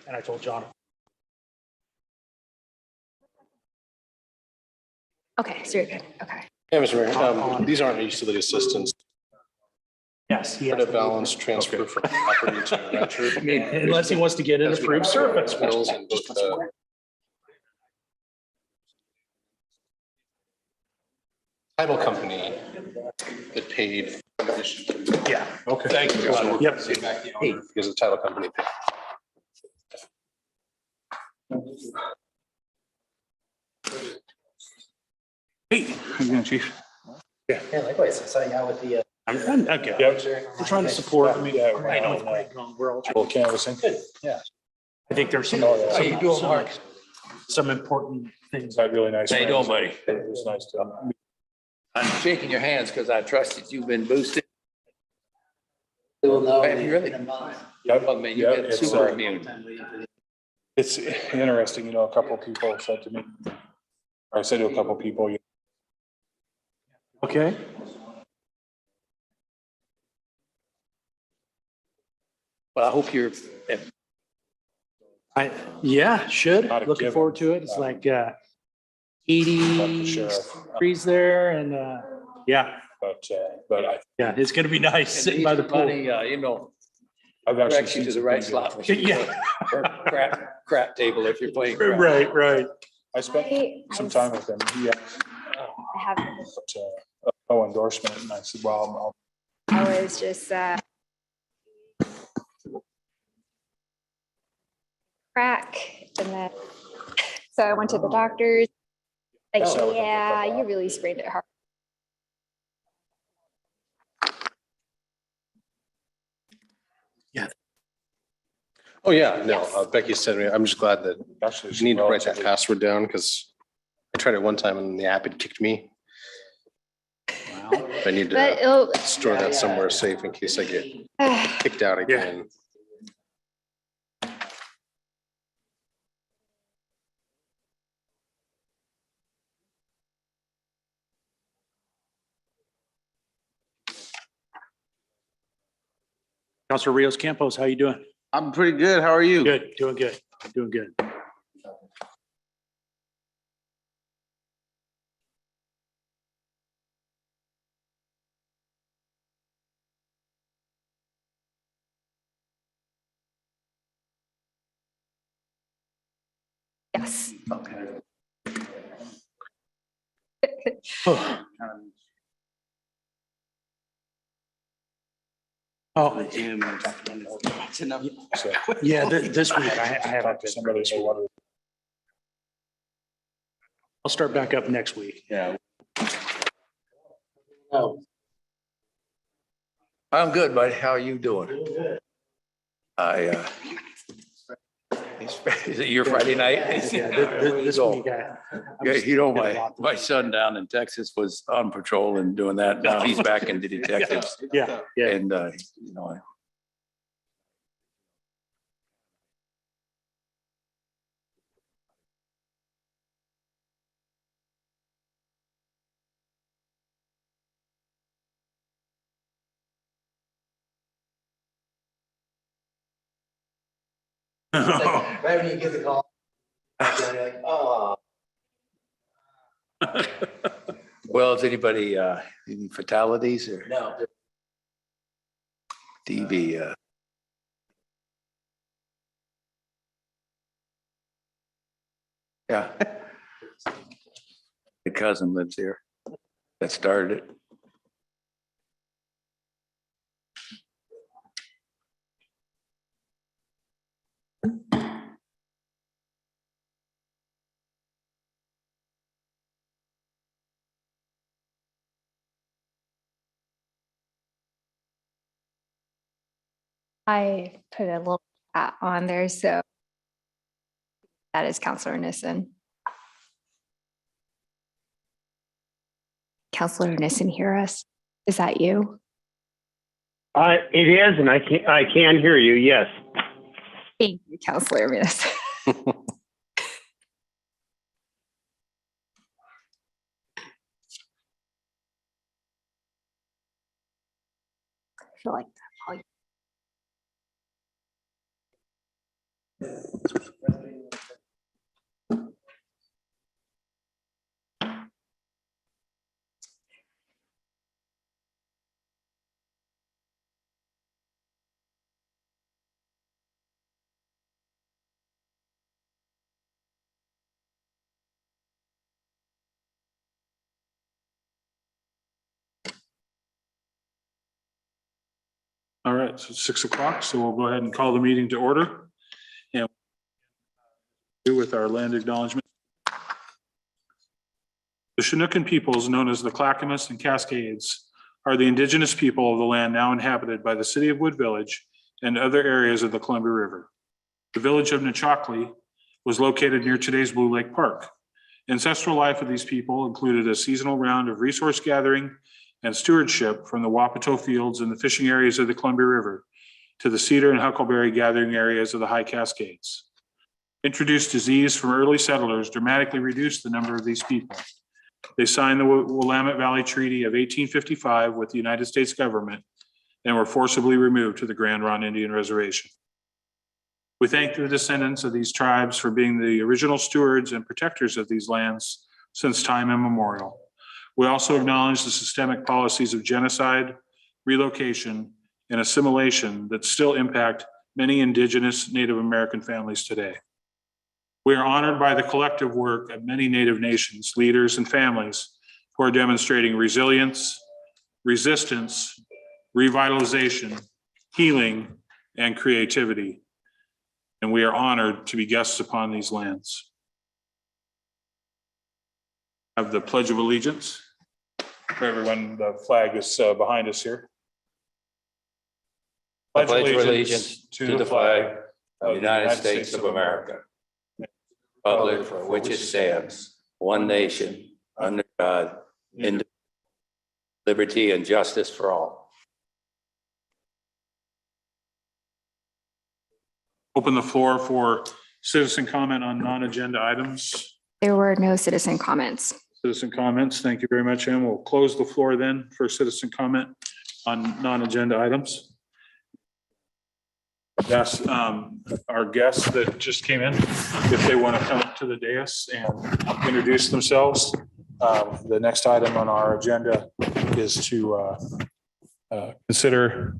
And I told John. Okay, so you're good. Okay. Yeah, Mr. Mayor, these aren't utility assistants. Yes, he For has the to. balance transfer from property to renter. I mean, unless he wants to get an approved service. Bills and just title company that paid. Yeah. Okay. Thank you. Yep. Because the title company paid. Hey, how you doing, Chief? Yeah, likewise. I saw you out with the. I'm okay. We're trying to support. I mean, I know it's quite gone. We're all trying. Canvassing. Good. Yeah. I think there's some. How you doing, Mark? Some important things. That's really nice. How you doing, buddy? It was nice to. I'm shaking your hands because I trust that you've been boosted. We will know. Have you really? Yep. I mean, you Yep, get it's, super immune. It's interesting, you know, a couple of people said to me, or I said to a couple of people, Okay. Well, I hope you're, Yeah, should. Not a Looking given. forward to it. It's like 80 the sheriff. degrees there and yeah, but yeah, it's gonna be nice sitting by the pool. money, you know, I've actually directs you seen to the some right things slot that- machine. Yeah. Or crap table if you're playing. crap. Right. I spent some time with him. He I have, asked no endorsement, and I said, well, I was just, crack and then, so I went to the doctors. Like, Oh. yeah, you really sprained it hard. Oh, yeah, no, Yes. Becky said, to me, I'm just glad that I'll actually. you need to write that password down because I tried it one time and the app had kicked me. I need But to it'll, store that somewhere safe in case I get kicked out again. Counselor Rios Campos, how you doing? I'm pretty good. How are you? Good, doing good, doing good. yes. Oh, So, yeah, this week I haven't talk to been. somebody, so what? I'll start back up next week. Yeah. Oh. I'm good, buddy. How are you doing? Is it your Friday night? Yeah, There you this go. week Yeah, you know, my son down in Texas was on patrol and doing that. Now he's back into detectives. Yeah, yeah. And, you know, Oh. Right when you get the call, you're like, oh. well, is anybody, any fatalities or No. DV? Yeah. The cousin lives here that started it. I put a little chat on there, so that is Counselor Nissen. Counselor Nissen, hear us? Is that you? It is, and I can hear you. Yes. Thank you, Counselor Nissen. I feel like All right, so it's 6 o'clock, so we'll go ahead and call the meeting to order. And do with our land acknowledgement. The Chinookan peoples, known as the Clackamas and Cascades, are the indigenous people of the land now inhabited by the city of Wood Village and other areas of the Columbia River. The village of Nechockley was located near today's Blue Lake Park. Ancestral life of these people included a seasonal round of resource gathering and stewardship from the Wapato fields and the fishing areas of the Columbia River to the cedar and huckleberry gathering areas of the High Cascades. Introduced disease from early settlers dramatically reduced the number of these people. They signed the Willamette Valley Treaty of 1855 with the United States government and were forcibly removed to the Grand Ronde Indian Reservation. We thank the descendants of these tribes for being the original stewards and protectors of these lands since time immemorial. We also acknowledge the systemic policies of genocide, relocation, and assimilation that still impact many indigenous Native American families today. We are honored by the collective work of many Native nations, leaders, and families who are demonstrating resilience, resistance, revitalization, healing, and creativity. And we are honored to be guests upon these lands. I have the Pledge of Allegiance. For everyone, the flag is behind us here. I pledge allegiance to the flag of the United States of America, republic for which it stands, one nation, under God, in liberty and justice for all. Open the floor for citizen comment on non-agenda items. There were no citizen comments. Citizen comments, thank you very much. And we'll close the floor then for citizen comment on non-agenda items. Yes, our guests that just came in, if they want to come up to the dais and introduce themselves. The next item on our agenda is to consider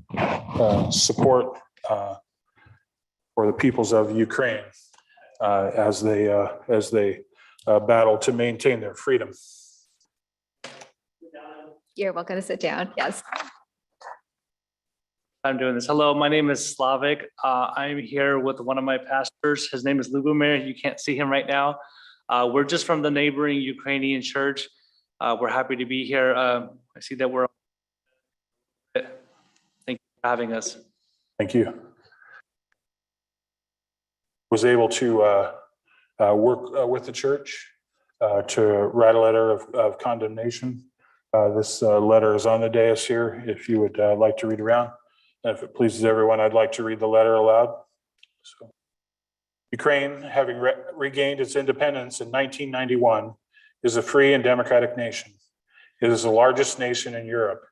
support for the peoples of Ukraine as they battle to maintain their freedom. You're welcome to sit down. Yes. I'm doing this. Hello, my name is Slavik. I'm here with one of my pastors. His name is Lubomir. You can't see him right now. We're just from the neighboring Ukrainian church. We're happy to be here. I see that we're. Thank you for having us. Thank you. Was able to work with the church to write a letter of condemnation. This letter is on the dais here if you would like to read around. And if it pleases everyone, I'd like to read the letter aloud. So, Ukraine, having regained its independence in 1991, is a free and democratic nation. It is the largest nation in Europe.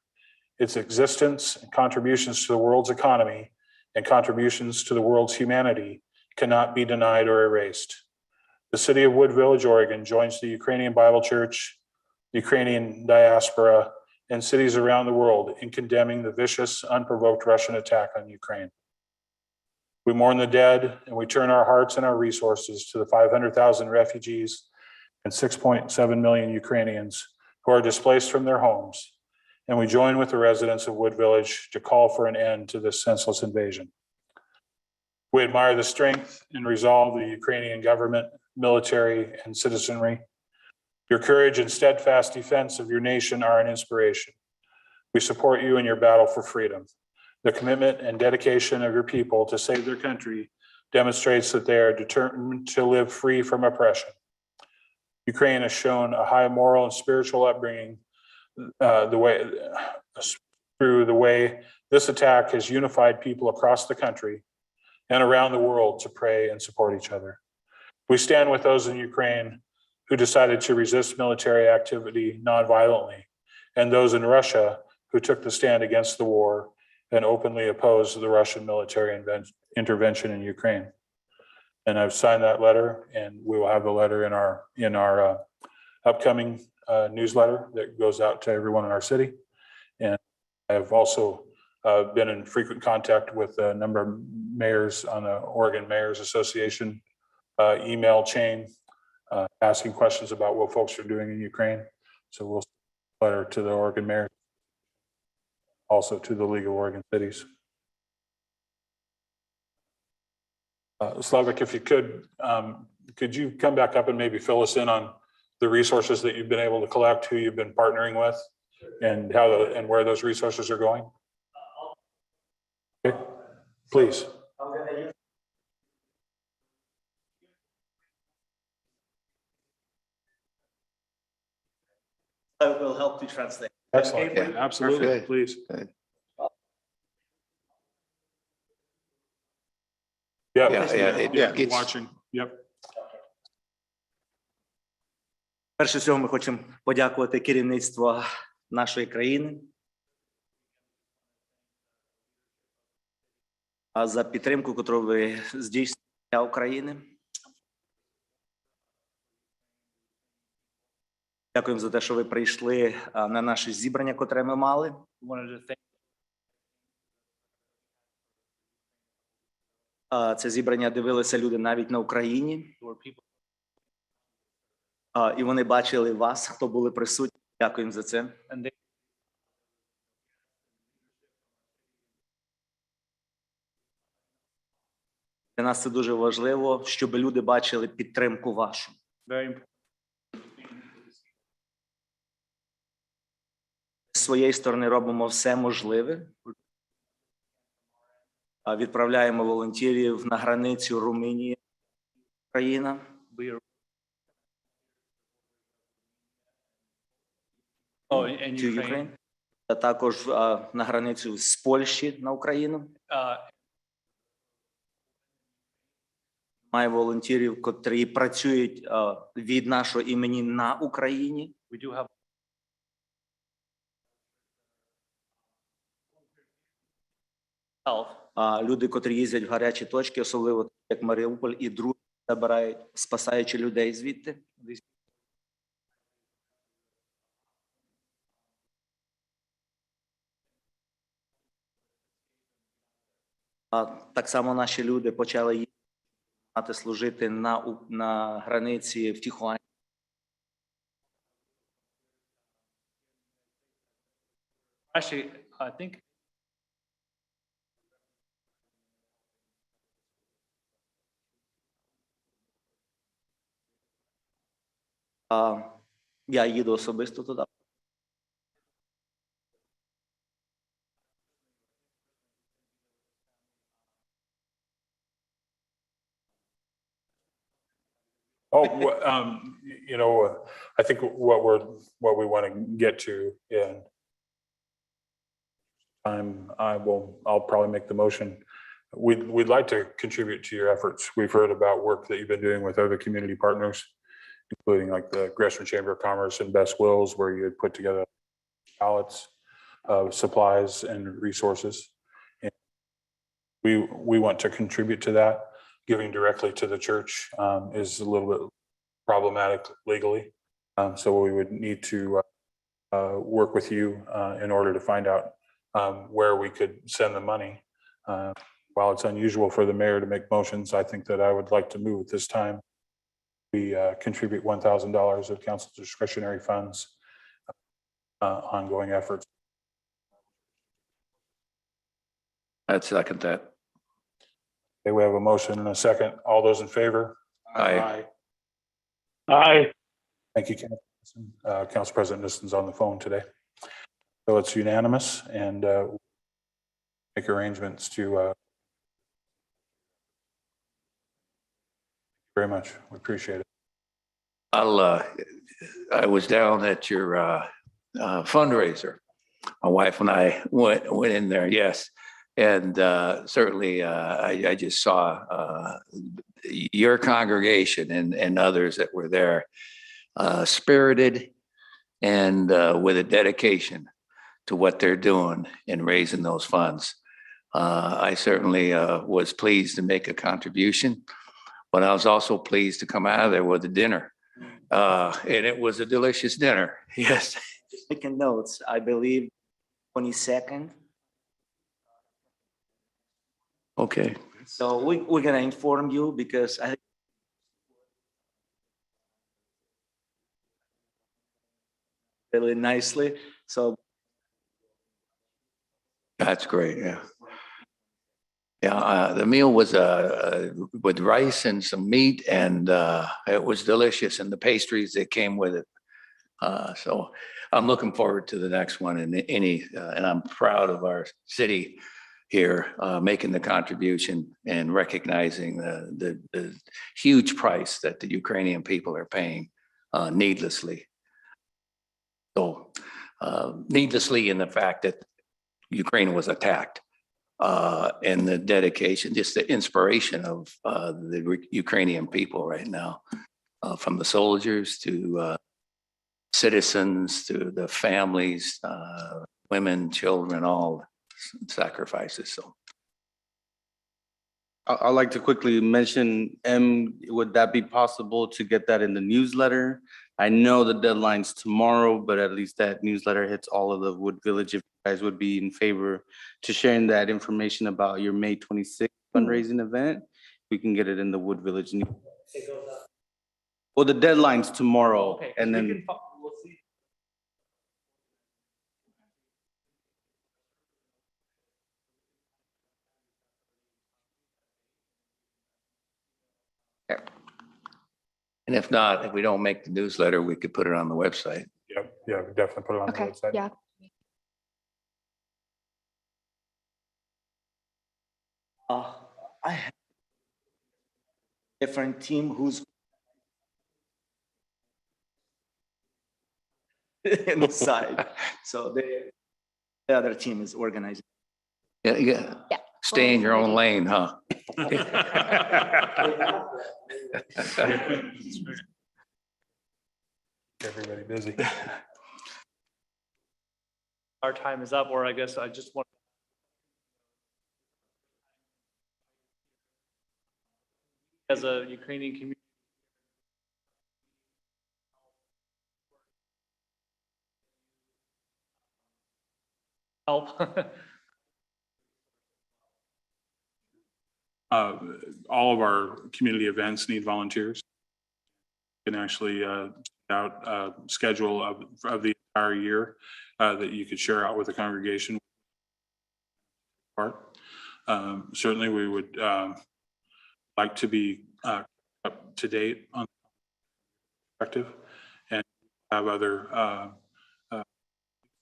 Its existence and contributions to the world's economy and contributions to the world's humanity cannot be denied or erased. The city of Wood Village, Oregon joins the Ukrainian Bible Church, the Ukrainian diaspora, and cities around the world in condemning the vicious, unprovoked Russian attack on Ukraine. We mourn the dead and we turn our hearts and our resources to the 500,000 refugees and 6.7 million Ukrainians who are displaced from their homes. And we join with the residents of Wood Village to call for an end to this senseless invasion. We admire the strength and resolve of the Ukrainian government, military, and citizenry. Your courage and steadfast defense of your nation are an inspiration. We support you in your battle for freedom. The commitment and dedication of your people to save their country demonstrates that they are determined to live free from oppression. Ukraine has shown a high moral and spiritual upbringing through the way this attack has unified people across the country and around the world to pray and support each other. We stand with those in Ukraine who decided to resist military activity nonviolently, and those in Russia who took the stand against the war and openly opposed the Russian military intervention in Ukraine. And I've signed that letter, and we will have the letter in our upcoming newsletter that goes out to everyone in our city. And I've also been in frequent contact with a number of mayors on the Oregon Mayors Association email chain, asking questions about what folks are doing in Ukraine. So we'll send a letter to the Oregon Mayor, also to the League of Oregon Cities. Slavik, if you could you come back up and maybe fill us in on the resources that you've been able to collect, who you've been partnering with, and and where those resources are going? Okay, please. I will help to translate. Excellent. Okay, Absolutely, Perfect. please. Good. Yeah, Yeah, it's- watching. Yep. Перше всього ми хочемо подякувати керівництву нашої країни за підтримку, яку ви здійснюєте для України. Дякуємо за те, що ви прийшли на наше зібрання, котре ми мали. Wanted to thank Це зібрання дивилися люди навіть на Україні. you or people І вони бачили вас, хто були присутні. Дякуємо за це. and they Для нас це дуже важливо, щоб люди бачили підтримку вашу. very important. З своєї сторони робимо все можливе. Відправляємо волонтерів на границю Румунії, Україна. We are oh, in to Ukraine. Ukraine, а також на границю з Польщі на Україну. Має волонтерів, котрі працюють від нашого імені на Україні. We do have health. Люди, котрі їздять в гарячі точки, особливо як Маріуполь і другі, забирають, спасаючи людей звідти. Так само наші люди почали їхати служити на границі в Тихуані. Actually, I think Я їду особисто туди. Oh, I think what we want to get to in time, I'll probably make the motion. We'd like to contribute to your efforts. We've heard about work that you've been doing with other community partners, including like the Gresham Chamber of Commerce and Best Wills, where you had put together pallets of supplies and resources. And we want to contribute to that. Giving directly to the church is a little bit problematic legally. So we would need to work with you in order to find out where we could send the money. While it's unusual for the mayor to make motions, I think that I would like to move at this time. We contribute $1,000 of council discretionary funds, ongoing efforts. I'd second that. Okay, we have a motion and a second. All those in favor? Aye. Aye. Thank you, Council. Council President Nissen's on the phone today. So it's unanimous and make arrangements to very much. We appreciate it. I was down at your fundraiser. My wife and I went in there, yes. And certainly I just saw your congregation and others that were there spirited and with a dedication to what they're doing in raising those funds. I certainly was pleased to make a contribution, but I was also pleased to come out of there with a dinner. And it was a delicious dinner. Yes. Just making notes, I believe 22nd. Okay. So we're gonna inform you because I think really nicely. So That's great. Yeah. Yeah, the meal was with rice and some meat, and it was delicious, and the pastries that came with it. So I'm looking forward to the next one, and and I'm proud of our city here making the contribution and recognizing the huge price that the Ukrainian people are paying needlessly. So needlessly in the fact that Ukraine was attacked. And the dedication, just the inspiration of the Ukrainian people right now, from the soldiers to citizens to the families, women, children, all sacrifices. So I'd like to quickly mention, would that be possible to get that in the newsletter? I know the deadline's tomorrow, but at least that newsletter hits all of the Wood Village. If you guys would be in favor to sharing that information about your May 26th fundraising event, we can get it in the Wood Village. Well, the deadline's tomorrow, Okay, and we then can we'll see. and if not, if we don't make the newsletter, we could put it on the website. Yep, yeah, we definitely put it on the Okay, website. yeah. I have different team who's inside. So the other team is organizing. Yeah, yeah. Yeah. Stay in your own lane, huh? Everybody busy. Our time is up, or I guess I just want. As a Ukrainian community. Help. All of our community events need volunteers. You can actually out a schedule of the entire year that you could share out with the congregation. Certainly, we would like to be up to date on perspective and have other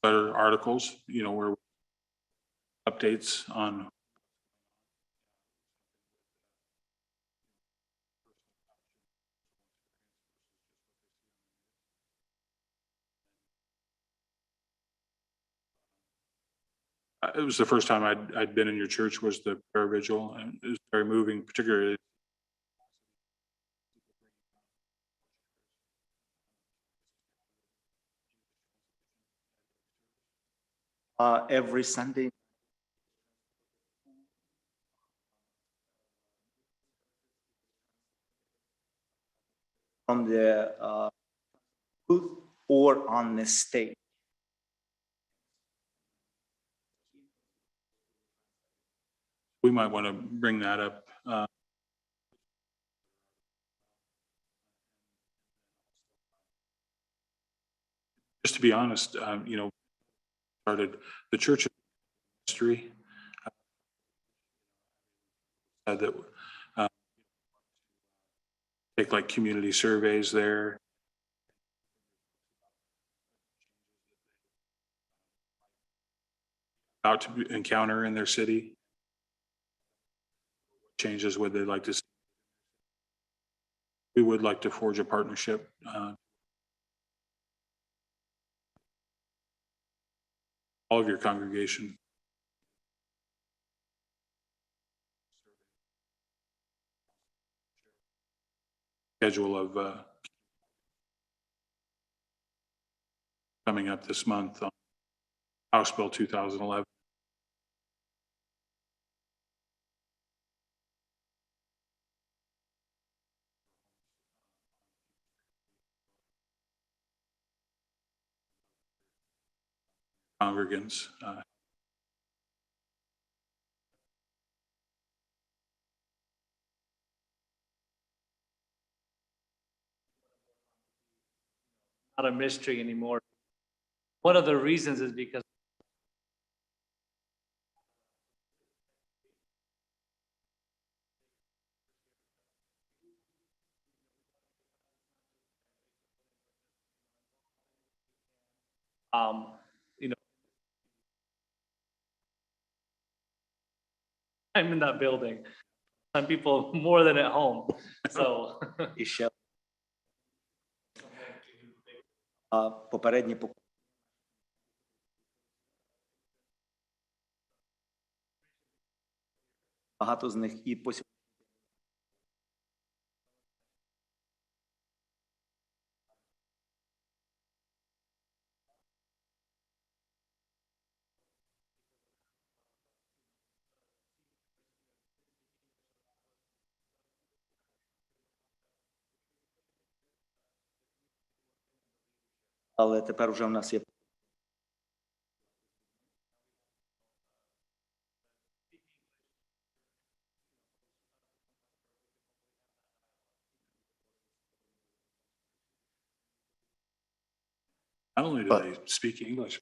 better articles, you know, where updates on it was the first time I'd been in your church was the prayer vigil, and it was very moving, particularly Every Sunday. From the booth or on the stage. we might want to bring that up. Just to be honest, you know, started the church history. Said that take like community surveys there. Out to encounter in their city. Changes would they like to see? We would like to forge a partnership. All of your congregation. Schedule of coming up this month on House Bill 2011. Congregants. Not a mystery anymore. One of the reasons is because You know, I'm in that building. Some people more than at home, so. І ще попередні багато з них і по але тепер вже в нас є Not only do they speak English,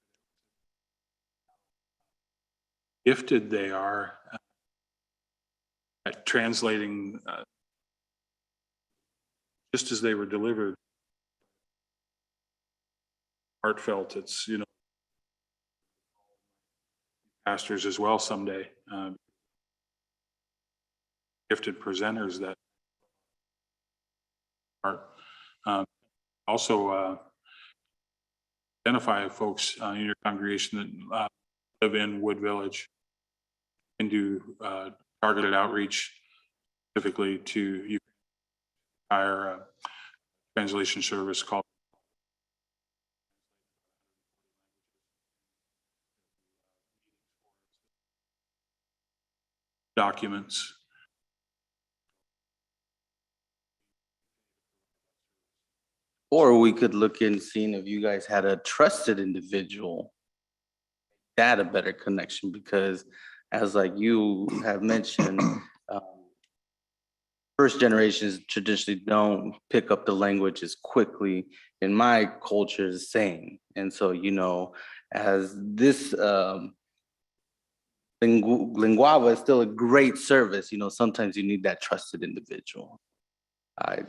gifted they are at translating just as they were delivered. Heartfelt, it's, you know, pastors as well someday. Gifted presenters that are also identify folks in your congregation that live in Wood Village and do targeted outreach specifically to hire translation service called documents. Or we could look in seeing if you guys had a trusted individual, that a better connection, because as like you have mentioned, first generations traditionally don't pick up the language as quickly. In my culture, the same. And so, you know, as this Linguava is still a great service, you know, sometimes you need that trusted individual.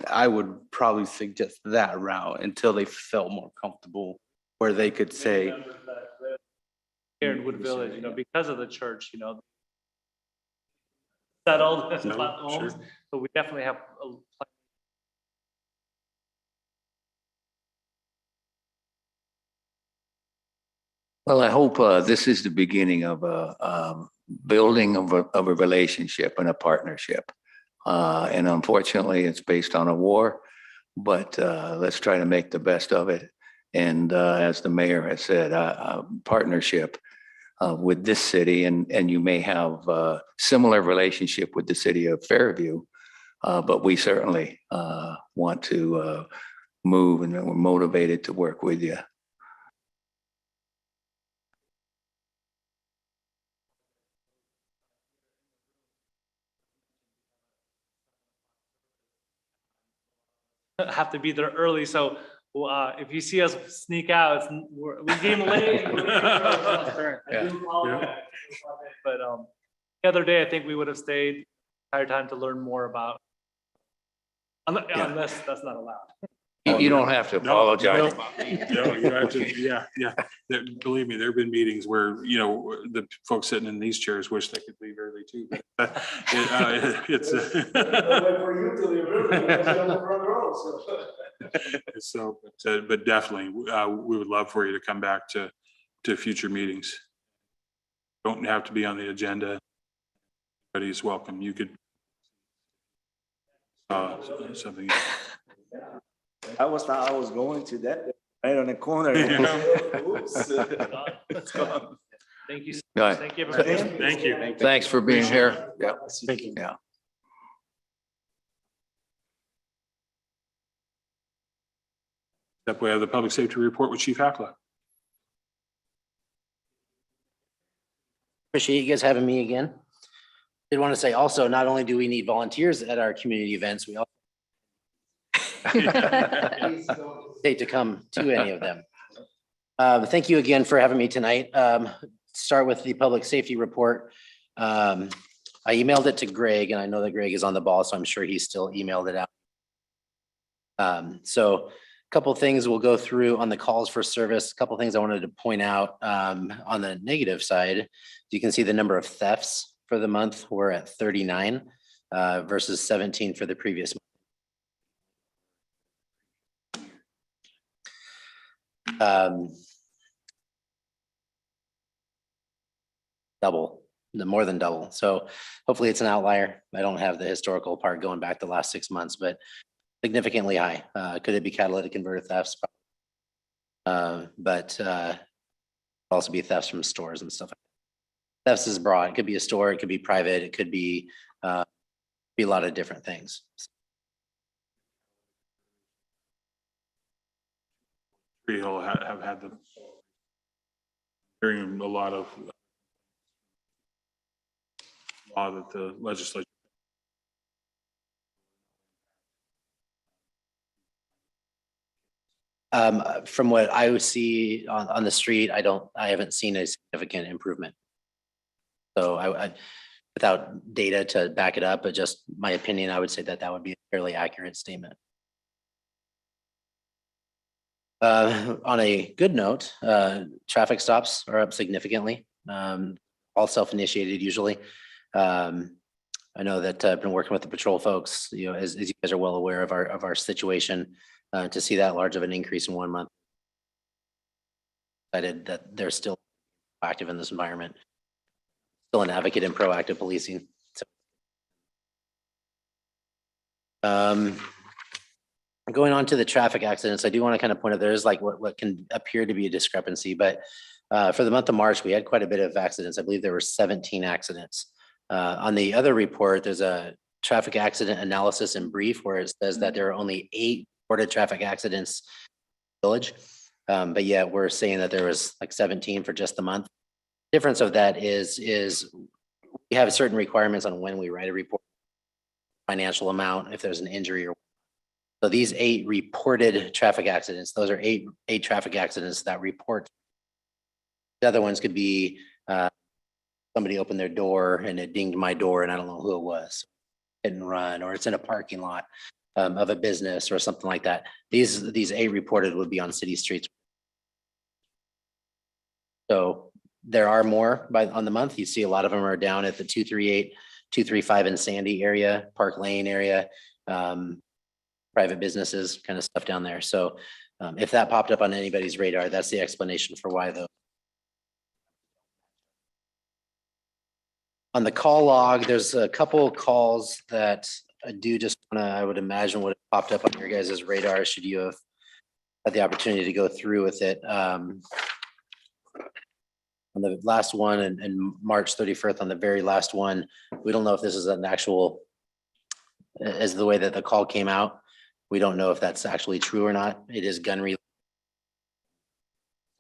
I would probably suggest that route until they felt more comfortable where they could say. Here in Wood Village, you know, because of the church, you know, settled No, homes, sure. but we definitely have Well, I hope this is the beginning of a building of a relationship and a partnership. And unfortunately, it's based on a war, but let's try to make the best of it. And as the mayor has said, a partnership with this city, and you may have a similar relationship with the city of Fairview, but we certainly want to move, and we're motivated to work with you. have to be there early, so if you see us sneak out, we came late. I do apologize. But the other day, I think we would have stayed the entire time to learn more about, unless that's not allowed. You don't have to apologize. No, you have to, yeah. Believe me, there've been meetings where, you know, the folks sitting in these chairs wish they could leave early too. But it's. So, but definitely, we would love for you to come back to future meetings. Don't have to be on the agenda. Everybody's welcome. You could. Something. I was going to that right on the corner. Oops. It's gone. Thank you. So All much. right. Thank you, everybody. Thank you. Thanks for being here. Yeah. Thank you. Yeah. That we have the public safety report with Chief Hackler. Appreciate you guys having me again. Did want to say also, not only do we need volunteers at our community events, we also hate to come to any of them. Thank you again for having me tonight. Start with the public safety report. I emailed it to Greg, and I know that Greg is on the ball, so I'm sure he still emailed it out. So Couple things we'll go through on the calls for service. A couple things I wanted to point out on the negative side. You can see the number of thefts for the month. We're at 39 versus 17 for the previous month. Double, more than double. So hopefully it's an outlier. I don't have the historical part going back the last 6 months, but significantly high. Could it be catalytic converter thefts? But also be thefts from stores and stuff. Thefts is broad. It could be a store, it could be private, it could be a lot of different things. Tree Hill have had the hearing a lot of law that the legislature. From what I would see on the street, I haven't seen a significant improvement. So I without data to back it up, but just my opinion, I would say that would be a fairly accurate statement. On a good note, traffic stops are up significantly, all self-initiated usually. I know that I've been working with the patrol folks, you know, as you guys are well aware of our situation, to see that large of an increase in 1 month. Excited that they're still active in this environment, still an advocate in proactive policing. So, going on to the traffic accidents, I do want to kind of point out there's like what can appear to be a discrepancy, but for the month of March, we had quite a bit of accidents. I believe there were 17 accidents. On the other report, there's a traffic accident analysis in brief where it says that there are only 8 reported traffic accidents in the village, but yet we're saying that there was like 17 for just the month. Difference of that is we have certain requirements on when we write a report, financial amount, if there's an injury or. So these 8 reported traffic accidents, those are eight traffic accidents that report. The other ones could be somebody opened their door and it dinged my door and I don't know who it was. Hit and run, or it's in a parking lot of a business or something like that. These 8 reported would be on city streets. So there are more on the month. You see a lot of them are down at the 238, 235 in Sandy area, Park Lane area. Private businesses, kind of stuff down there. So if that popped up on anybody's radar, that's the explanation for why though. On the call log, there's a couple calls that I do just wanna, I would imagine would have popped up on your guys' radar should you have had the opportunity to go through with it. On the last one and March 31st, on the very last one, we don't know if this is an actual, as the way that the call came out. We don't know if that's actually true or not. It is gun related.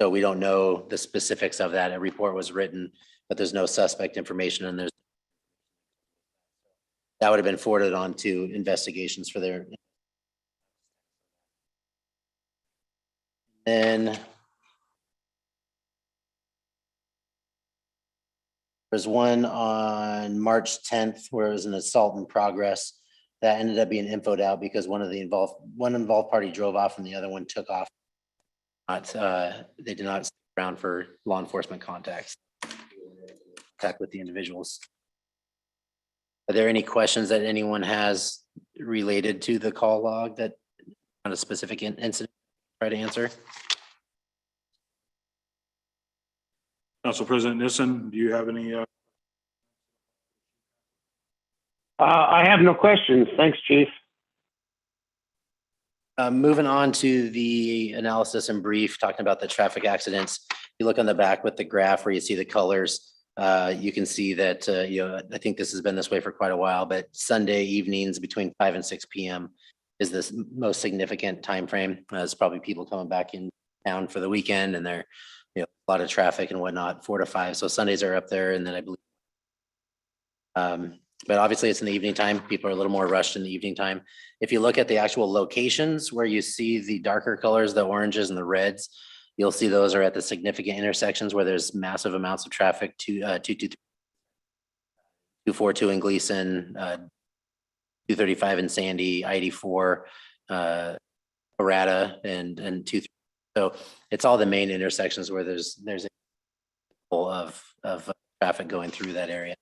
So we don't know the specifics of that. A report was written, but there's no suspect information and that would have been forwarded on to investigations for their. And there's one on March 10th where it was an assault in progress. That ended up being infoed out because one involved party drove off and the other one took off. They did not stick around for law enforcement contact with the individuals. Are there any questions that anyone has related to the call log that on a specific incident try to answer? Council President Nissen, do you have any? I have no questions. Thanks, Chief. Moving on to the analysis in brief, talking about the traffic accidents. You look on the back with the graph where you see the colors. You can see that, I think this has been this way for quite a while, but Sunday evenings between 5 and 6 p.m. is the most significant time frame. It's probably people coming back in town for the weekend and there, a lot of traffic and whatnot, 4 to 5. So Sundays are up there, and then I believe. But obviously it's in the evening time. People are a little more rushed in the evening time. If you look at the actual locations where you see the darker colors, the oranges and the reds, you'll see those are at the significant intersections where there's massive amounts of traffic. 242 in Gleason, 235 in Sandy, I-84, Arata and two. So it's all the main intersections where there's a full of traffic going through that area.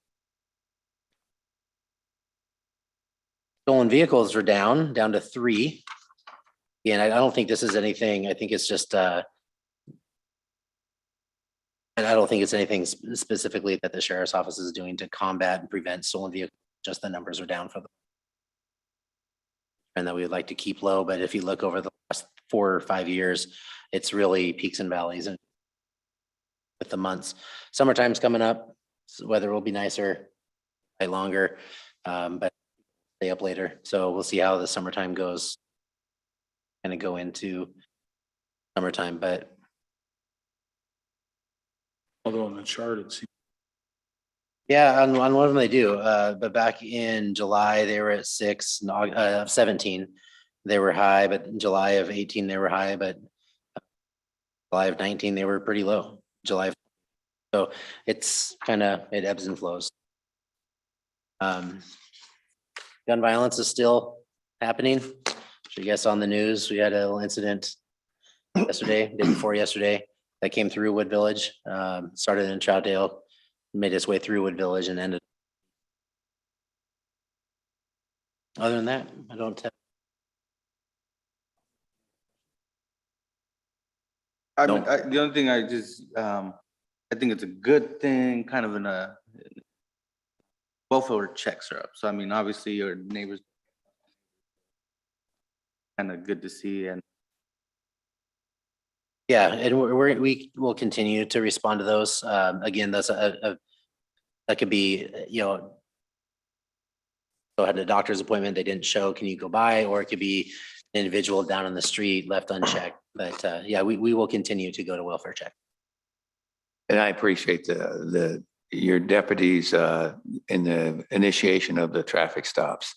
Stolen vehicles are down to 3. And I don't think this is anything, I think it's just, and I don't think it's anything specifically that the sheriff's office is doing to combat and prevent stolen vehicles, just the numbers are down for them. And that we would like to keep low, but if you look over the last 4 or 5 years, it's really peaks and valleys and with the months. Summertime's coming up, so weather will be nicer, longer, but stay up later. So we'll see how the summertime goes. Gonna go into summertime, but Although on the chart, it seems. yeah, on one of them they do. But back in July, they were at 6, of 17, they were high, but in July of 18, they were high, but July of 19, they were pretty low. So it's kind of, it ebbs and flows. Gun violence is still happening. So you guys on the news, we had a little incident yesterday, day before yesterday, that came through Wood Village, started in Troutdale, made its way through Wood Village and ended. Other than that, I don't have. I mean, the only thing I just, I think it's a good thing, kind of in a, both of our checks are up. So I mean, obviously your neighbors kind of good to see. And Yeah, and we will continue to respond to those. Again, that's that could be, so I had a doctor's appointment, they didn't show, can you go by? Or it could be an individual down on the street left unchecked. But yeah, we will continue to go to welfare check. And I appreciate your deputies in the initiation of the traffic stops.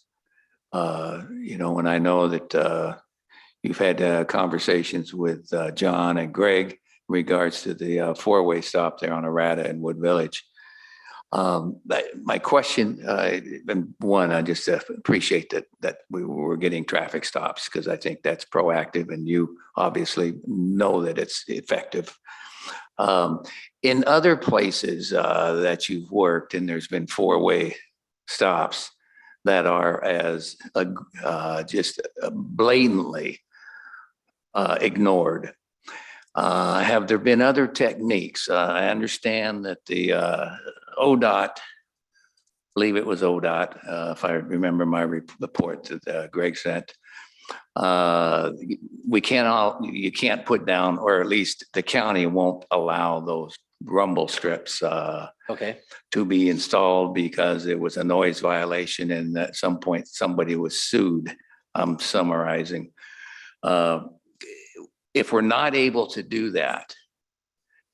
And I know that you've had conversations with John and Greg in regards to the four-way stop there on Arata and Wood Village. But my question, and one, I just appreciate that we were getting traffic stops because I think that's proactive, and you obviously know that it's effective. In other places that you've worked, and there's been four-way stops that are as just blatantly ignored. Have there been other techniques? I understand that the ODOT, I believe it was ODOT, if I remember my report that Greg sent. You can't put down, or at least the county won't allow those rumble strips Okay. to be installed because it was a noise violation, and at some point somebody was sued. I'm summarizing. If we're not able to do that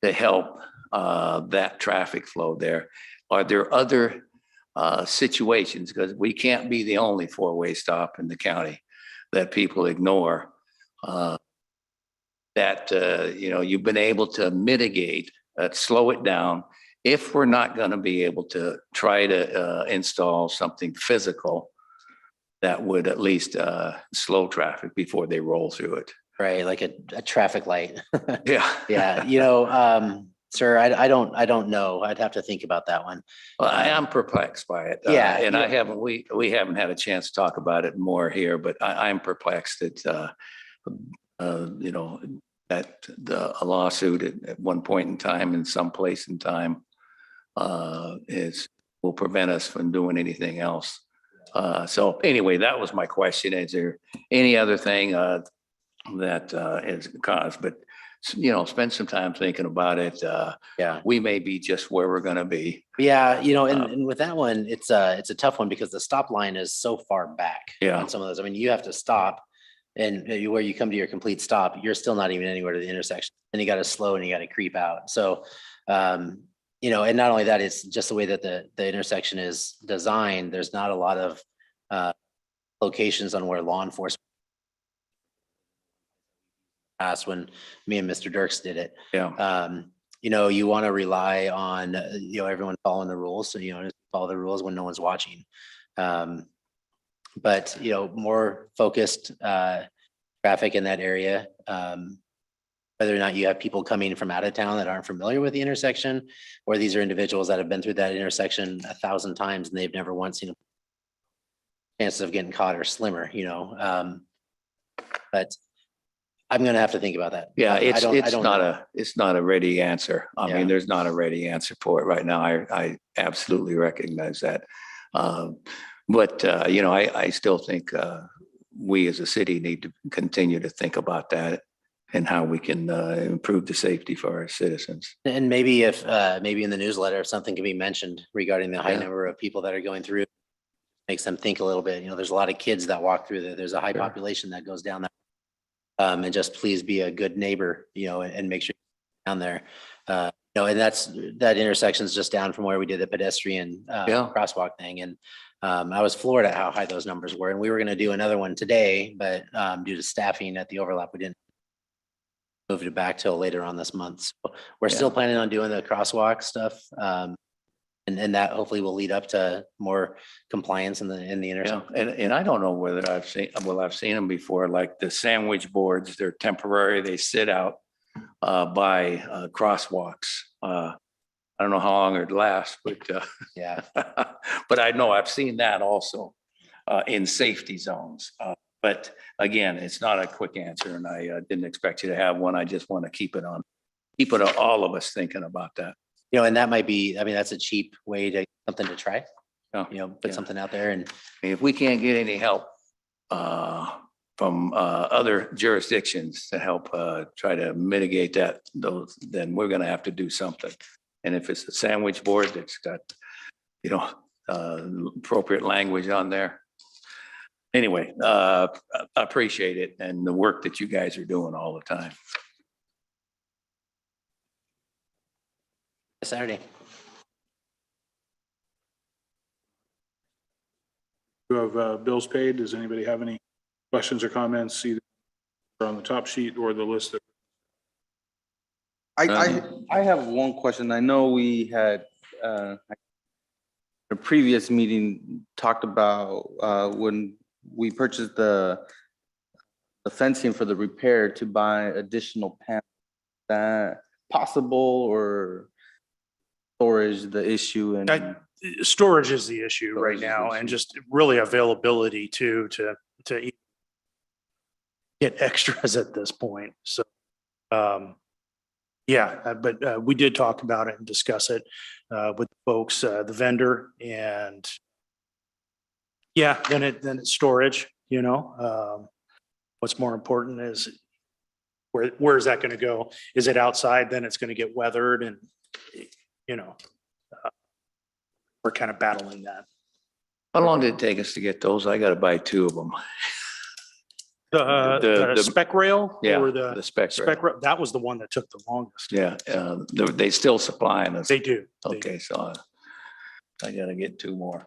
to help that traffic flow there, are there other situations, because we can't be the only four-way stop in the county that people ignore, that you've been able to mitigate, slow it down, if we're not going to be able to try to install something physical that would at least slow traffic before they roll through it. Right, like a traffic light. Yeah. Yeah, sir, I don't know. I'd have to think about that one. Well, I am perplexed by it. Yeah, And yeah. we haven't had a chance to talk about it more here, but I'm perplexed that, that a lawsuit at one point in time, in some place in time, will prevent us from doing anything else. So anyway, that was my question. Is there any other thing that is caused? But spend some time thinking about it. Yeah. We may be just where we're going to be. Yeah, and with that one, it's a tough one because the stop line is so far back. Yeah. On some of those. I mean, you have to stop, and where you come to your complete stop, you're still not even anywhere to the intersection. And you got to slow and you got to creep out. So, and not only that, it's just the way that the intersection is designed. There's not a lot of locations on where law enforcement asked when me and Mr. Dirks did it. Yeah. You want to rely on, everyone following the rules. So, just follow the rules when no one's watching. But, more focused traffic in that area. Whether or not you have people coming from out of town that aren't familiar with the intersection, or these are individuals that have been through that intersection 1,000 times and they've never once seen a chances of getting caught are slimmer, you know. But I'm gonna have to think about that. Yeah, I it's don't not know. it's not a ready answer. I Yeah. mean, there's not a ready answer for it right now. I absolutely recognize that. But you know, I still think we as a city need to continue to think about that and how we can improve the safety for our citizens. And maybe if, maybe in the newsletter, if something can be mentioned regarding the high Yeah. number of people that are going through, makes them think a little bit, you know, there's a lot of kids that walk through there. There's a high Sure. population that goes down there. And just please be a good neighbor, you know, and make sure you're down there. You know, and that intersection's just down from where we did the pedestrian Yeah. crosswalk thing. And I was floored at how high those numbers were. And we were gonna do another one today, but due to staffing at the overlap, we didn't moved it back till later on this month. So we're still Yeah. planning on doing the crosswalk stuff. And that hopefully will lead up to more compliance in the Yeah, intersection. and I don't know whether I've seen them before, like the sandwich boards, they're temporary, they sit out by crosswalks. I don't know how long it'd last, but Yeah. but I know I've seen that also in safety zones. But again, it's not a quick answer and I didn't expect you to have one. I just want to keep it all of us thinking about that. You know, and that might be, I mean, that's a cheap way to, something to try, Yeah. you know, put Yeah. something out there and If we can't get any help from other jurisdictions to help try to mitigate those, then we're gonna have to do something. And if it's a sandwich board that's got, you know, appropriate language on there. Anyway, I appreciate it and the work that you guys are doing all the time. Saturday. You have bills paid. Does anybody have any questions or comments either on the top sheet or the list? That I have one question. I know we had, a previous meeting talked about, when we purchased the fencing for the repair to buy additional panels. That possible or storage the issue and? Storage is the issue right Storage is the now issue. and just really availability to get extras at this point. So, yeah, but we did talk about it and discuss it with folks, the vendor and yeah, then it's storage, you know. What's more important is where is that going to go? Is it outside? Then it's going to get weathered and, you know, we're kind of battling that. How long did it take us to get those? I gotta buy 2 of them. The spec rail Yeah, or the the spec. spec rail, that was the one that took the longest. Yeah, they still supplying us. They do. They do. Okay, so I gotta get 2 more.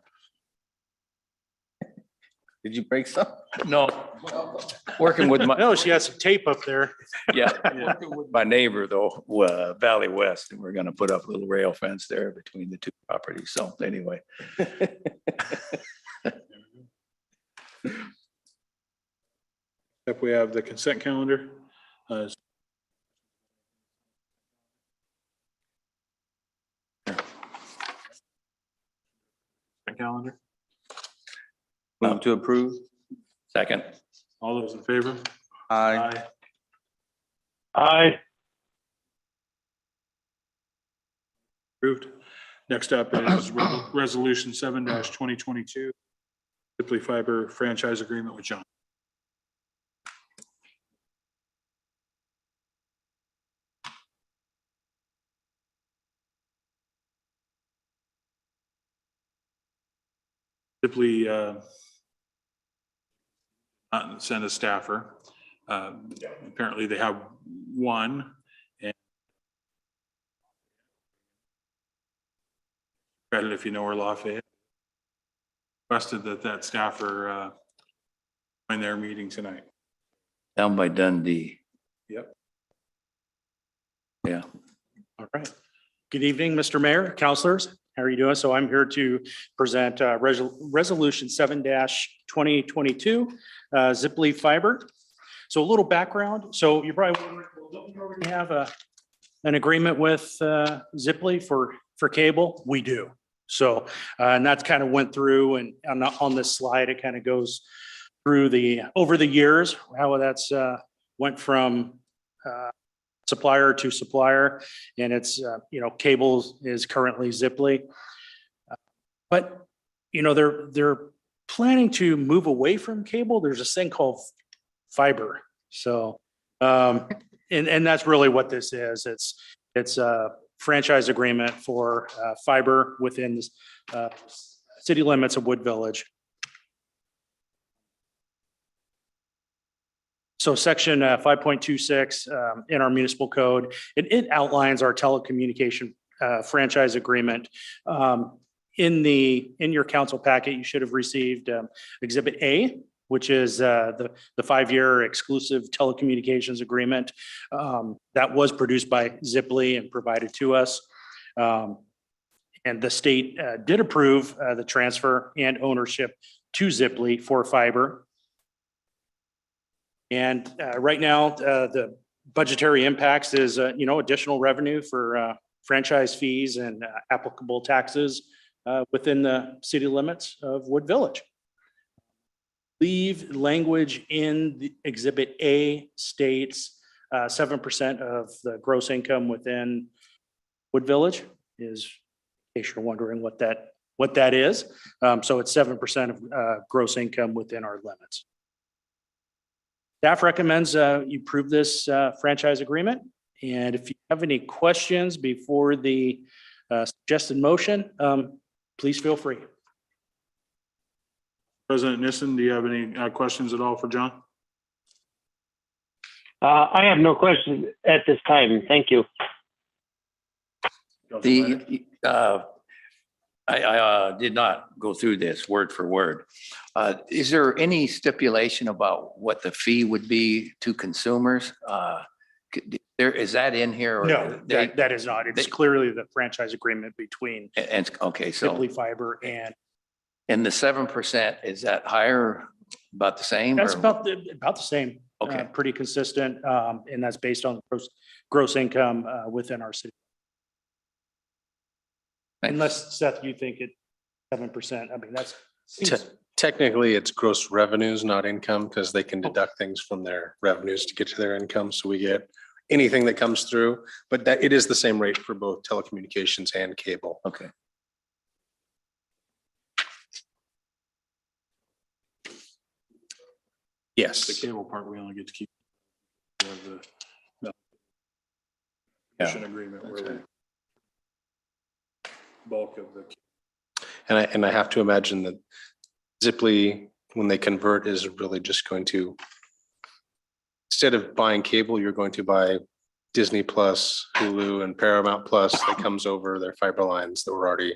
Did you break some? No, working with my, No, she has some tape up there. yeah, working with my neighbor though, Valley West, and we're gonna put up a little rail fence there between the 2 properties. So anyway. If we have the consent calendar. Calendar. Move to approve? Second. All those in favor? Aye. Aye. Approved. Next up is resolution 7-2022. Ziply Fiber franchise agreement with John. Ziply not send a staffer. Apparently they have one. And credit if you know where Lafayette. Requested that staffer join their meeting tonight. Down by Dundee. Yep. Yeah. All right. Good evening, Mr. Mayor, councilors. How are you doing? So I'm here to present resolution 7-2022, Ziply Fiber. So a little background. So you're probably wondering, well, don't we already have an agreement with Ziply for cable? We do. So, and that's kind of went through, and on this slide, it kind of goes through over the years, how that's went from supplier to supplier, and it's, cable is currently Ziply. But, they're planning to move away from cable. There's this thing called fiber. So, and that's really what this is. It's a franchise agreement for fiber within the city limits of Wood Village. So section 5.26 in our municipal code, it outlines our telecommunication franchise agreement. In your council packet, you should have received Exhibit A, which is the 5-year exclusive telecommunications agreement that was produced by Ziply and provided to us. And the state did approve the transfer and ownership to Ziply for fiber. And right now, the budgetary impacts is, additional revenue for franchise fees and applicable taxes within the city limits of Wood Village. Leave language in the Exhibit A states 7% of the gross income within Wood Village is, in case you're wondering what that is. So it's 7% of gross income within our limits. Staff recommends you approve this franchise agreement. And if you have any questions before the suggested motion, please feel free. President Nissen, do you have any questions at all for John? I have no questions at this time. Thank you. I did not go through this word for word. Is there any stipulation about what the fee would be to consumers? Is that in here? Or No, that is not. It's clearly the franchise agreement between And, okay, so, Ziply Fiber and and the 7%, is that higher, about the same? that's or- about the same. Okay. Pretty consistent. And that's based on gross income within our city. Thanks. Unless Seth, you think it 7%. I mean, that's. Technically, it's gross revenues, not income, because they can deduct things from their revenues to get to their income. So we get anything that comes through, but that it is the same rate for both telecommunications and cable. Okay. The Yes. cable part, we only get to keep the Yeah. agreement where we bulk of the. And I have to imagine that Ziply, when they convert, is really just going to, instead of buying cable, you're going to buy Disney Plus, Hulu, and Paramount Plus that comes over their fiber lines that were already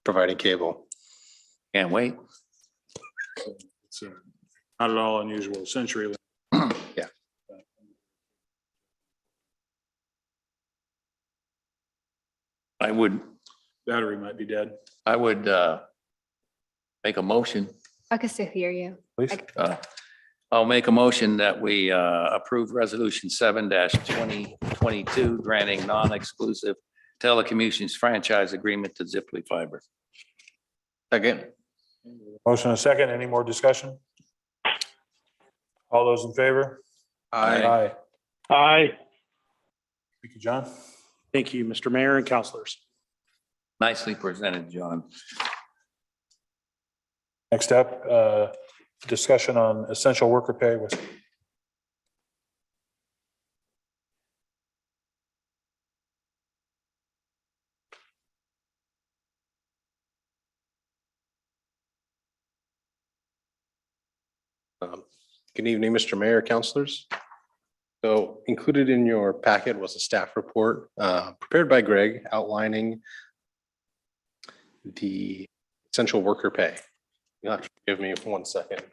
providing cable. Can't wait. It's not at all unusual. CenturyLink. Yeah. I would Battery might be dead. make a motion. I can still hear you. Please. I'll make a motion that we approve resolution 7-2022, granting non-exclusive telecommunications franchise agreement to Ziply Fiber. Second. Motion and a second. Any more discussion? All those in favor? Aye. Aye. Thank you, John. Thank you, Mr. Mayor and councilors. Nicely presented, John. Next up, discussion on essential worker pay with. Good evening, Mr. Mayor, councilors. So included in your packet was a staff report prepared by Greg outlining the essential worker pay. You'll have to give me 1 second.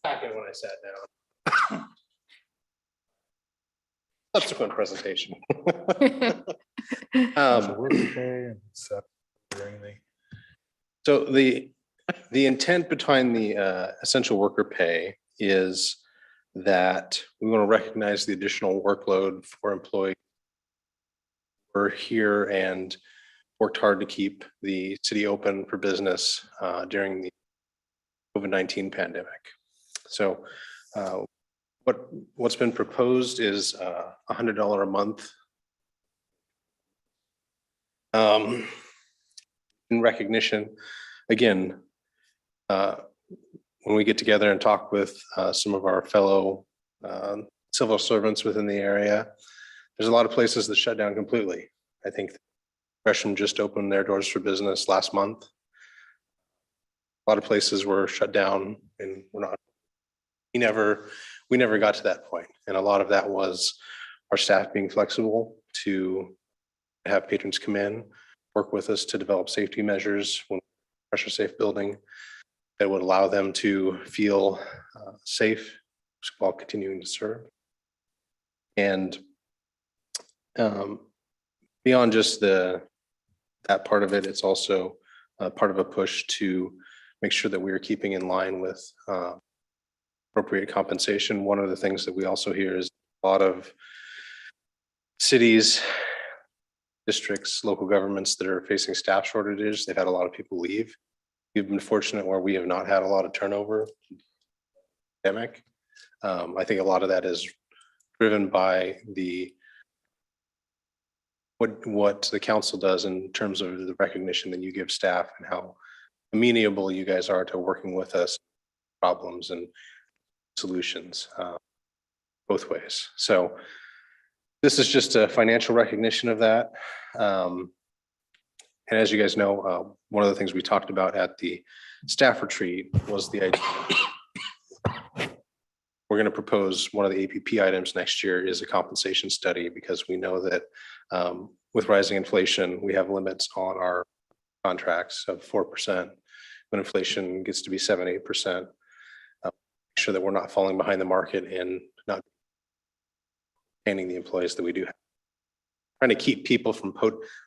Packet when I sat down. Subsequent presentation. Essential worker pay and stuff, or anything. So the The intent behind the essential worker pay is that we want to recognize the additional workload for employees who are here and worked hard to keep the city open for business during the COVID-19 pandemic. So what's been proposed is $100 a month in recognition. Again, when we get together and talk with some of our fellow civil servants within the area, there's a lot of places that shut down completely. I think Gresham just opened their doors for business last month. A lot of places were shut down and we never got to that point. And a lot of that was our staff being flexible to have patrons come in, work with us to develop safety measures when pressure safe building that would allow them to feel safe while continuing to serve. And beyond just that part of it, it's also part of a push to make sure that we are keeping in line with appropriate compensation. One of the things that we also hear is a lot of cities, districts, local governments that are facing staff shortages. They've had a lot of people leave. We've been fortunate where we have not had a lot of turnover. Pandemic. I think a lot of that is driven by what the council does in terms of the recognition that you give staff and how amenable you guys are to working with us, problems and solutions both ways. So this is just a financial recognition of that. And as you guys know, one of the things we talked about at the staff retreat was the idea. We're going to propose one of the APP items next year is a compensation study, because we know that with rising inflation, we have limits on our contracts of 4%. When inflation gets to be 7-8%, make sure that we're not falling behind the market and not paying the employees that we do have. Trying to keep people from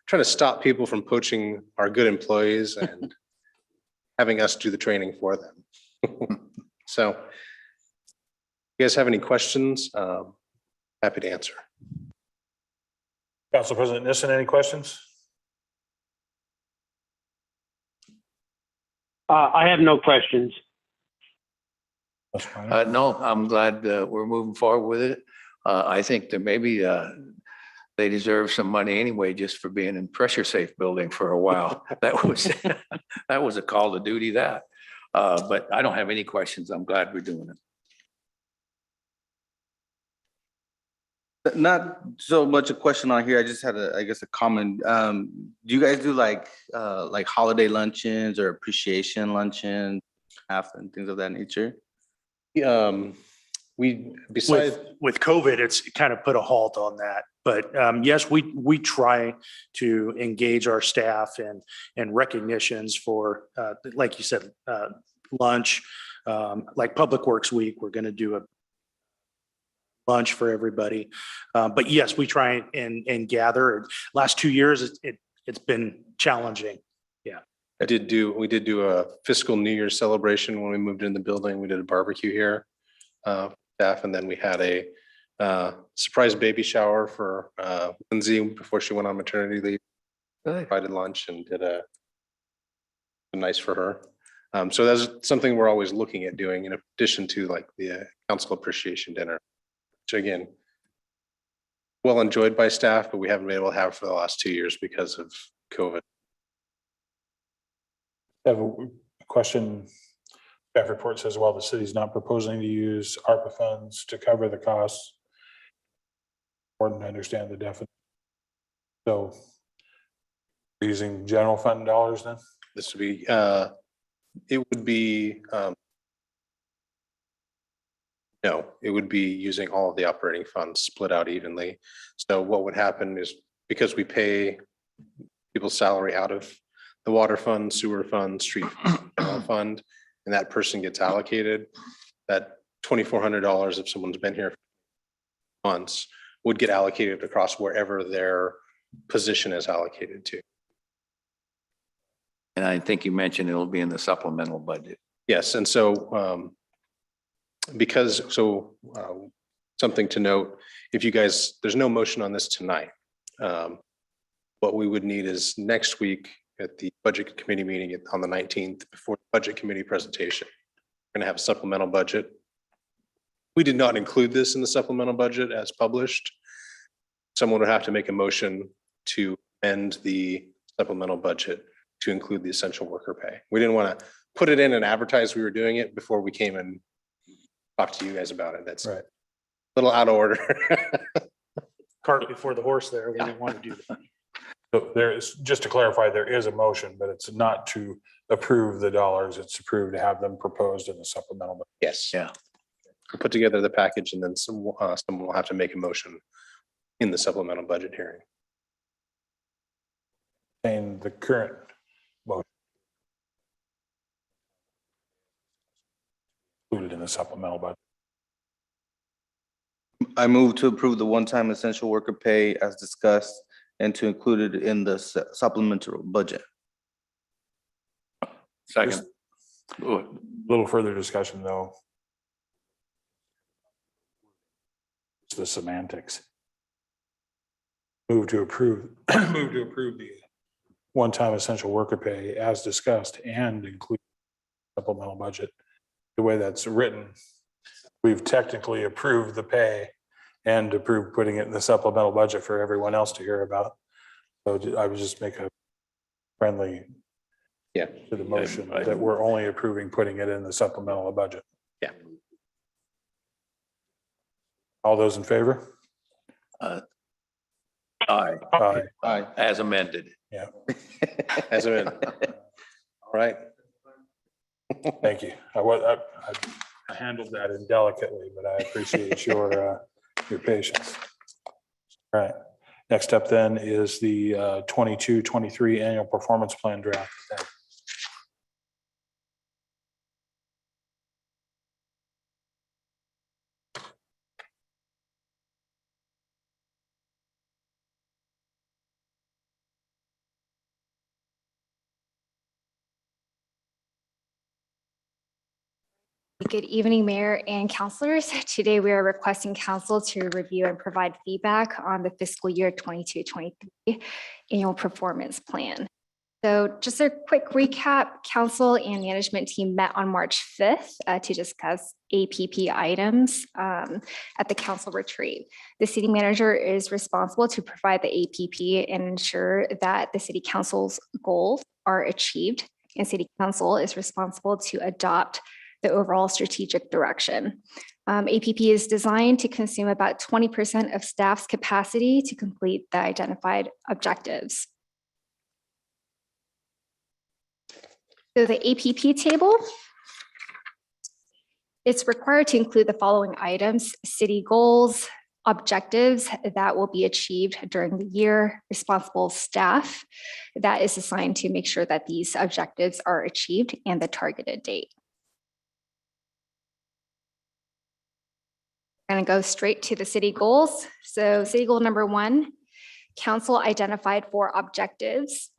trying to stop people from poaching our good employees and having us do the training for them. So, you guys have any questions? Happy to answer. Council President Nissen, any questions? I have no questions. No, I'm glad we're moving forward with it. I think that maybe they deserve some money anyway, just for being in pressure safe building for a while. That was a call to duty that. But I don't have any questions. I'm glad we're doing it. Not so much a question on here. I just had I guess a comment. Do you guys do like holiday luncheons or appreciation luncheons, and things of that nature? We besides With COVID, it's kind of put a halt on that. But yes, we try to engage our staff and recognitions for, like you said, lunch, like Public Works Week, we're going to do a lunch for everybody. But yes, we try and gather. Last 2 years, it's been challenging. Yeah. we did do a fiscal New Year's celebration when we moved in the building. We did a barbecue here, staff, and then we had a surprise baby shower for Lindsay before she went on maternity leave. Provided lunch and did a nice for her. So that's something we're always looking at doing in addition to like the council appreciation dinner. Which again, well enjoyed by staff, but we haven't been able to have for the last 2 years because of COVID. I have a question. Staff report says, while the city's not proposing to use ARPA funds to cover the costs, important to understand the definition. So we're using general fund dollars then? This would be, it would be, no, it would be using all of the operating funds split out evenly. So what would happen is because we pay people's salary out of the water fund, sewer fund, street fund, and that person gets allocated, that $2,400 if someone's been here for months would get allocated across wherever their position is allocated to. And I think you mentioned it'll be in the supplemental budget. Yes, and so something to note, if you guys, there's no motion on this tonight. What we would need is next week at the budget committee meeting on the 19th, before the budget committee presentation, we're gonna have a supplemental budget. We did not include this in the supplemental budget as published. Someone would have to make a motion to end the supplemental budget to include the essential worker pay. We didn't want to put it in and advertise we were doing it before we came and talked to you guys about it. That's Right. a little out of order. Cart before the horse there. We didn't want to do that. So there is, just to clarify, there is a motion, but it's not to approve the dollars. It's approved to have them proposed in the supplemental. budget. Yes. Yeah. We'll put together the package and then someone will have to make a motion in the supplemental budget hearing. And the current motion included in the supplemental budget. I move to approve the one-time essential worker pay as discussed and to include it in the supplemental budget. Second. A little further discussion, though. It's the semantics. Move to approve the one-time essential worker pay as discussed and include supplemental budget. The way that's written, we've technically approved the pay and approved putting it in the supplemental budget for everyone else to hear about. So I would just make a friendly Yeah. to the motion that we're only approving putting it in the supplemental budget. Yeah. All those in favor? Aye, Aye. Aye. as amended. Yeah, As a minute. All right. thank you. I handled that indelicately, but I appreciate your patience. All right, next up then is the 22-23 annual performance plan draft. Good evening, Mayor and councilors. Today, we are requesting council to review and provide feedback on the fiscal year 22-23 annual performance plan. So just a quick recap, council and management team met on March 5th to discuss APP items at the council retreat. The city manager is responsible to provide the APP and ensure that the city council's goals are achieved, and city council is responsible to adopt the overall strategic direction. APP is designed to consume about 20% of staff's capacity to complete the identified objectives. So the APP table, it's required to include the following items: city goals, objectives that will be achieved during the year, responsible staff that is assigned to make sure that these objectives are achieved, and the targeted date. Going to go straight to the city goals. So city goal number 1, council identified 4 objectives.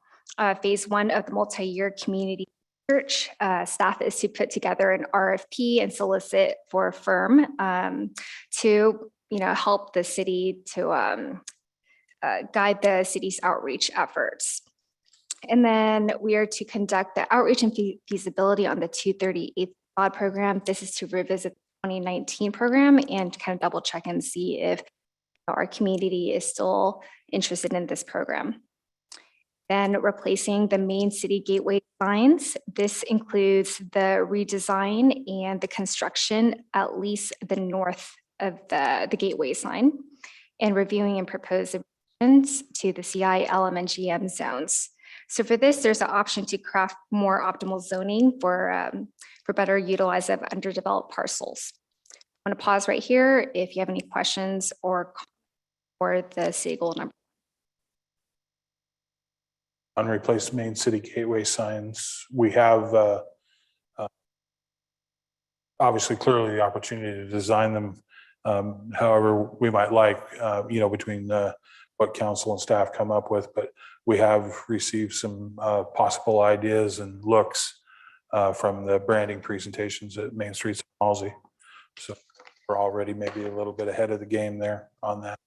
Phase 1 of the multi-year community search, staff is to put together an RFP and solicit for a firm to help the city to guide the city's outreach efforts. And then we are to conduct the outreach and feasibility on the 238th SOD program. This is to revisit 2019 program and kind of double check and see if our community is still interested in this program. Then replacing the main city gateway signs. This includes the redesign and the construction, at least the north of the gateway sign, and reviewing and proposing additions to the CI, LM, and GM zones. So for this, there's an option to craft more optimal zoning for better utilize of underdeveloped parcels. I'm going to pause right here if you have any questions or the city goal number. Unreplaced main city gateway signs. We have obviously clearly the opportunity to design them however we might like, between what council and staff come up with, but we have received some possible ideas and looks from the branding presentations at Main Street Halsey. So we're already maybe a little bit ahead of the game there on that.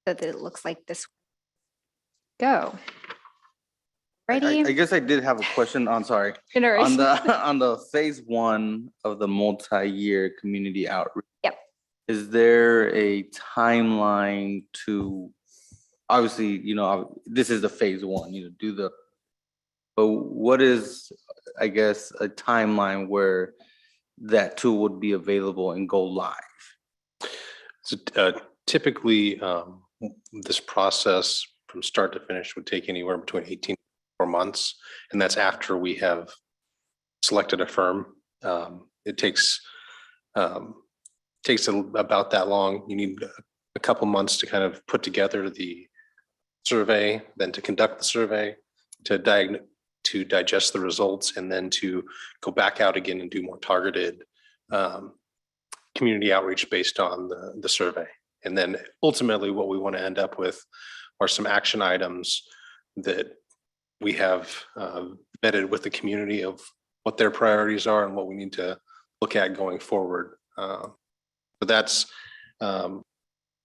That it looks like this. Go. I Ready? guess I did have a question. I'm sorry. No worries. On the, on the phase one of the multi-year community outreach. Yep. Is there a timeline to, obviously, you know, this is the phase one, you know, do the, but what is, I guess, a timeline where that tool would be available and go live? So typically, this process from start to finish would take anywhere between 18 or months, and that's after we have selected a firm. It takes about that long. You need a couple months to kind of put together the survey, then to conduct the survey, to digest the results, and then to go back out again and do more targeted community outreach based on the survey. And then ultimately what we want to end up with are some action items that we have vetted with the community of what their priorities are and what we need to look at going forward. But that's, when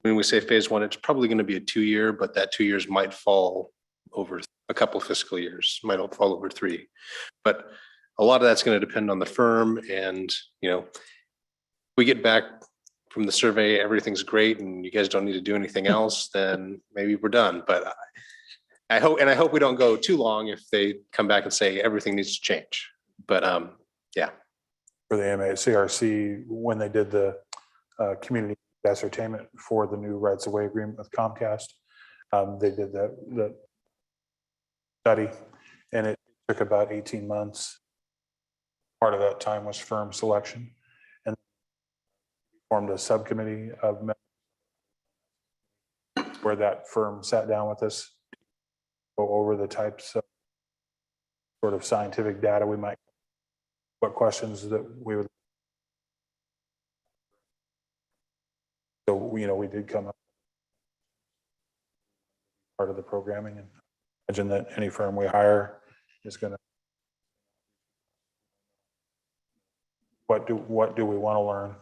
we say phase one, it's probably going to be a 2-year, but that 2 years might fall over a couple of fiscal years, might fall over 3. But a lot of that's going to depend on the firm, and, you know, we get back from the survey, everything's great and you guys don't need to do anything else, then maybe we're done. But I hope we don't go too long if they come back and say everything needs to change. But yeah. For the MACRC, when they did the community ascertainment for the new rights of way agreement with Comcast, they did that study, and it took about 18 months. Part of that time was firm selection, and formed a subcommittee of members where that firm sat down with us, go over the types of sort of scientific data we might, what questions that we would. So, you know, we did come up part of the programming, and imagine that any firm we hire is going to, what do we want to learn?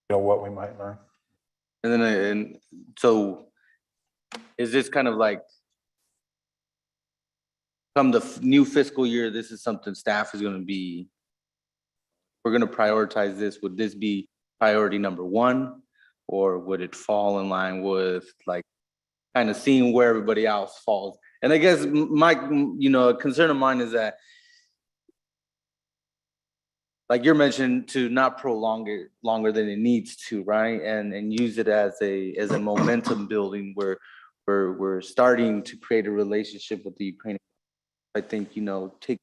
You know, what we might learn. And then, and so is this kind of like, come the new fiscal year, this is something staff is going to be, we're going to prioritize this. Would this be priority number 1, or would it fall in line with like kind of seeing where everybody else falls? And I guess my, you know, a concern of mine is that, like you're mentioning, to not prolong it longer than it needs to, right? And use it as a momentum building where we're starting to create a relationship with the Ukrainian. I think, you know, take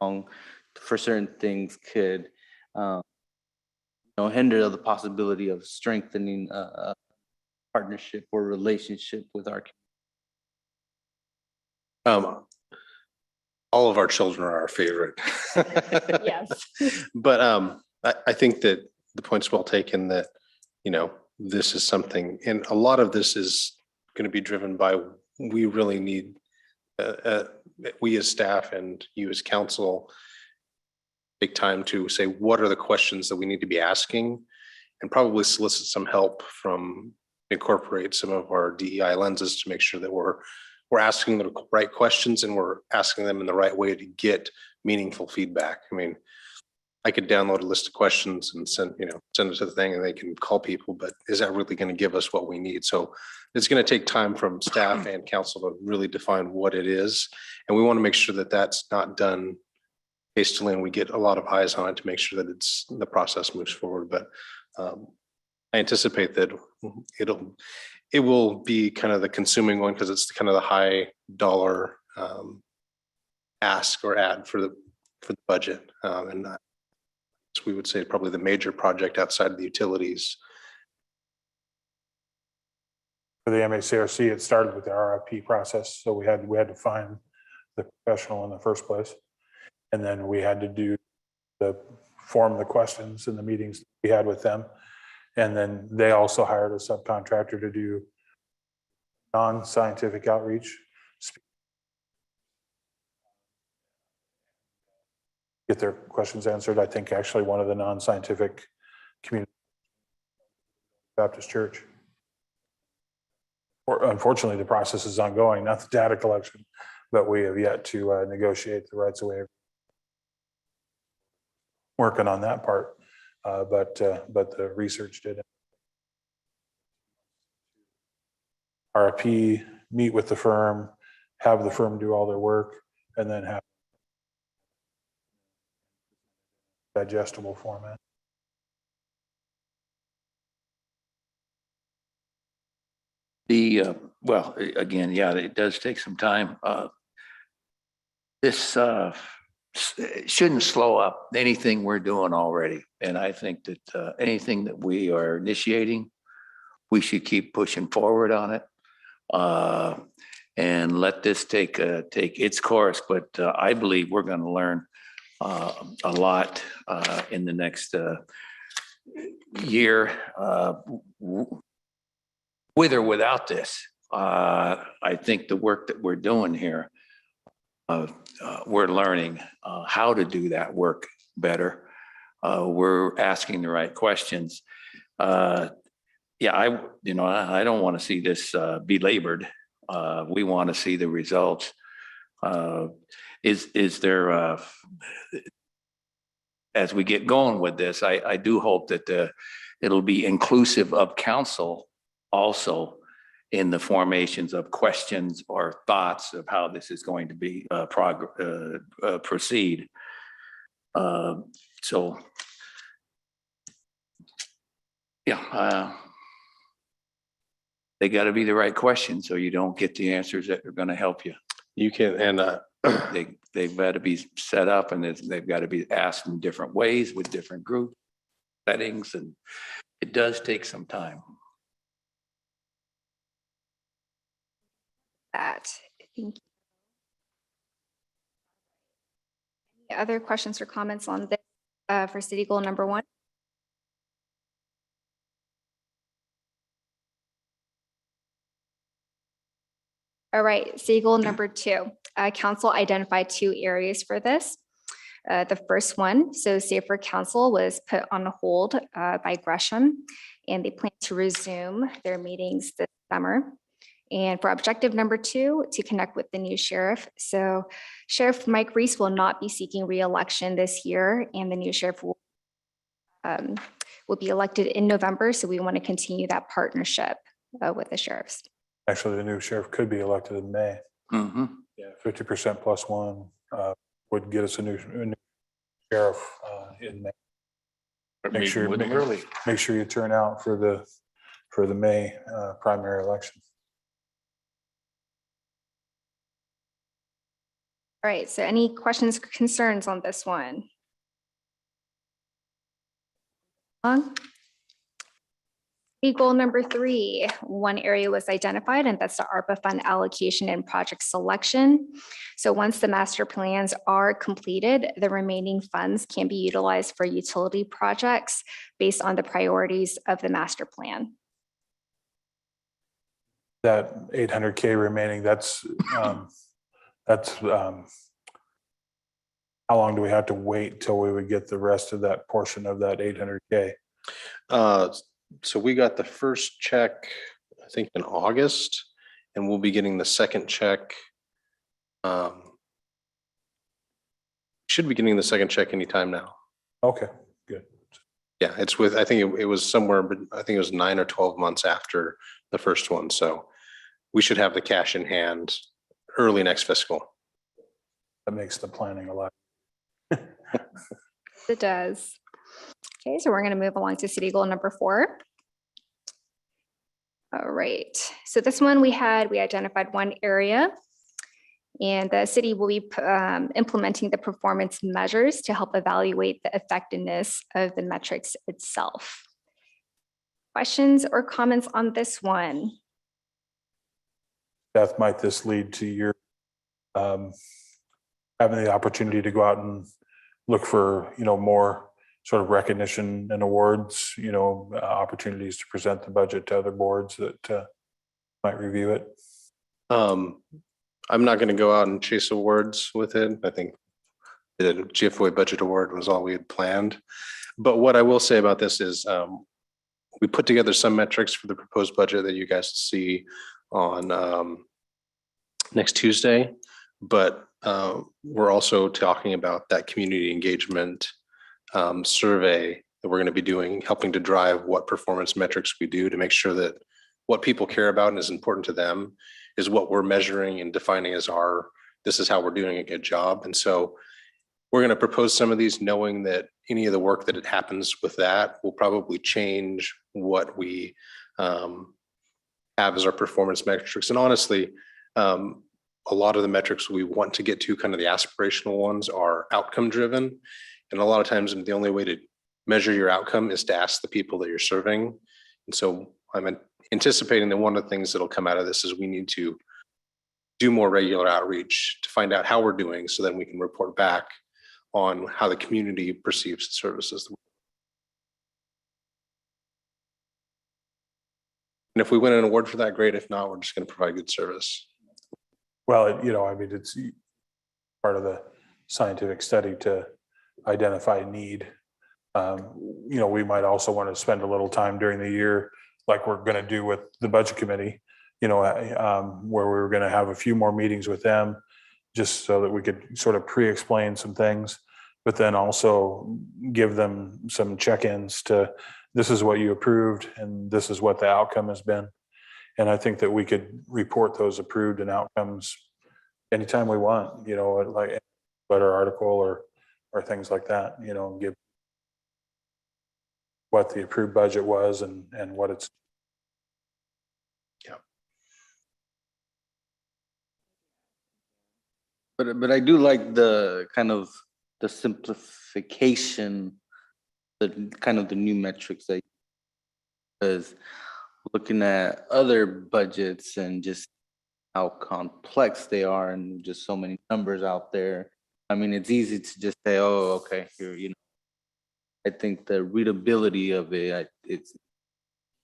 long for certain things could, you know, hinder the possibility of strengthening a partnership or relationship with our community. All of our children are our favorite. Yes. But I think that the point's well taken that, you know, this is something, and a lot of this is going to be driven by, we really need, we as staff and you as council, take time to say, what are the questions that we need to be asking, and probably solicit some help from, incorporate some of our DEI lenses to make sure that we're asking the right questions and we're asking them in the right way to get meaningful feedback. I mean, I could download a list of questions and send it to the thing and they can call people, but is that really going to give us what we need? So it's going to take time from staff and council to really define what it is. And we want to make sure that that's not done hastily and we get a lot of eyes on it to make sure that the process moves forward. But I anticipate that it will be kind of the consuming one, because it's kind of the high dollar ask or add for the budget, and we would say probably the major project outside of the utilities. For the MACRC, it started with the RFP process, so we had to find the professional in the first place, and then we had to form the questions in the meetings we had with them, And then they also hired a subcontractor to do non-scientific outreach. Get their questions answered. I think actually one of the non-scientific community Baptist Church. Unfortunately, the process is ongoing, not the data collection, but we have yet to negotiate the rights of way. Working on that part, but the research did. RFP, meet with the firm, have the firm do all their work, and then have digestible format. Well, again, yeah, it does take some time. This shouldn't slow up anything we're doing already. And I think that anything that we are initiating, we should keep pushing forward on it. And let this take its course. But I believe we're going to learn a lot in the next year, with or without this. I think the work that we're doing here, we're learning how to do that work better. We're asking the right questions. Yeah, I don't want to see this belabored. We want to see the results. Is there, as we get going with this, I do hope that it'll be inclusive of council also in the formations of questions or thoughts of how this is going to be proceed. So, yeah, they got to be the right questions so you don't get the answers that are going to help you. You can, and They've got to be set up and they've got to be asked in different ways with different group settings, and it does take some time. That, thank you. Any other questions or comments on this for city goal number 1? All right, city goal number 2. Council identified 2 areas for this. The first one, so Safer Council was put on hold by Gresham, and they plan to resume their meetings this summer. And for objective number 2, to connect with the new sheriff. So Sheriff Mike Reese will not be seeking re-election this year, and the new sheriff will be elected in November. So we want to continue that partnership with the sheriffs. Actually, the new sheriff could be elected in May. Mm-hmm. Yeah, 50% plus 1 would get us a new sheriff in May. Make sure you turn out for the May primary election. All right, so any questions or concerns on this one? Goal number 3, 1 area was identified, and that's the ARPA fund allocation and project selection. So once the master plans are completed, the remaining funds can be utilized for utility projects based on the priorities of the master plan. That 800K remaining, that's how long do we have to wait till we would get the rest of that portion of that 800K? So we got the first check, I think in August, and we'll be getting the second check. Should be getting the second check anytime now. Okay, good. Yeah, it's with, I think it was somewhere, but I think it was 9 or 12 months after the first one. So we should have the cash in hand early next fiscal. That makes the planning a lot. It does. Okay, so we're going to move along to city goal number 4. All right, so this one we identified 1 area, and the city will be implementing the performance measures to help evaluate the effectiveness of the metrics itself. Questions or comments on this one? Beth, might this lead to your having the opportunity to go out and look for, more sort of recognition and awards, opportunities to present the budget to other boards that might review it. I'm not going to go out and chase awards with it. I think the GFOA budget award was all we had planned. But what I will say about this is we put together some metrics for the proposed budget that you guys see on next Tuesday. But we're also talking about that community engagement survey that we're going to be doing, helping to drive what performance metrics we do to make sure that what people care about and is important to them is what we're measuring and defining as this is how we're doing a good job. And so we're going to propose some of these knowing that any of the work that happens with that will probably change what we have as our performance metrics. And honestly, a lot of the metrics we want to get to, kind of the aspirational ones, are outcome driven. And a lot of times the only way to measure your outcome is to ask the people that you're serving. And so I'm anticipating that one of the things that'll come out of this is we need to do more regular outreach to find out how we're doing, so then we can report back on how the community perceives the services. And if we win an award for that, great. If not, we're just going to provide good service. Well, it's part of the scientific study to identify need. We might also want to spend a little time during the year, like we're going to do with the budget committee, where we were going to have a few more meetings with them, just so that we could sort of pre-explain some things, but then also give them some check-ins to, this is what you approved and this is what the outcome has been. And I think that we could report those approved and outcomes anytime we want, like a letter article or things like that, give what the approved budget was and what it's. Yeah. But I do like the kind of the simplification, the kind of the new metrics that, because looking at other budgets and just how complex they are and just so many numbers out there. I mean, it's easy to just say, oh, okay, here, I think the readability of it, it's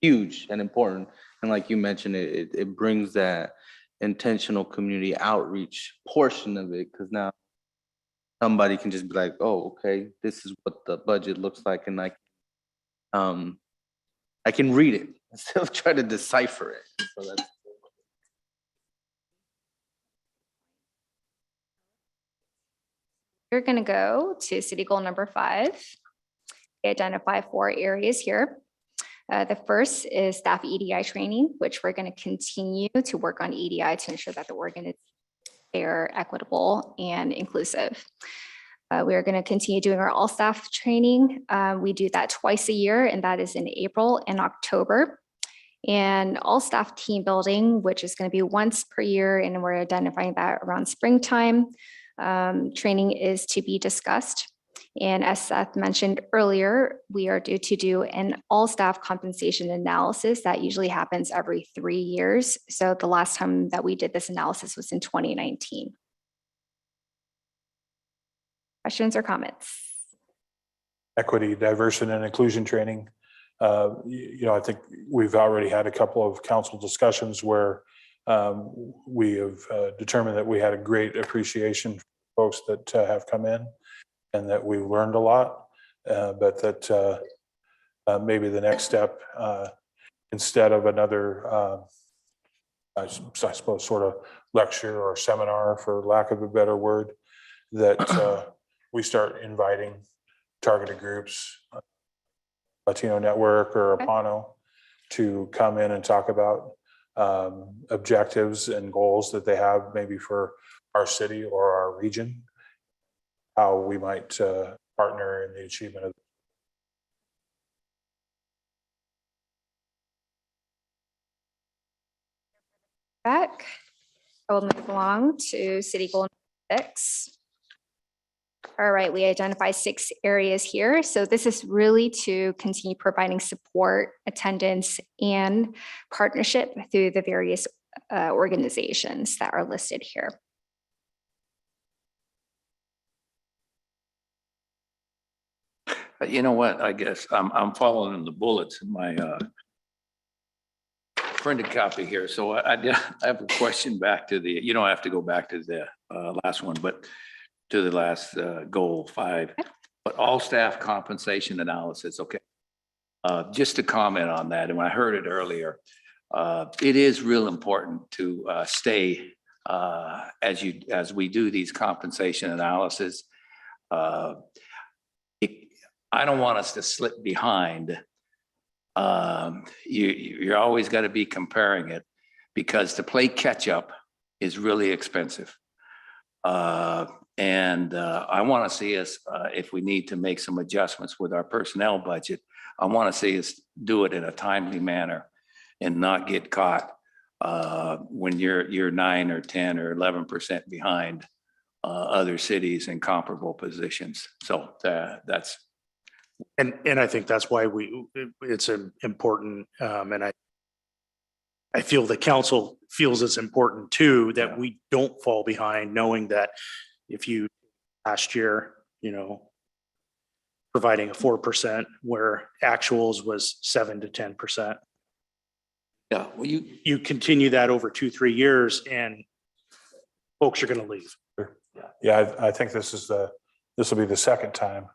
huge and important. And like you mentioned, it brings that intentional community outreach portion of it, because now somebody can just be like, oh, okay, this is what the budget looks like, and I can read it instead of trying to decipher it. So that's We're going to go to city goal number 5. We identify 4 areas here. The first is staff EDI training, which we're going to continue to work on EDI to ensure that the organization is fair, equitable, and inclusive. We are going to continue doing our all staff training. We do that twice a year, and that is in April and October. And all staff team building, which is going to be once per year, and we're identifying that around springtime. Training is to be discussed. And as Seth mentioned earlier, we are due to do an all staff compensation analysis that usually happens every 3 years. So the last time that we did this analysis was in 2019. Questions or comments? Equity, diversity, and inclusion training. I think we've already had a couple of council discussions where we have determined that we had a great appreciation for folks that have come in and that we've learned a lot, but that maybe the next step, instead of another, I suppose, sort of lecture or seminar, for lack of a better word, that we start inviting targeted groups, Latino Network or Apano, to come in and talk about objectives and goals that they have maybe for our city or our region, how we might partner in the achievement of. Back. I will move along to city goal 6. All right, we identify 6 areas here. So this is really to continue providing support, attendance, and partnership through the various organizations that are listed here. You know what, I guess I'm following the bullets in my printed copy here. So I have a question back to the, you don't have to go back to the last one, but to the last goal 5. But all staff compensation analysis, okay. Just to comment on that, and when I heard it earlier, it is real important to stay as we do these compensation analysis. I don't want us to slip behind. You're always got to be comparing it, because to play catch up is really expensive. And I want to see us, if we need to make some adjustments with our personnel budget, I want to see us do it in a timely manner and not get caught when you're 9 or 10 or 11% behind other cities in comparable positions. So that's. And I think that's why it's important, and I feel the council feels it's important too, that we don't fall behind, knowing that if you last year, providing a 4% where actuals was 7 to 10%. Yeah, well, You continue that over 2-3 years and folks are going to leave. Yeah, I think this will be the second time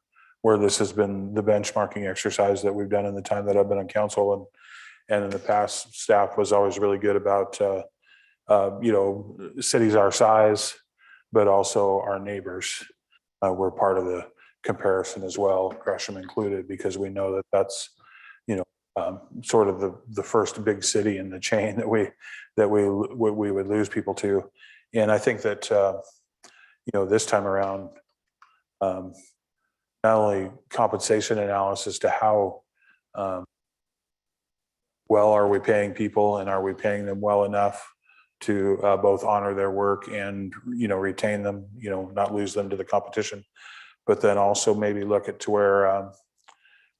where this has been the benchmarking exercise that we've done in the time that I've been on council, and in the past, staff was always really good about, cities our size, but also our neighbors. We're part of the comparison as well, Gresham included, because we know that that's, sort of the first big city in the chain that we would lose people to. And I think that, this time around, not only compensation analysis to how well are we paying people, and are we paying them well enough to both honor their work and, retain them, not lose them to the competition. But then also maybe look at to where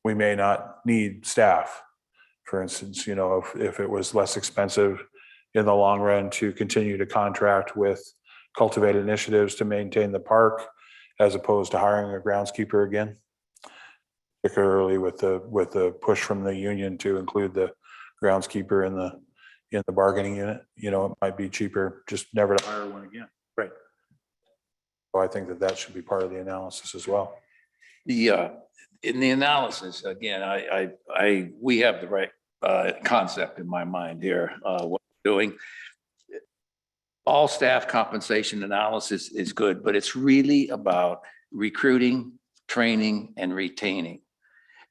we may not need staff. For instance, if it was less expensive in the long run to continue to contract with Cultivate Initiatives to maintain the park, as opposed to hiring a groundskeeper again, particularly with the push from the union to include the groundskeeper in the bargaining unit. It might be cheaper just never to hire one again. Right. So I think that should be part of the analysis as well. In the analysis, again, we have the right concept in my mind here, what we're doing. All staff compensation analysis is good, but it's really about recruiting, training, and retaining.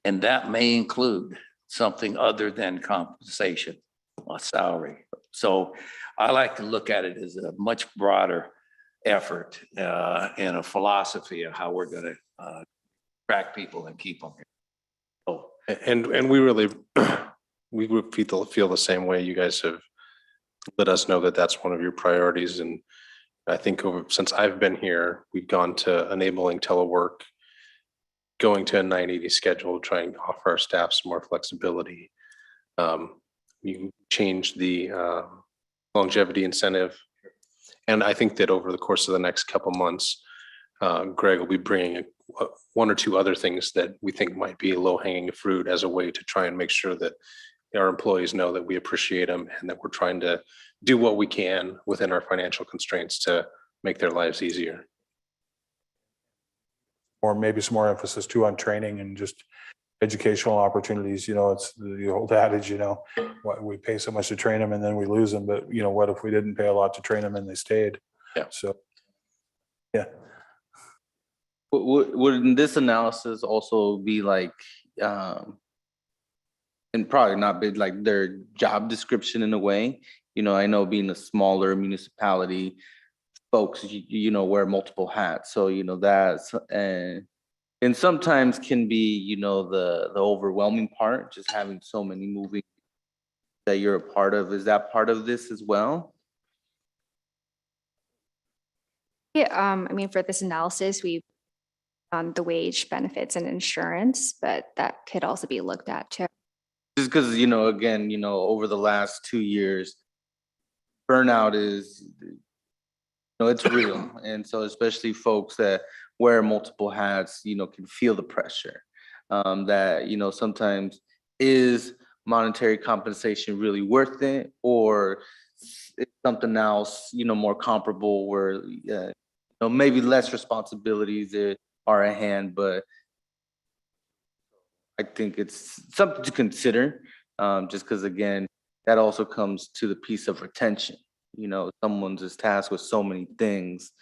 And that may include something other than compensation or salary. So I like to look at it as a much broader effort and a philosophy of how we're going to attract people and keep them here. So, And we really, we would feel the same way. You guys have let us know that that's one of your priorities. And I think since I've been here, we've gone to enabling telework, going to a 980 schedule, trying to offer our staff some more flexibility. You change the longevity incentive. And I think that over the course of the next couple months, Greg will be bringing 1 or 2 other things that we think might be low hanging fruit as a way to try and make sure that our employees know that we appreciate them and that we're trying to do what we can within our financial constraints to make their lives easier. Or maybe some more emphasis too on training and just educational opportunities. It's the old adage, we pay so much to train them and then we lose them. But what if we didn't pay a lot to train them and they stayed? Yeah. So, yeah. Would this analysis also be like, and probably not big, like their job description in a way? I know being a smaller municipality, folks, wear multiple hats. So, that's, and sometimes can be, the overwhelming part, just having so many moving that you're a part of. Is that part of this as well? Yeah, for this analysis, we on the wage, benefits, and insurance, but that could also be looked at too. Just because, again, over the last 2 years, burnout is, it's real. And so especially folks that wear multiple hats, can feel the pressure. that, sometimes is monetary compensation really worth it? Or it's something else, more comparable where, maybe less responsibilities are at hand, but I think it's something to consider, just because again, that also comes to the piece of retention. Someone's just tasked with so many things.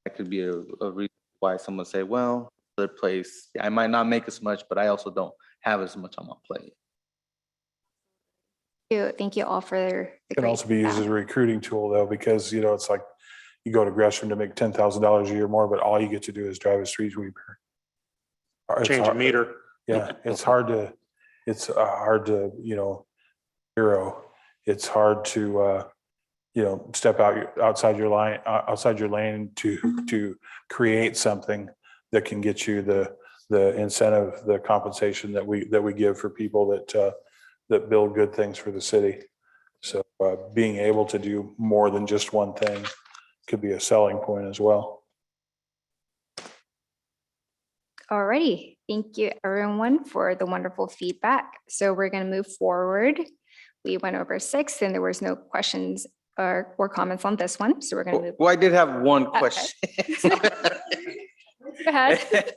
That could be a reason why someone say, well, other place, I might not make as much, but I also don't have as much on my plate. Thank you all for the It can great also be used as feedback. a recruiting tool though, because it's like you go to Gresham to make $10,000 a year more, but all you get to do is drive a street sweeper. It's Change a hard- meter. Yeah, it's hard to, hero. It's hard to, step outside your lane to create something that can get you the incentive, the compensation that we give for people that build good things for the city. So being able to do more than just one thing could be a selling point as well. Alrighty, thank you everyone for the wonderful feedback. So we're going to move forward. We went over 6 and there was no questions or comments on this one. So we're going to move. Well, I did have one Okay. question. Go ahead.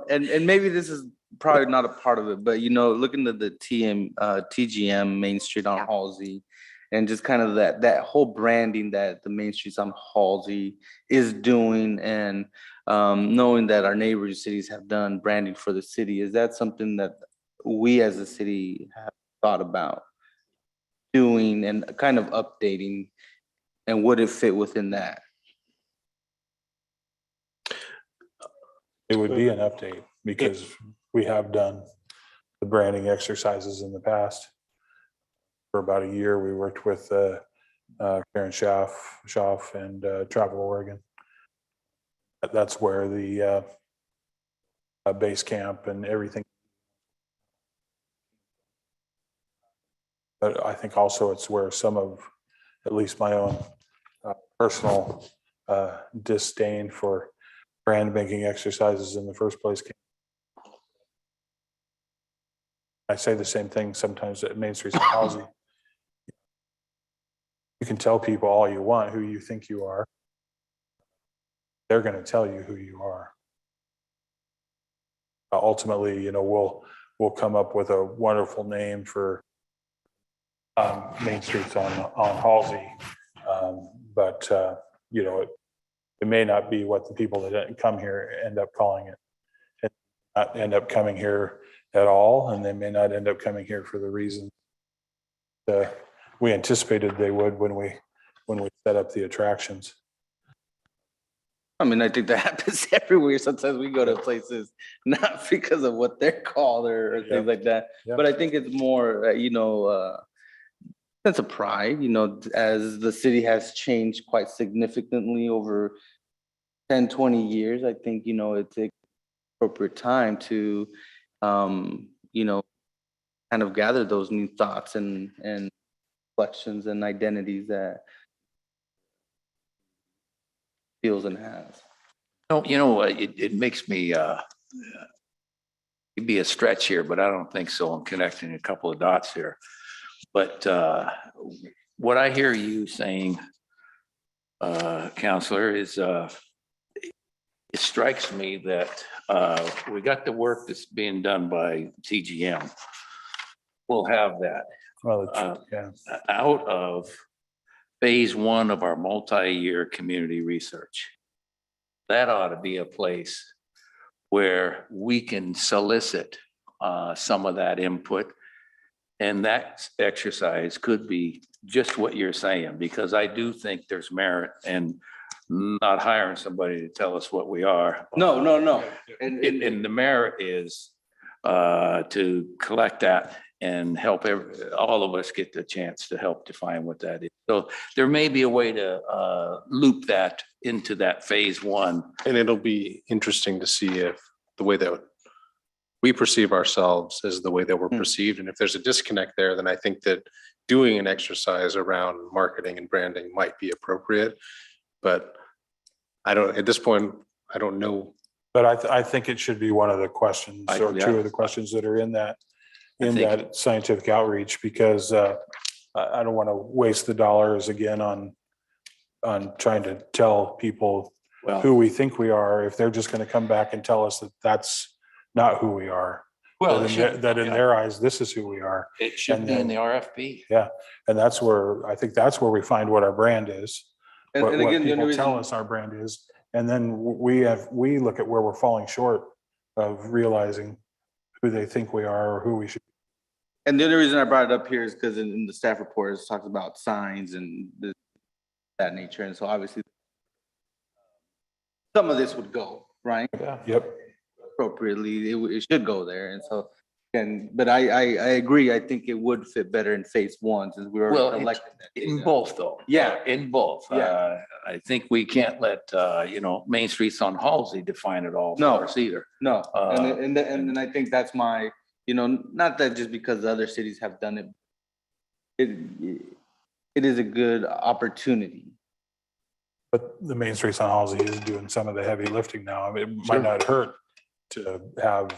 And maybe this is probably not a part of it, but looking at the TGM Main Street on Yeah. Halsey, and just kind of that whole branding that the Main Streets on Halsey is doing, and knowing that our neighboring cities have done branding for the city, is that something that we as a city have thought about doing and kind of updating, and would it fit within that? It would be an update because we have done the branding exercises in the past. For about a year, we worked with Karen Schaff and Travel Oregon. That's where the base camp and everything. But I think also it's where some of, at least my own personal disdain for brand making exercises in the first place came. I say the same thing sometimes at Main Street and Halsey. You can tell people all you want who you think you are. They're going to tell you who you are. Ultimately, we'll come up with a wonderful name for Main Streets on Halsey, but it may not be what the people that come here end up calling it, and not end up coming here at all, and they may not end up coming here for the reason we anticipated they would when we set up the attractions. I mean, I think that happens everywhere. Sometimes we go to places not because of what they're called or things like that, Yeah. but I think it's more, sense of pride, as the city has changed quite significantly over 10, 20 years. I think, it's an appropriate time to, kind of gather those new thoughts and reflections and identities that feels and has. It makes me, it'd be a stretch here, but I don't think so. I'm connecting a couple of dots here. But what I hear you saying, Counselor, is it strikes me that we got the work that's being done by TGM. We'll have that Well, yeah. out of phase 1 of our multi-year community research. That ought to be a place where we can solicit some of that input. And that exercise could be just what you're saying, because I do think there's merit in not hiring somebody to tell us what we are. No. And And the merit is to collect that and help all of us get the chance to help define what that is. So there may be a way to loop that into that phase 1. And it'll be interesting to see if the way that we perceive ourselves is the way that we're perceived. And if there's a disconnect there, then I think that doing an exercise around marketing and branding might be appropriate. But at this point, I don't know But I think it should be one of the questions or two of the questions that are in that scientific outreach, because I don't want to waste the dollars again on trying to tell people who we think we are, if they're just going to come back and tell us that that's not who we are. Well, That in their eyes, this is who we are. it should be in the RFP. And that's where, I think that's where we find what our brand is. And What again, the only people tell reason, us our brand is. And then we look at where we're falling short of realizing who they think we are or who we should. and the only reason I brought it up here is because in the staff report, it talks about signs and that nature. And so obviously some of this would go, right? Yep. Appropriately, it should go there. And so, but I agree. I think it would fit better in phase one since we Well, already collected that In data. both though. Yeah. In both. Yeah. I think we can't let, Main Streets on Halsey define it all No. for us either. No, Uh, and then I think that's my, not that just because the other cities have done it. It is a good opportunity. But the Main Streets on Halsey is doing some of the heavy lifting now. I mean, it might not hurt to have,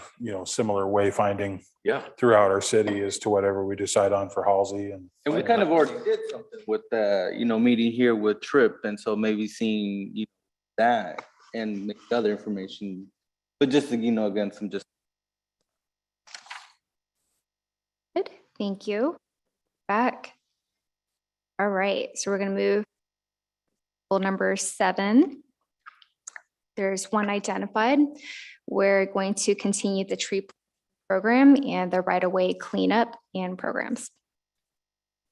similar wayfinding Yeah. throughout our city as to whatever we decide on for Halsey and. And we kind of already did something with the, meeting here with Trip, and so maybe seeing that and maybe other information, but just, again, some just. Good, thank you. Back. All right, so we're gonna move goal number 7. There's one identified. We're going to continue the tree program and the right-of-way cleanup and programs.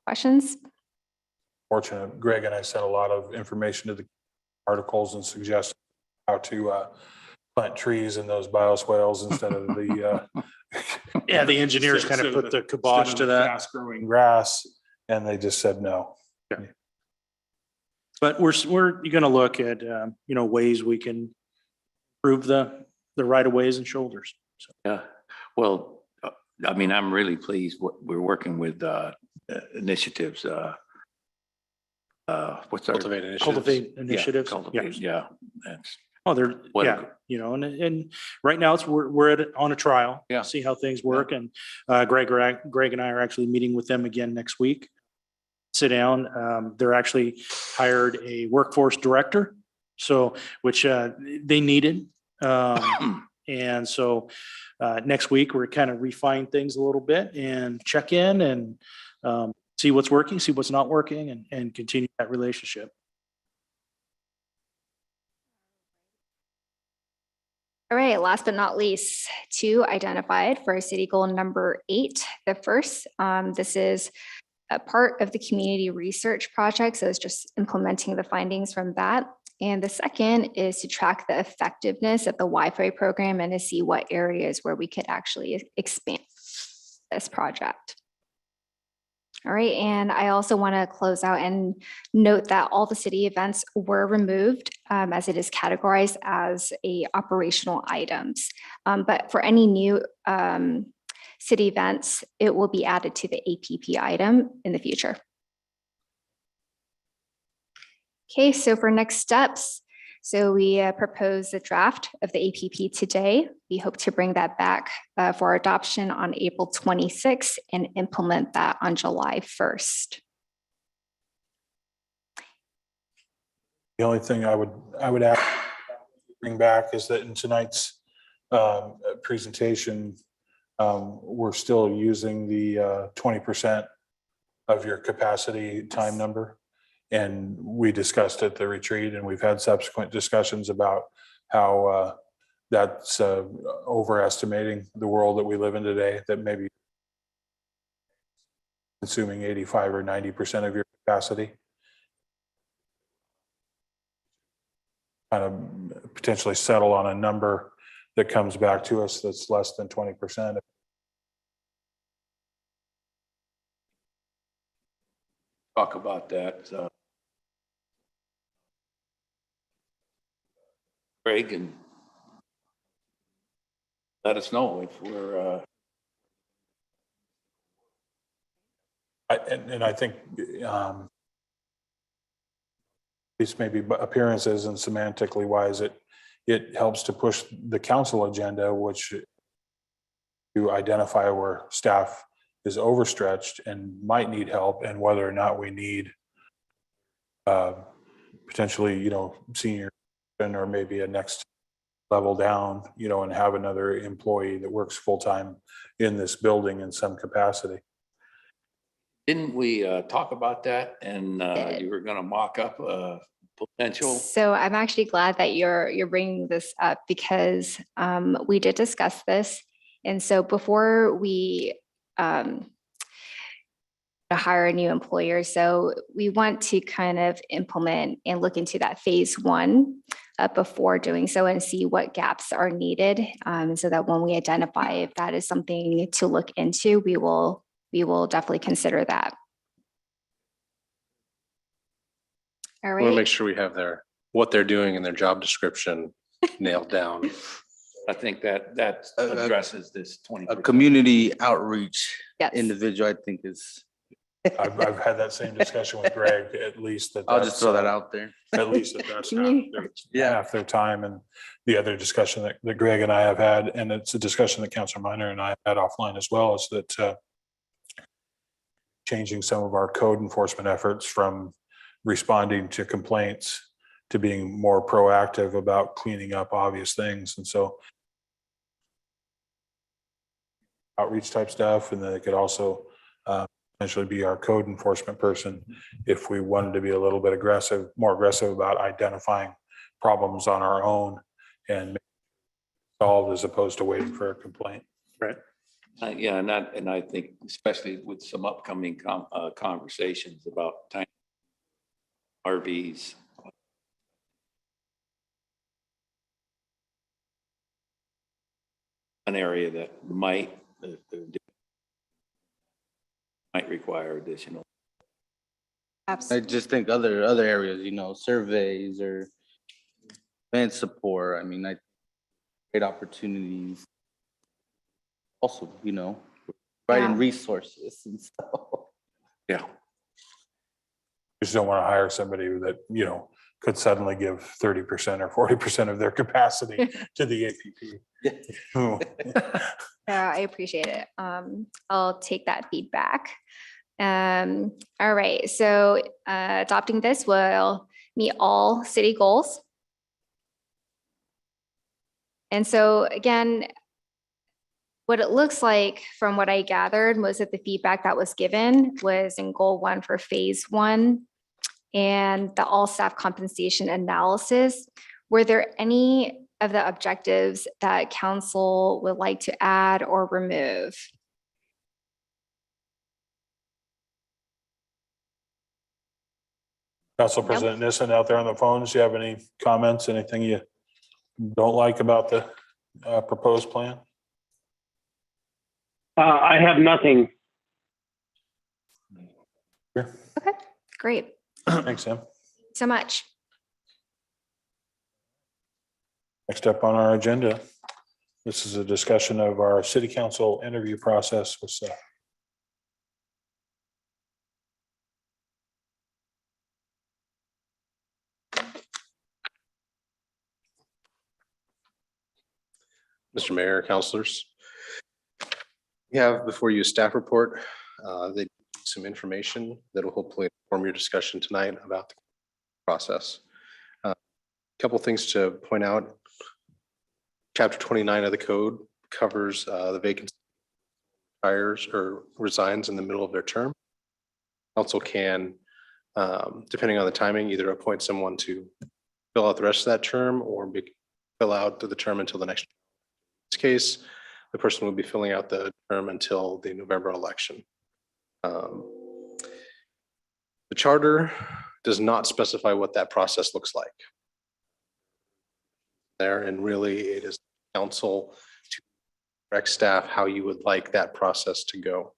Questions? Fortunate, Greg and I sent a lot of information to the articles and suggestions how to plant trees in those bioswales instead of the. Yeah, the engineers kind of put the kibosh to that. Fast growing grass, and they just said no. But we're going to look at, ways we can improve the right of ways and shoulders. So, Yeah. Well, I'm really pleased. We're working with initiatives. What's our? Cultivate initiatives. Cultivate initiatives. Cultivate, yeah. That's Oh, they're, What a yeah, and right now we're on a trial. Yeah. See how things work. And Greg and I are actually meeting with them again next week. Sit down. They're actually hired a workforce director, which they needed. And so next week, we're kind of refine things a little bit and check in and see what's working, see what's not working, and continue that relationship. All right, last but not least, 2 identified for city goal number 8. The first, this is a part of the community research project, so it's just implementing the findings from that. And the second is to track the effectiveness of the Wi-Fi program and to see what areas where we could actually expand this project. All right, and I also want to close out and note that all the city events were removed as it is categorized as operational items. But for any new city events, it will be added to the APP item in the future. Okay, so for next steps, so we propose the draft of the APP today. We hope to bring that back for adoption on April 26th and implement that on July 1st. The only thing I would ask to bring back is that in tonight's presentation, we're still using the 20% of your capacity time number. And we discussed at the retreat, and we've had subsequent discussions about how that's overestimating the world that we live in today, that maybe consuming 85 or 90% of your capacity. Kind of potentially settle on a number that comes back to us that's less than 20%. talk about that. Greg, and let us know if we're. And I think these may be appearances and semantically wise, it it helps to push the council agenda, which to identify where staff is overstretched and might need help, and whether or not we need potentially, senior or maybe a next level down, and have another employee that works full-time in this building in some capacity. Didn't we talk about that and Did. you were gonna mock up a potential? So I'm actually glad that you're bringing this up because we did discuss this. And so before we hire a new employer, so we want to kind of implement and look into that phase one before doing so and see what gaps are needed. So that when we identify if that is something to look into, we will definitely consider that. All We want to make right. sure we have what they're doing in their job description nailed down. I think that addresses this 20%. A community outreach Yes. individual, I think is, I've had that same discussion with Greg, at least that. I'll just throw that out there. At least that's half Community half their time. And the other discussion that Greg and I have had, and it's a discussion that Councilor Minor and I had offline as well, is that changing some of our code enforcement efforts from responding to complaints to being more proactive about cleaning up obvious things. And so outreach type stuff, and then it could also potentially be our code enforcement person if we wanted to be a little bit more aggressive about identifying problems on our own and solve as opposed to waiting for a complaint. Yeah, and I think especially with some upcoming conversations about tiny RVs. An area that might require additional. I Absolutely. just think other areas, surveys or event support, great opportunities. Also, providing Yeah. resources and stuff. Yeah. Just don't want to hire somebody that, could suddenly give 30% or 40% of their capacity to the APP. Yeah, I appreciate it. I'll take that feedback. All right, so adopting this will meet all city goals. And so again, what it looks like from what I gathered, most of the feedback that was given was in goal 1 for phase 1 and the all staff compensation analysis. Were there any of the objectives that council would like to add or remove? Council President Nissen out there on the phones, do you have any comments, anything you don't like about the proposed plan? I have nothing. Great, Thanks, Sam. so much. Next up on our agenda, this is a discussion of our city council interview process with Mr. Mayor, councilors. We have before you a staff report. They some information that will hopefully inform your discussion tonight about the process. Couple things to point out. Chapter 29 of the code covers the vacancy retires or resigns in the middle of their term. Council can, depending on the timing, either appoint someone to fill out the rest of that term or fill out the term until the next. In this case, the person will be filling out the term until the November election. The charter does not specify what that process looks like. There, and really it is council to direct staff how you would like that process to go.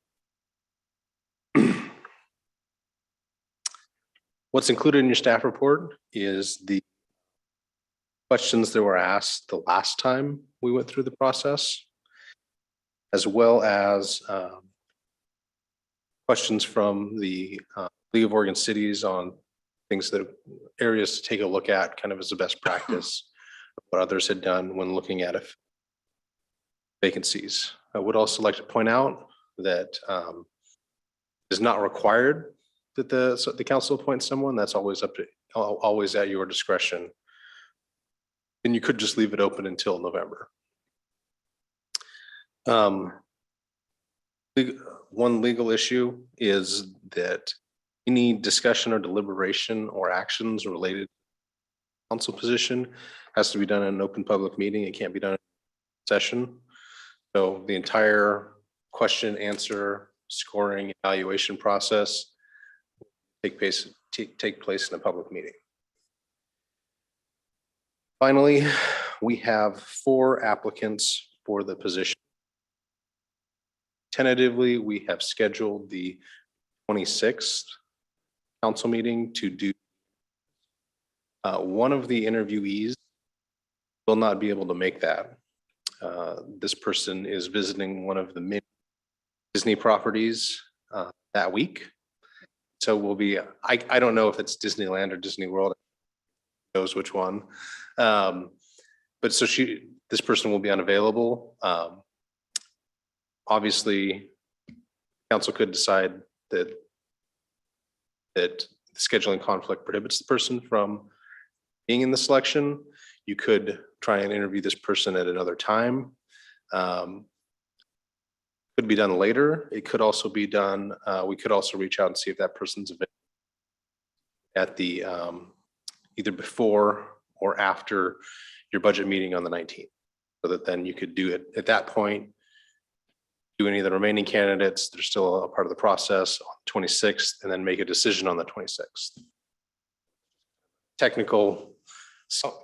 What's included in your staff report is the questions that were asked the last time we went through the process, as well as questions from the League of Oregon Cities on things that areas to take a look at kind of as a best practice what others had done when looking at vacancies. I would also like to point out that it is not required that the council appoint someone. That's always always at your discretion. And you could just leave it open until November. One legal issue is that any discussion or deliberation or actions related to council position has to be done in an open public meeting. It can't be done in session. So the entire question, answer, scoring, evaluation process take place in a public meeting. Finally, we have 4 applicants for the position. Tentatively, we have scheduled the 26th council meeting to do. One of the interviewees will not be able to make that. This person is visiting one of the many Disney properties that week. So we'll be, I don't know if it's Disneyland or Disney World, knows which one. But so this person will be unavailable. Obviously, council could decide that the scheduling conflict prohibits the person from being in the selection. You could try and interview this person at another time. Could be done later. It could also be done, we could also reach out and see if that person's available at the either before or after your budget meeting on the 19th. So that then you could do it at that point. Do any of the remaining candidates, they're still a part of the process on the 26th, and then make a decision on the 26th. Technical,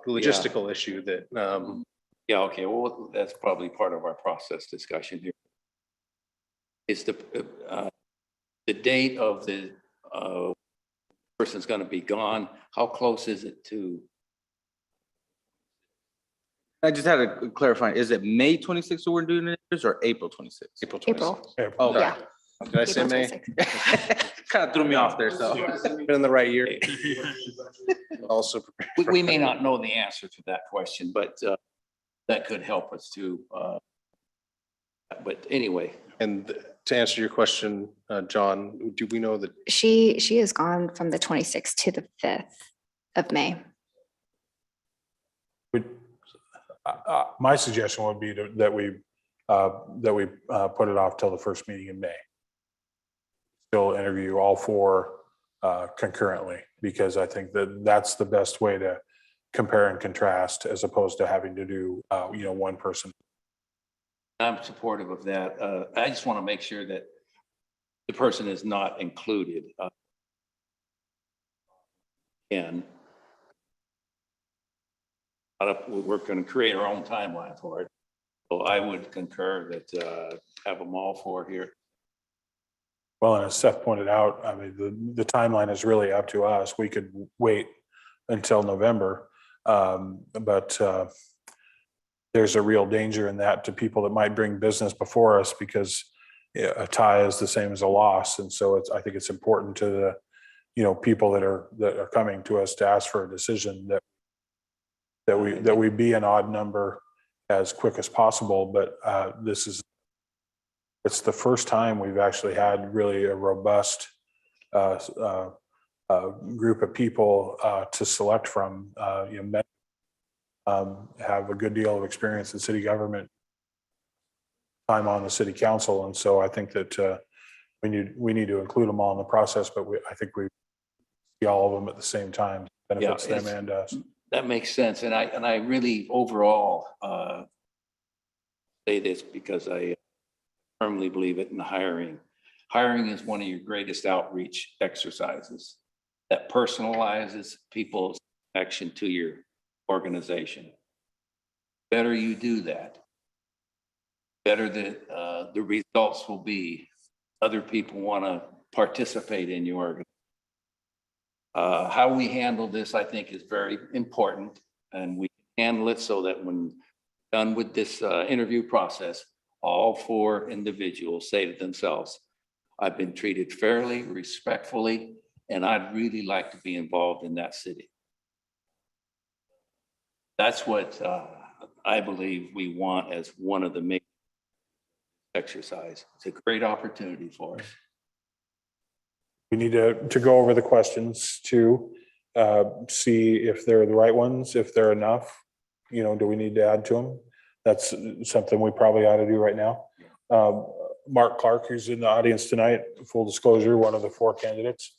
logistical issue that Yeah, okay, well, that's probably part of our process discussion here. Is the date of the person's gonna be gone, how close is it to? I just had a clarifying, is it May 26th we're doing it or April 26th? April April. 26th. Oh, Yeah. Did I say April May? 26th. Kind of threw me off there, so. Been in the right year. Also. We may not know the answer to that question, but that could help us to. But anyway. And to answer your question, John, do we know that She is gone from the 26th to the 5th of May. My suggestion would be that we put it off till the first meeting in May. Still interview all 4 concurrently, because I think that that's the best way to compare and contrast, as opposed to having to do one person. I'm supportive of that. I just want to make sure that the person is not included. And we're going to create our own timeline for it. So I would concur that have them all 4 here. Well, and as Seth pointed out, I mean, the timeline is really up to us. We could wait until November, but there's a real danger in that to people that might bring business before us, because a tie is the same as a loss. And so I think it's important to the, people that are coming to us to ask for a decision that we be an odd number as quick as possible. But it's the first time we've actually had really a robust group of people to select from. Have a good deal of experience in city government, time on the city council, and so I think that we need to include them all in the process. But I think we see all of them at the same time. Benefits them and us. That makes sense. And I really overall say this because I firmly believe it in hiring. Hiring is one of your greatest outreach exercises that personalizes people's connection to your organization. Better you do that, better the results will be. Other people want to participate in your organization. How we handle this, I think, is very important, and we handle it so that when done with this interview process, all 4 individuals say to themselves, I've been treated fairly, respectfully, and I'd really like to be involved in that city. That's what I believe we want as one of the main exercise. It's a great opportunity for us. We need to go over the questions too, see if they're the right ones, if they're enough. You know, do we need to add to them? That's something we probably ought to do right now. Mark Clark, who's in the audience tonight, full disclosure, one of the 4 candidates.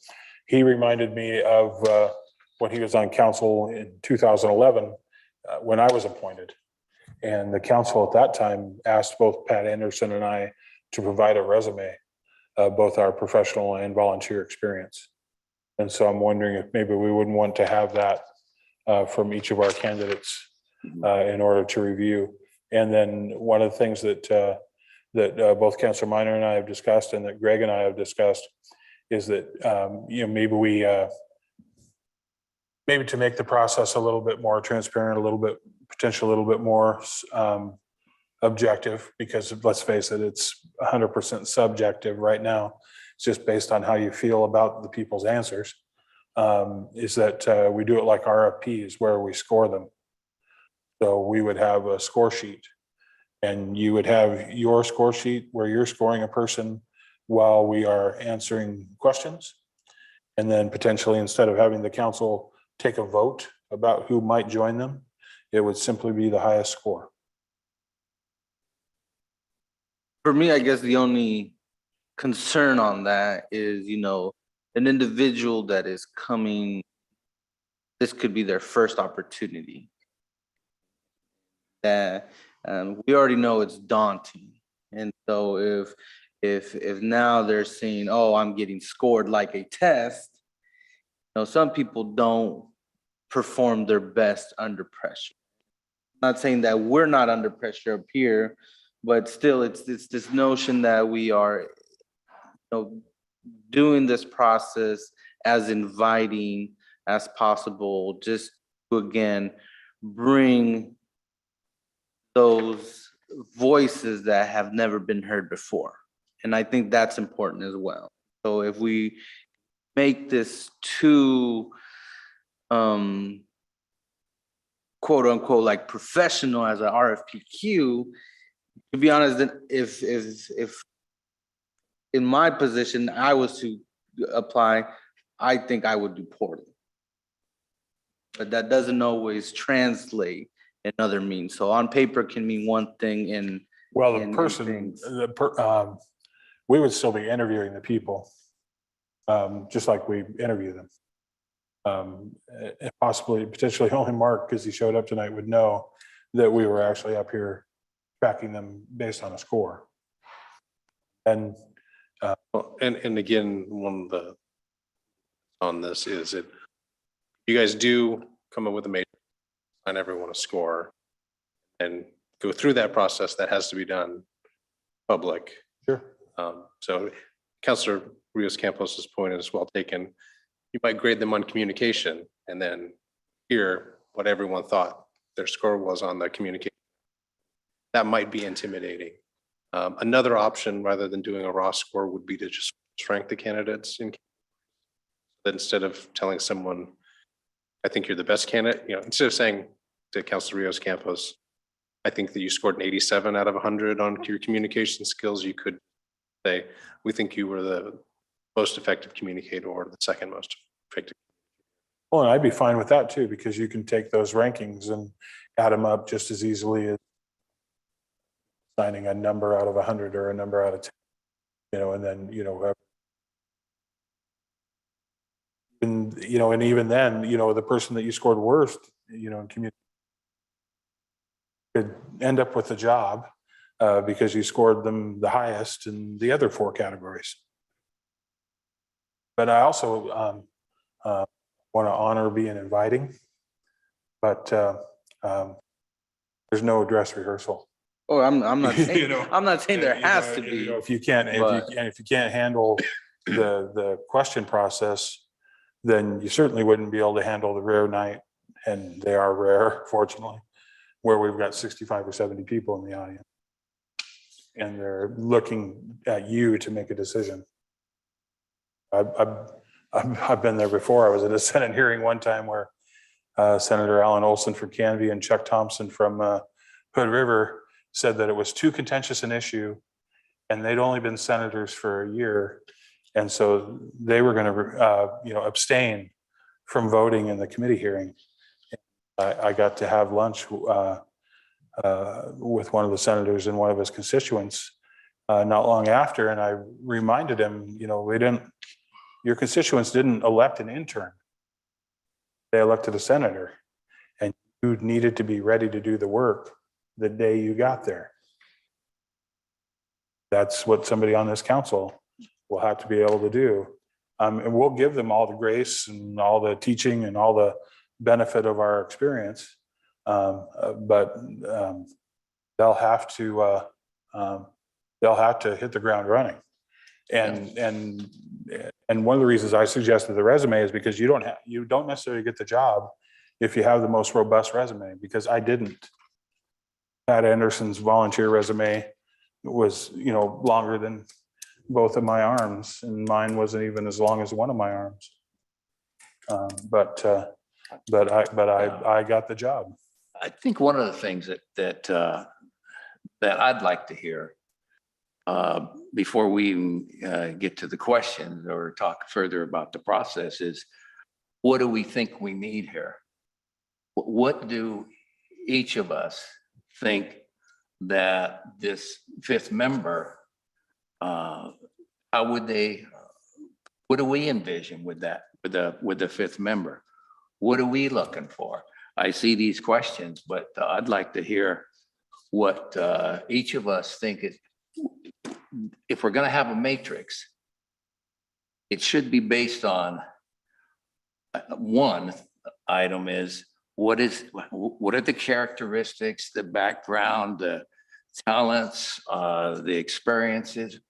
He reminded me of when he was on council in 2011, when I was appointed. And the council at that time asked both Pat Anderson and I to provide a resume of both our professional and volunteer experience. And so I'm wondering if maybe we wouldn't want to have that from each of our candidates in order to review. And then one of the things that both Councilor Minor and I have discussed, and that Greg and I have discussed, is that you know, maybe we maybe to make the process a little bit more transparent, a little bit potentially a little bit more objective, because let's face it, it's 100% subjective right now. It's just based on how you feel about the people's answers. Is that we do it like RFPs where we score them. So we would have a score sheet, and you would have your score sheet where you're scoring a person while we are answering questions. And then potentially, instead of having the council take a vote about who might join them, it would simply be the highest score. For me, I guess the only concern on that is, you know, an individual that is coming, this could be their first opportunity. That we already know it's daunting. And so if now they're saying, oh, I'm getting scored like a test, you know, some people don't perform their best under pressure. I'm not saying that we're not under pressure up here, but still it's this notion that we are, you know, doing this process as inviting as possible, just to again bring those voices that have never been heard before. And I think that's important as well. So if we make this too quote unquote like professional as an RFPQ, to be honest, then if in my position I was to apply, I think I would do poorly. But that doesn't always translate in other means. So on paper can mean one thing in Well, in the person, things. we would still be interviewing the people, just like we interview them. And possibly, potentially only Mark, because he showed up tonight, would know that we were actually up here tracking them based on a score. And And again, one of the on this is that you guys do come up with a matrix, assign everyone a score, and go through that process. That has to be done public. sure, So Councilor Rios Campos's point is well taken. You might grade them on communication and then hear what everyone thought their score was on the communication. That might be intimidating. Another option, rather than doing a raw score, would be to just rank the candidates in. That instead of telling someone, I think you're the best candidate, you know, instead of saying to Councilor Rios Campos, I think that you scored an 87 out of 100 on your communication skills, you could say, we think you were the most effective communicator or the second most effective. well, and I'd be fine with that too, because you can take those rankings and add them up just as easily as signing a number out of 100 or a number out of 10, you know, and then, you know, and, you know, and even then, you know, the person that you scored worst, you know, in community could end up with the job because you scored them the highest in the other 4 categories. But I also want to honor being inviting, but there's no dress rehearsal. Oh, I'm not saying, You know, I'm not saying there You know, has to you be. know, if you can't, if you can't handle the question process, then you certainly wouldn't be able to handle the rare night, and they are rare, fortunately, where we've got 65 or 70 people in the audience. And they're looking at you to make a decision. I've been there before. I was at a Senate hearing one time where Senator Alan Olson from Canby and Chuck Thompson from Hood River said that it was too contentious an issue and they'd only been senators for a year. And so they were going to, abstain from voting in the committee hearing. I got to have lunch with one of the senators and one of his constituents not long after, and I reminded him, your constituents didn't elect an intern. They elected a senator, and you needed to be ready to do the work the day you got there. That's what somebody on this council will have to be able to do. And we'll give them all the grace and all the teaching and all the benefit of our experience. But they'll have to hit the ground running. And one of the reasons I suggested the resume is because you don't necessarily get the job if you have the most robust resume, because I didn't. Pat Anderson's volunteer resume was, longer than both of my arms, and mine wasn't even as long as one of my arms. But I got the job. I think one of the things that I'd like to hear before we even get to the questions or talk further about the process is, what do we think we need here? What do each of us think that this fifth member, how would they, what do we envision with that, with the fifth member? What are we looking for? I see these questions, but I'd like to hear what each of us think it, if we're going to have a matrix, it should be based on one item is what are the characteristics, the background, the talents, the experiences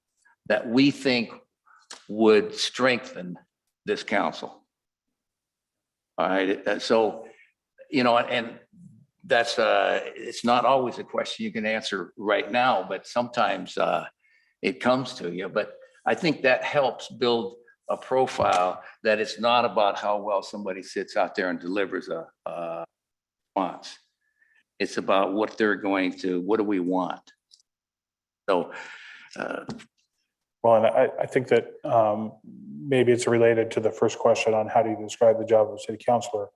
that we think would strengthen this council. All right, so, and that's, it's not always a question you can answer right now, but sometimes it comes to you. But I think that helps build a profile that it's not about how well somebody sits out there and delivers a response. It's about what they're going to, what do we want? So, well, and I think that maybe it's related to the first question on how do you describe the job of a city councilor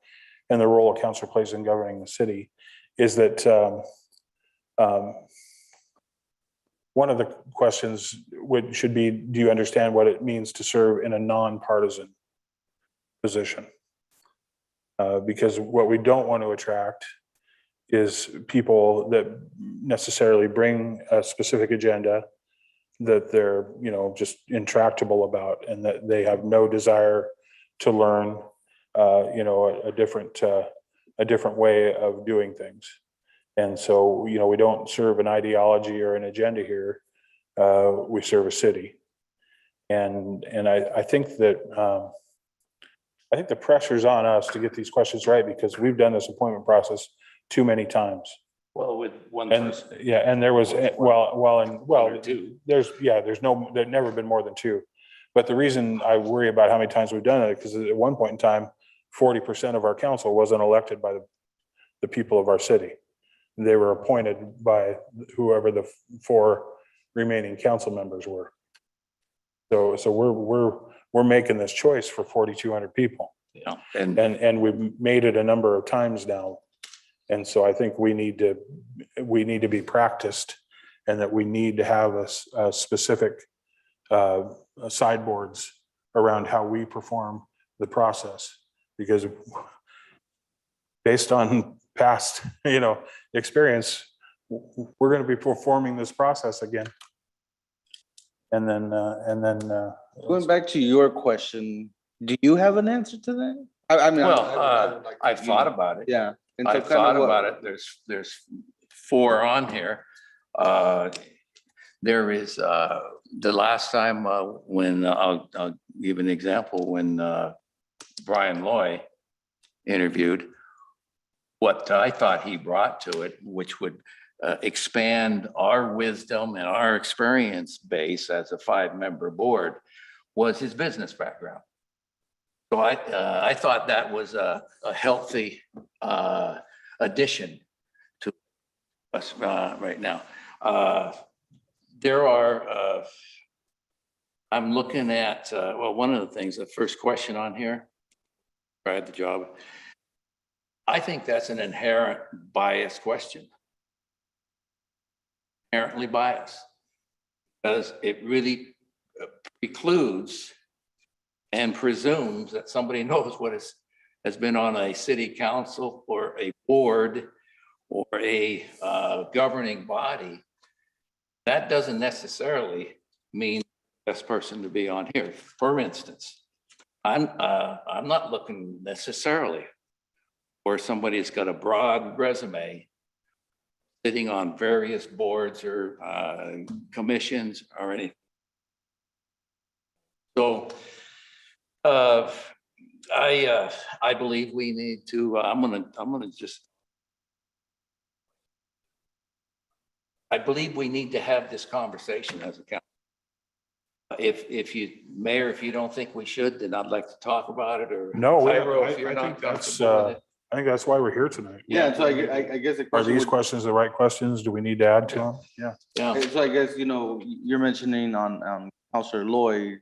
and the role a councilor plays in governing the city, is that one of the questions should be, do you understand what it means to serve in a nonpartisan position? Because what we don't want to attract is people that necessarily bring a specific agenda that they're, just intractable about, and that they have no desire to learn, a different way of doing things. And so, we don't serve an ideology or an agenda here. We serve a city. And I think that, I think the pressure's on us to get these questions right, because we've done this appointment process too many times. well, with one And person. yeah, and there was, Two. there's never been more than two. But the reason I worry about how many times we've done it, because at one point in time, 40% of our council wasn't elected by the people of our city. They were appointed by whoever the four remaining council members were. So we're making this choice for 4,200 people, Yeah, and and we've made it a number of times now. And so I think we need to be practiced, and that we need to have a specific sideboards around how we perform the process, because based on past, experience, we're going to be performing this process again. And then Going back to your question, do you have an answer to that? I mean, well, I've thought about it. yeah. And so I've kind of thought what- about it. There's four on here. There is, the last time when, I'll give an example, when Brian Loy interviewed, what I thought he brought to it, which would expand our wisdom and our experience base as a 5-member board, was his business background. So I thought that was a healthy addition to us right now. There are, I'm looking at, well, one of the things, the first question on here, I had the job. I think that's an inherent bias question. Inherently biased. Because it really precludes and presumes that somebody knows what has been on a city council or a board or a governing body. That doesn't necessarily mean the best person to be on here. For instance, I'm not looking necessarily for somebody who's got a broad resume sitting on various boards or commissions or anything. So I believe we need to, I'm gonna just, I believe we need to have this conversation as a council. If you, Mayor, if you don't think we should, then I'd like to talk about it, or No, Tyro, if I you're not think that's, comfortable with it. I think that's why we're here tonight. Yeah, so I guess the Are question these would- questions the right questions? Do we need to add to them? Yeah. Yeah, So I guess, you know, you're mentioning on Counselor Lloyd,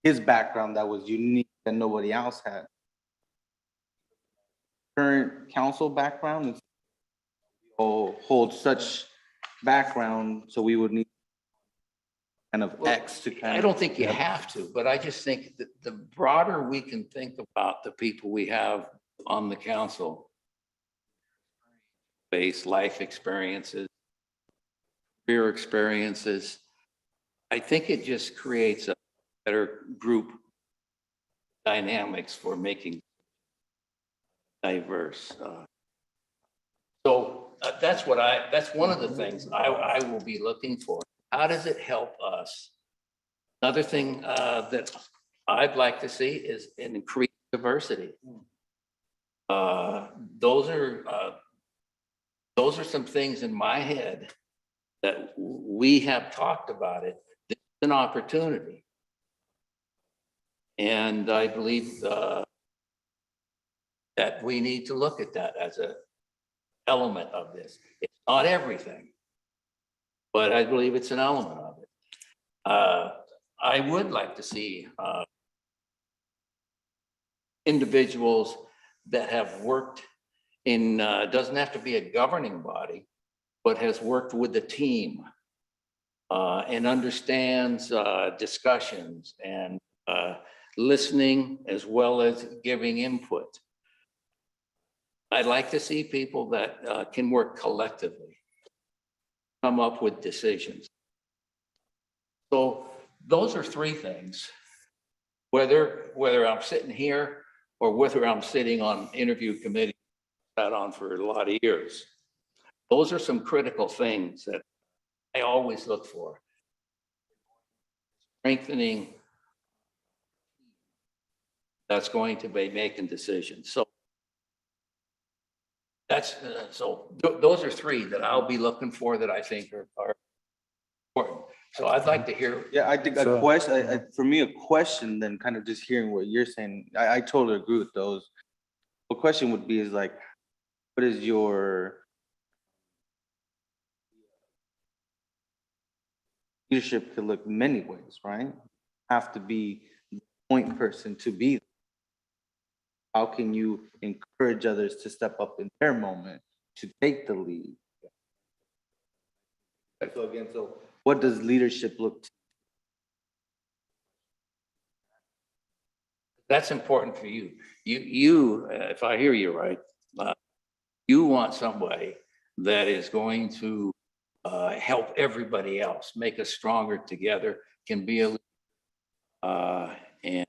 his background that was unique that nobody else had. Current council background is hold such background, so we would need kind of Well, X to kind I of. don't think you have to, but I just think that the broader we can think about the people we have on the council, base life experiences, career experiences, I think it just creates a better group dynamics for making diverse. So that's one of the things I will be looking for. How does it help us? Another thing that I'd like to see is an increased diversity. Those are some things in my head that we have talked about it. This is an opportunity. And I believe that we need to look at that as an element of this. It's not everything, but I believe it's an element of it. I would like to see individuals that have worked in, doesn't have to be a governing body, but has worked with the team and understands discussions and listening as well as giving input. I'd like to see people that can work collectively, come up with decisions. So those are three things. Whether I'm sitting here or whether I'm sitting on interview committee, sat on for a lot of years. Those are some critical things that I always look for. Strengthening that's going to be making decisions. So that's those are three that I'll be looking for that I think are important. So I'd like to hear. Yeah, I think a So- question, for me, a question, then kind of just hearing what you're saying, I totally agree with those. The question would be is like, what is your leadership could look many ways, right? Have to be the point person to be. How can you encourage others to step up in their moment to take the lead? So again, so what does leadership look to? That's important for you. If I hear you right, you want somebody that is going to help everybody else, make us stronger together, can be a and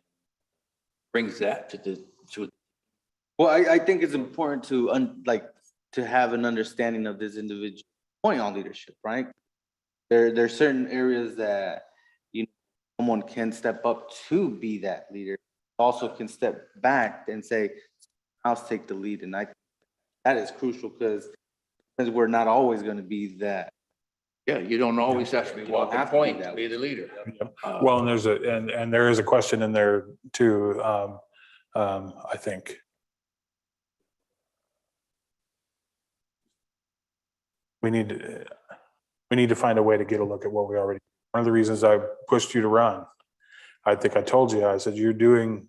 brings that to. Well, I think it's important to to have an understanding of this individual point on leadership, right? There are certain areas that someone can step up to be that leader, also can step back and say, I'll take the lead. And that is crucial because we're not always going to be that Yeah, you don't always have to be walking point to be the leader. Well, and there's and there is a question in there too, I think. We need to find a way to get a look at what we already, one of the reasons I pushed you to run. I think I told you, I said, you're doing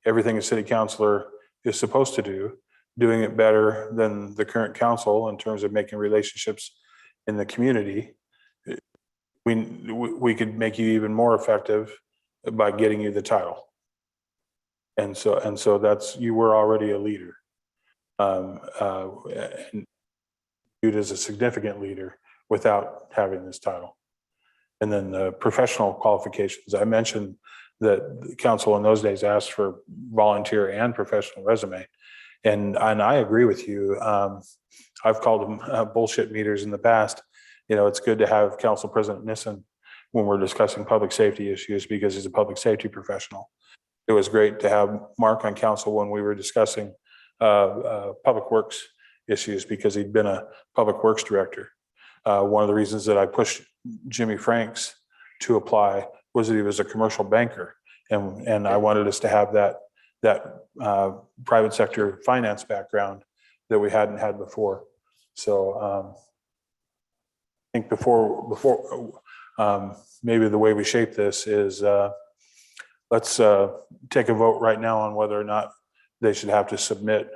everything a city councilor is supposed to do, doing it better than the current council in terms of making relationships in the community. We could make you even more effective by getting you the title. And so that's, you were already a leader. And viewed as a significant leader without having this title. And then the professional qualifications, I mentioned that the council in those days asked for volunteer and professional resume. And I agree with you. I've called them bullshit meters in the past. You know, it's good to have Council President Nissen when we're discussing public safety issues because he's a public safety professional. It was great to have Mark on council when we were discussing public works issues because he'd been a public works director. One of the reasons that I pushed Jimmy Franks to apply was that he was a commercial banker. And I wanted us to have that private sector finance background that we hadn't had before. So I think before maybe the way we shape this is let's take a vote right now on whether or not they should have to submit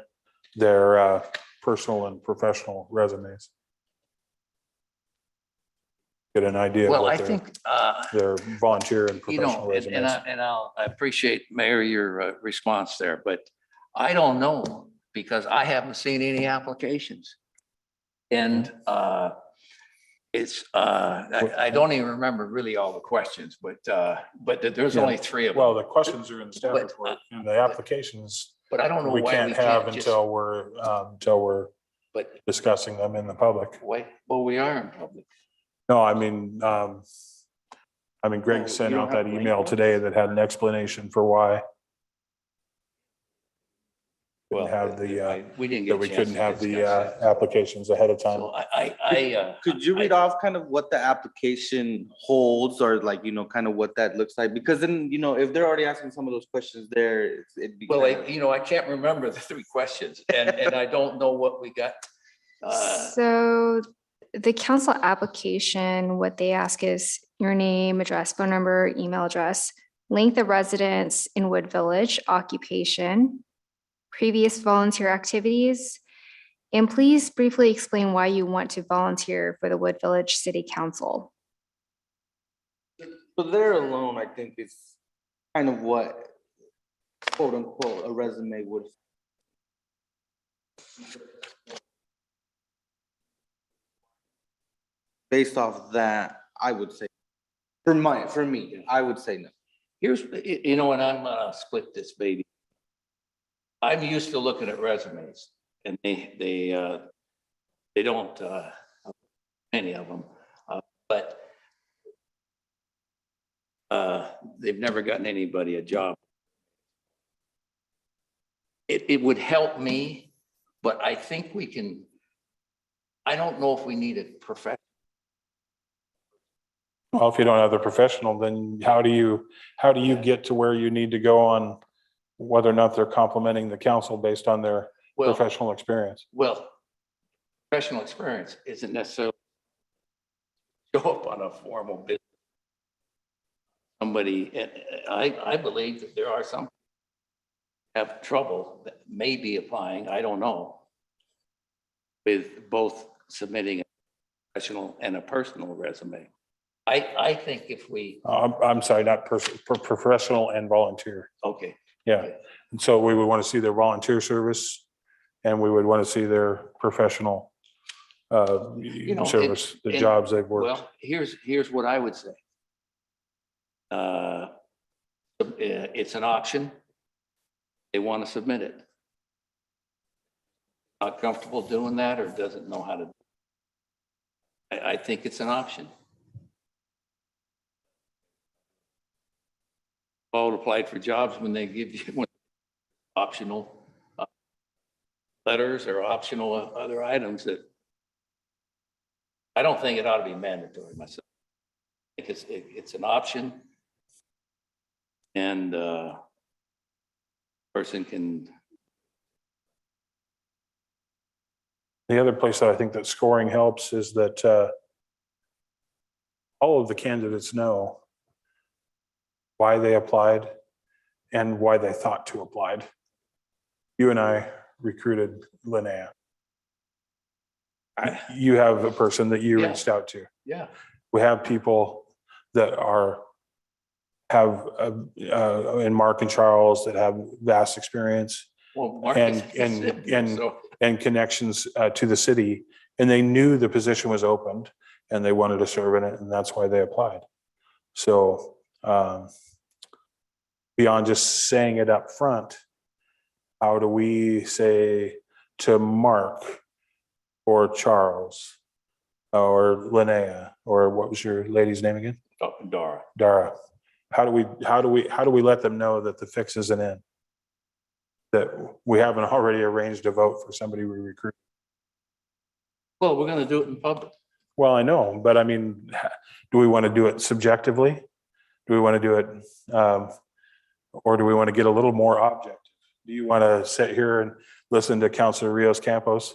their personal and professional resumes. Get an idea of Well, I what think, their volunteer and you professional know, resumes. I appreciate, Mayor, your response there, but I don't know because I haven't seen any applications. And I don't even remember really all the questions, but there's Yeah. only 3 of Well, them. the questions are in the staff But, report and the applications But I don't know we why can't we have can't just, until we're but, discussing them in the public. wait, well, we are in public. No, I mean, Greg Oh, sent you don't out that have a link email for it? today that had an explanation for why. Well, Have the, we didn't that get we a chance couldn't to have the discuss that. applications ahead of time. So I Could you read off kind of what the application holds or like, you know, kind of what that looks like? Because then, you know, if they're already asking some of those questions there, it'd be. Well, kind of- you know, I can't remember the 3 questions and I don't know what we got. So the council application, what they ask is your name, address, phone number, email address, length of residence in Wood Village, occupation, previous volunteer activities, and please briefly explain why you want to volunteer for the Wood Village City Council. So there alone, I think is kind of what quote unquote a resume would. Based off that, I would say, for me, I would say no. Here's, you know, and I'm gonna split this baby. I'm used to looking at resumes and they don't, many of them, but they've never gotten anybody a job. It would help me, but I think we can, I don't know if we need a professional. Well, if you don't have the professional, then how do you get to where you need to go on whether or not they're complimenting the council based on their Well, professional experience? well, professional experience isn't necessarily show up on a formal business. Somebody, I believe that there are some have trouble that may be applying, I don't know, with both submitting a professional and a personal resume. I think if we, I'm sorry, not professional and volunteer. okay, Yeah. And so we would want to see their volunteer service and we would want to see their professional know, service, the and- jobs they've worked. well, here's what I would say. It's an option. They want to submit it. Not comfortable doing that or doesn't know how to. I think it's an option. All applied for jobs when they give you optional letters or optional other items that I don't think it ought to be mandatory myself. I think it's an option. And person can, The other place that I think that scoring helps is that all of the candidates know why they applied and why they thought to applied. You and I recruited Linnea. You have a person that you Yeah. reached out to. yeah. We have people that have and Mark and Charles that have vast experience Well, Mark And- is and- specific, and- so- and connections to the city, and they knew the position was opened and they wanted to serve in it, and that's why they applied. So beyond just saying it up front, how do we say to Mark or Charles or Linnea, or what was your lady's name again? Dara. Dara. How do we let them know that the fix isn't in? That we haven't already arranged a vote for somebody we recruit? Well, we're gonna do it in public. Well, I know, but I mean, do we want to do it subjectively? Do we want to do it, or do we want to get a little more objective? Do you want to sit here and listen to Councilor Rios Campos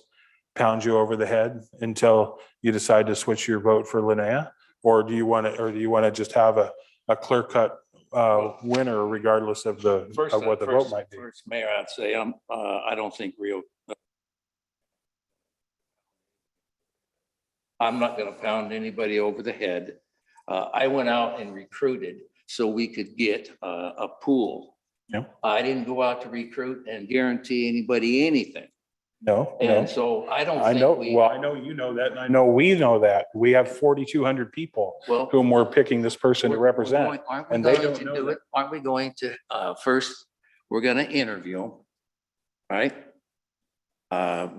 pound you over the head until you decide to switch your vote for Linnea? Or do you want to just have a clear cut winner regardless of what the vote might be? First, Mayor, I'd say, I don't think I'm not gonna pound anybody over the head. I went out and recruited so we could get a pool. Yep. I didn't go out to recruit and guarantee anybody anything. No, And no. so I don't I think know, we. well, I know you know that, and I know we know that. We have 4,200 people Well, whom we're picking this person to we're represent. going- Aren't we and they going don't to know do that. it? Aren't we going to, first, we're gonna interview them, right?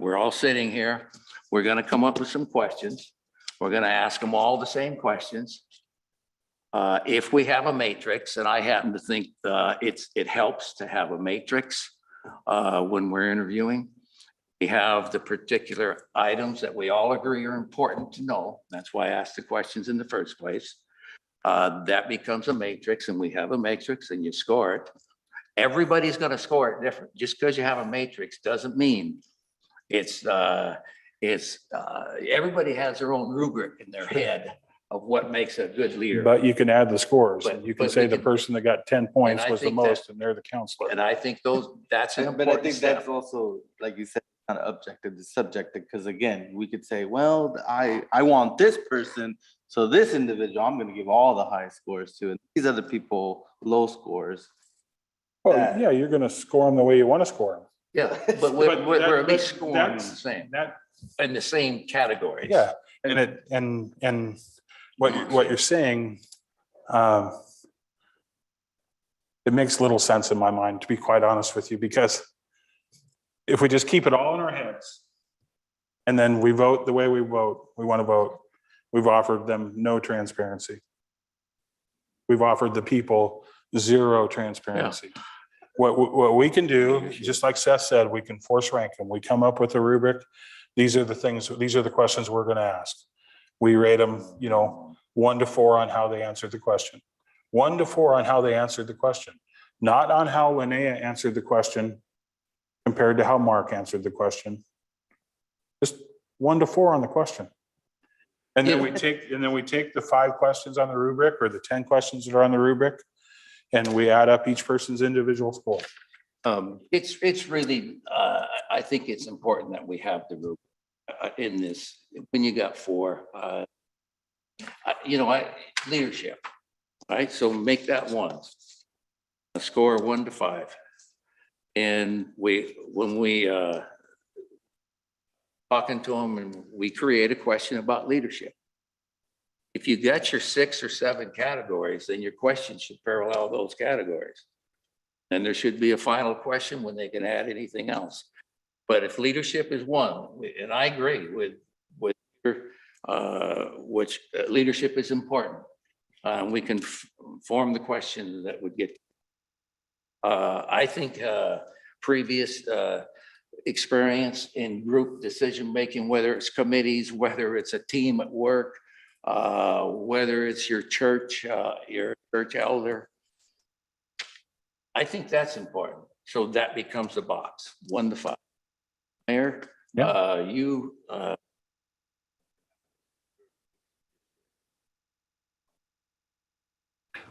We're all sitting here. We're gonna come up with some questions. We're gonna ask them all the same questions. If we have a matrix, and I happen to think it helps to have a matrix when we're interviewing. We have the particular items that we all agree are important to know. That's why I asked the questions in the first place. That becomes a matrix, and we have a matrix, and you score it. Everybody's going to score it different. Just because you have a matrix doesn't mean everybody has their own rubric in their head of what makes a good leader. But you can add the scores. But- You can but say we the can- person that got 10 points I was the think that- most, and they're the counselor. And I think that's an But I important think step. that's also, like you said, kind of objective, to subjective, because again, we could say, well, I want this person, so this individual, I'm gonna give all the high scores to, and these other people, low scores. Well, yeah, you're going to score them the way you want to score them. Yeah, but we're at least scoring the same, That, in the same categories. yeah, and what you're saying, it makes little sense in my mind, to be quite honest with you, because if we just keep it all in our heads and then we vote the way we want to vote, we've offered them no transparency. We've offered the people zero transparency. What we can do, just like Seth said, we can force rank them. We come up with a rubric. These are the questions we're going to ask. We rate them, 1 to 4 on how they answered the question. 1 to 4 on how they answered the question, not on how Linnea answered the question compared to how Mark answered the question. Just 1 to 4 on the question. And then we take the 5 questions on the rubric, or the 10 questions that are on the rubric, and we add up each person's individual score. It's really, I think it's important that we have the rubric in this, when you got 4, leadership, right? So make that 1, a score of 1 to 5. And when we talking to them, and we create a question about leadership. If you got your 6 or 7 categories, then your question should parallel those categories. And there should be a final question when they can add anything else. But if leadership is 1, and I agree with which leadership is important, we can form the question that would get. I think previous experience in group decision-making, whether it's committees, whether it's a team at work, whether it's your church elder. I think that's important. So that becomes a box, 1 to 5. Mayor, you,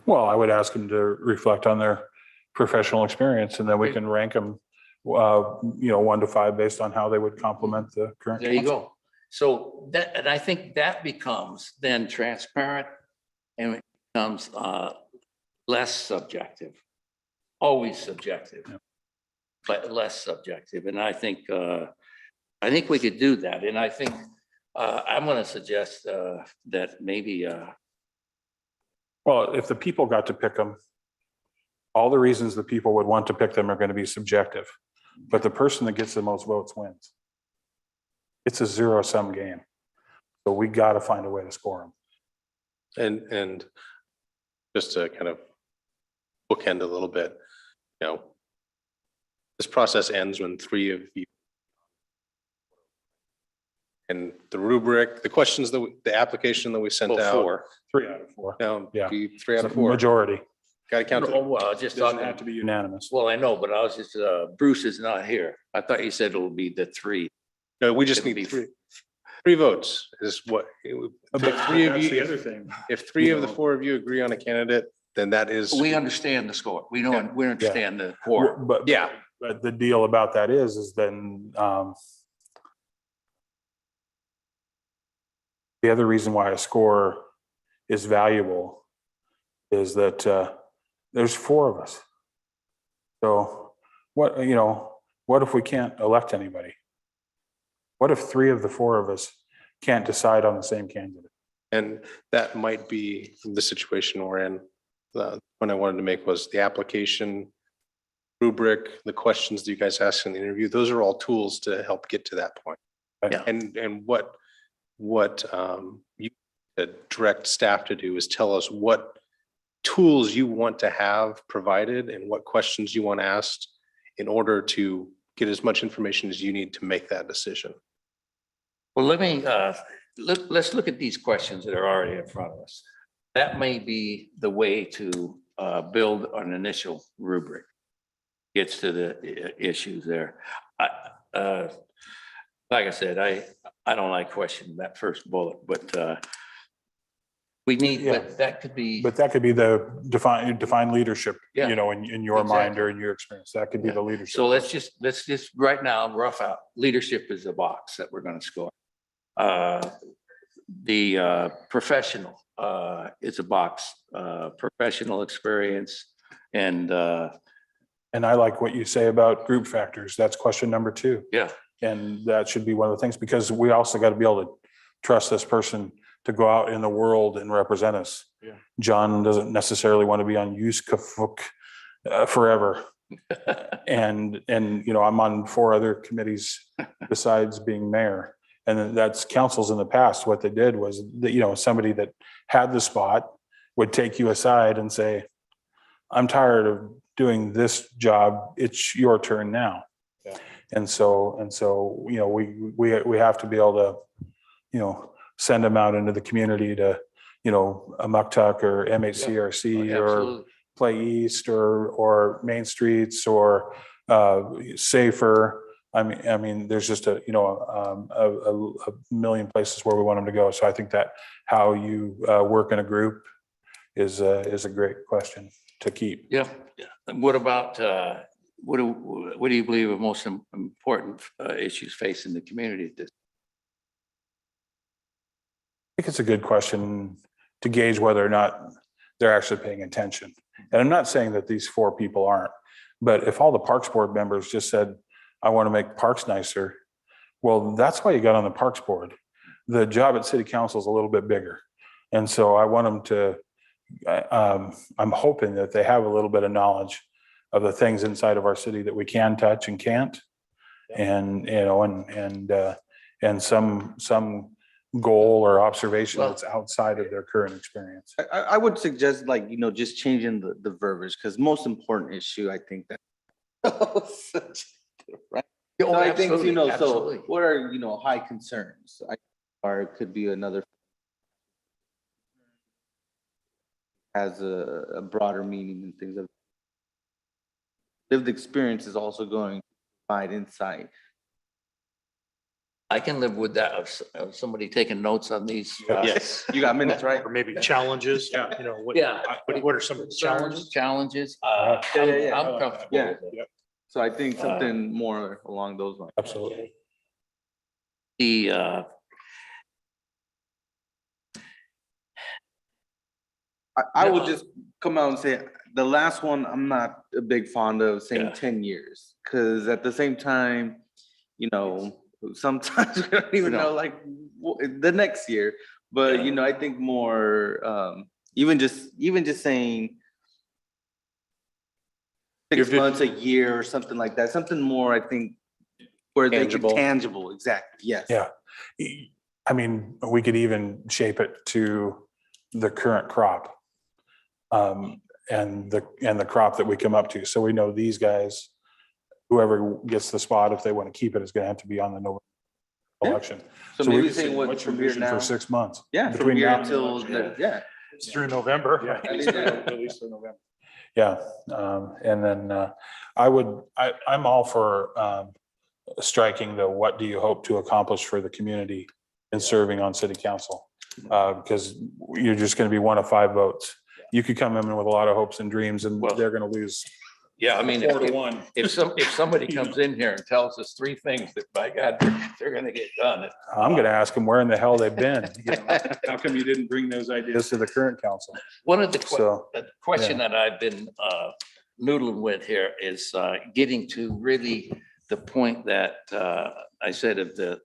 Well, I would ask them to reflect on their professional experience and then we Okay. can rank them, 1 to 5 based on how they would complement the current. there you council. go. So that, and I think that becomes then transparent and it becomes less subjective, always subjective, Yeah. but less subjective. And I think we could do that. And I think I'm going to suggest that maybe Well, if the people got to pick them, all the reasons the people would want to pick them are going to be subjective. But the person that gets the most votes wins. It's a zero-sum game. So we got to find a way to score them. And just to kind of bookend a little bit, this process ends when 3 of you. And the rubric, the questions the application that we sent out. 4. 3 out of 4. No, Yeah. be 3 out of 4. Majority. Got to count. Oh, well, just Doesn't talking. have to be unanimous. Well, I know, but I was just, Bruce is not here. I thought you said it'll be the 3. No, we just It'll need be 3 votes is what. If 3 of you, thing. if 3 of the 4 of you agree on a candidate, then that is. We understand the score. We know, Yeah. we understand the core. But, Yeah. but the deal about that is then, the other reason why a score is valuable is that, there's 4 of us. So what if we can't elect anybody? What if 3 of the 4 of us can't decide on the same candidate? And that might be the situation we're in. The point I wanted to make was the application rubric, the questions that you guys asked in the interview, those are all tools to help get to that point. Yeah. And what you direct staff to do is tell us what tools you want to have provided and what questions you want asked in order to get as much information as you need to make that decision. Well, let me, let's look at these questions that are already in front of us. That may be the way to build an initial rubric. Gets to the issues there. Like I said, I don't like questioning that first bullet, but we need, Yeah. but that could be, But that could be the define leadership, Yeah. in your mind Exactly. or in your experience. That could be Yeah. the leadership. so let's just right now rough out. Leadership is a box that we're going to score. The professional is a box, professional experience and And I like what you say about group factors. That's question number 2. yeah, And that should be one of the things, because we also got to be able to trust this person to go out in the world and represent us. Yeah. John doesn't necessarily want to be on Yuskafuk forever. And I'm on 4 other committees besides being mayor. And then that's councils in the past. What they did was that, somebody that had the spot would take you aside and say, I'm tired of doing this job. It's your turn now. Yeah. And so, we have to be able to, send them out into the community to, a Muktuk or MHCRC or absolutely. Play East or Main Streets or Safer. I mean, there's just a million places where we want them to go. So I think that how you work in a group is a great question to keep. Yeah. And what about, what do you believe are most important issues facing the community at this? I think it's a good question to gauge whether or not they're actually paying attention. And I'm not saying that these 4 people aren't, but if all the Parks Board members just said, I want to make parks nicer, well, that's why you got on the Parks Board. The job at City Council is a little bit bigger. And so I want them to, I'm hoping that they have a little bit of knowledge of the things inside of our city that we can touch and can't. And, and some goal or observation Well- that's outside of their current experience. I would suggest just changing the verbiage, because most important issue, I think that. Right? So I think, absolutely, so absolutely. what are, high concerns? Or it could be another has a broader meaning and things of lived experience is also going to provide insight. I can live with that of somebody taking notes on these. Yes, you got minutes, right? Or maybe challenges, what, Yeah. what are some of the challenges? Challenges. Yeah. I'm comfortable Yeah. with it. So I think something more along those lines. Absolutely. The, I would just come out and say, the last one, I'm not a big fond of saying Yeah. 10 years. Cause at the same time, sometimes we don't even know like the next year. But, Yeah. I think more, even just saying 6 months, a year or something like that, something more, I think, where they could Tangible. tangible, exactly, yes. Yeah. I mean, we could even shape it to the current crop. And the crop that we come up to. So we know these guys, whoever gets the spot, if they want to keep it, is going to have to be on the November Yeah. election. So we maybe could saying say, what what's your from here vision now? for 6 months? Yeah, from between here now and the until, election. yeah. It's through November. Yeah, at least through November. Yeah, and then I'm all for striking the what do you hope to accomplish for the community in serving on city council? Because you're just going to be one of 5 votes. You could come in with a lot of hopes and dreams and Well, they're going to lose. yeah, I mean, 4-1. if somebody comes in here and tells us 3 things that by God, they're gonna get done. I'm going to ask them where in the hell they've been. How come you didn't bring those ideas to the current council? One of the So, question that I've been noodling with here is getting to really the point that I said of the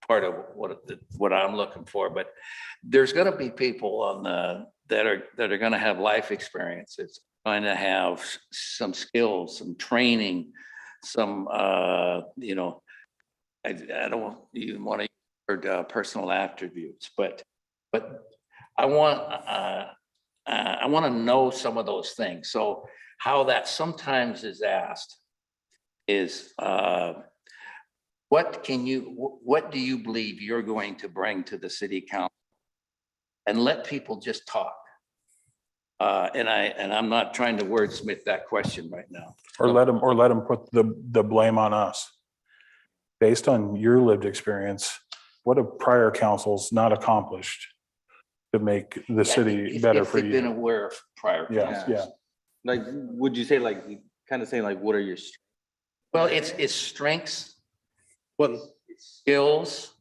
part of what I'm looking for, but there's gonna be people on that are gonna have life experiences, going to have some skills, some training, some I don't even want to use personal attributes, but I want to know some of those things. So how that sometimes is asked is, what do you believe you're going to bring to the city council? And let people just talk. And I'm not trying to wordsmith that question right now. or let them put the blame on us. Based on your lived experience, what have prior councils not accomplished to make the city better If for they've been you? aware of prior. Yeah, yeah. Like, would you say like, kind of saying like, what are your strengths? Well, it's strengths, What, skills,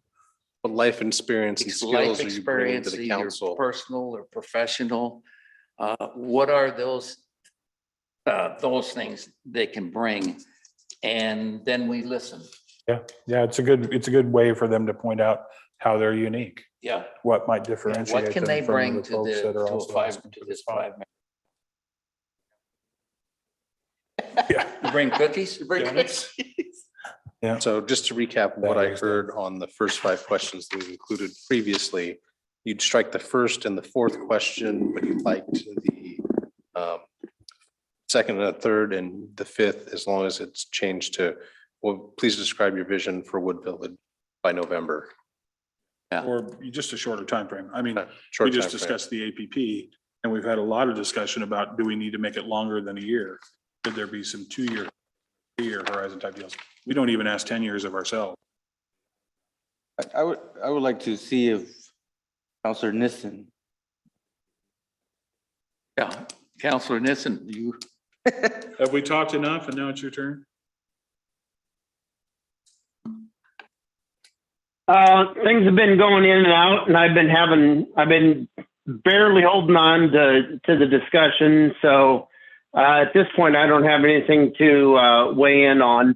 what life experience and life skills are you bringing to experience, the either council? personal or professional. What are those things they can bring? And then we listen. Yeah, it's a good way for them to point out how they're unique, Yeah. what might differentiate What them can they from bring the to folks that are to a also five, asking to for the this spot. 5 Yeah. You bring cookies? You bring Donuts? cookies? Yeah. So just to recap what That I is heard on the first 5 questions that we included previously, you'd strike the first and the 4th question, but you liked the second and the 3rd and the 5th, as long as it's changed to, well, please describe your vision for Wood Village by November. Or just a shorter time frame. I mean, we Short just timeframe. discussed the APP and we've had a lot of discussion about, do we need to make it longer than a year? Could there be some 2-year, 3-year horizon type deals? We don't even ask 10 years of ourselves. I would like to see if Counselor Nissen. Yeah, Counselor Nissen, you, Have we talked enough and now it's your turn? Things have been going in and out, and I've been barely holding on to the discussion. So at this point, I don't have anything to weigh in on.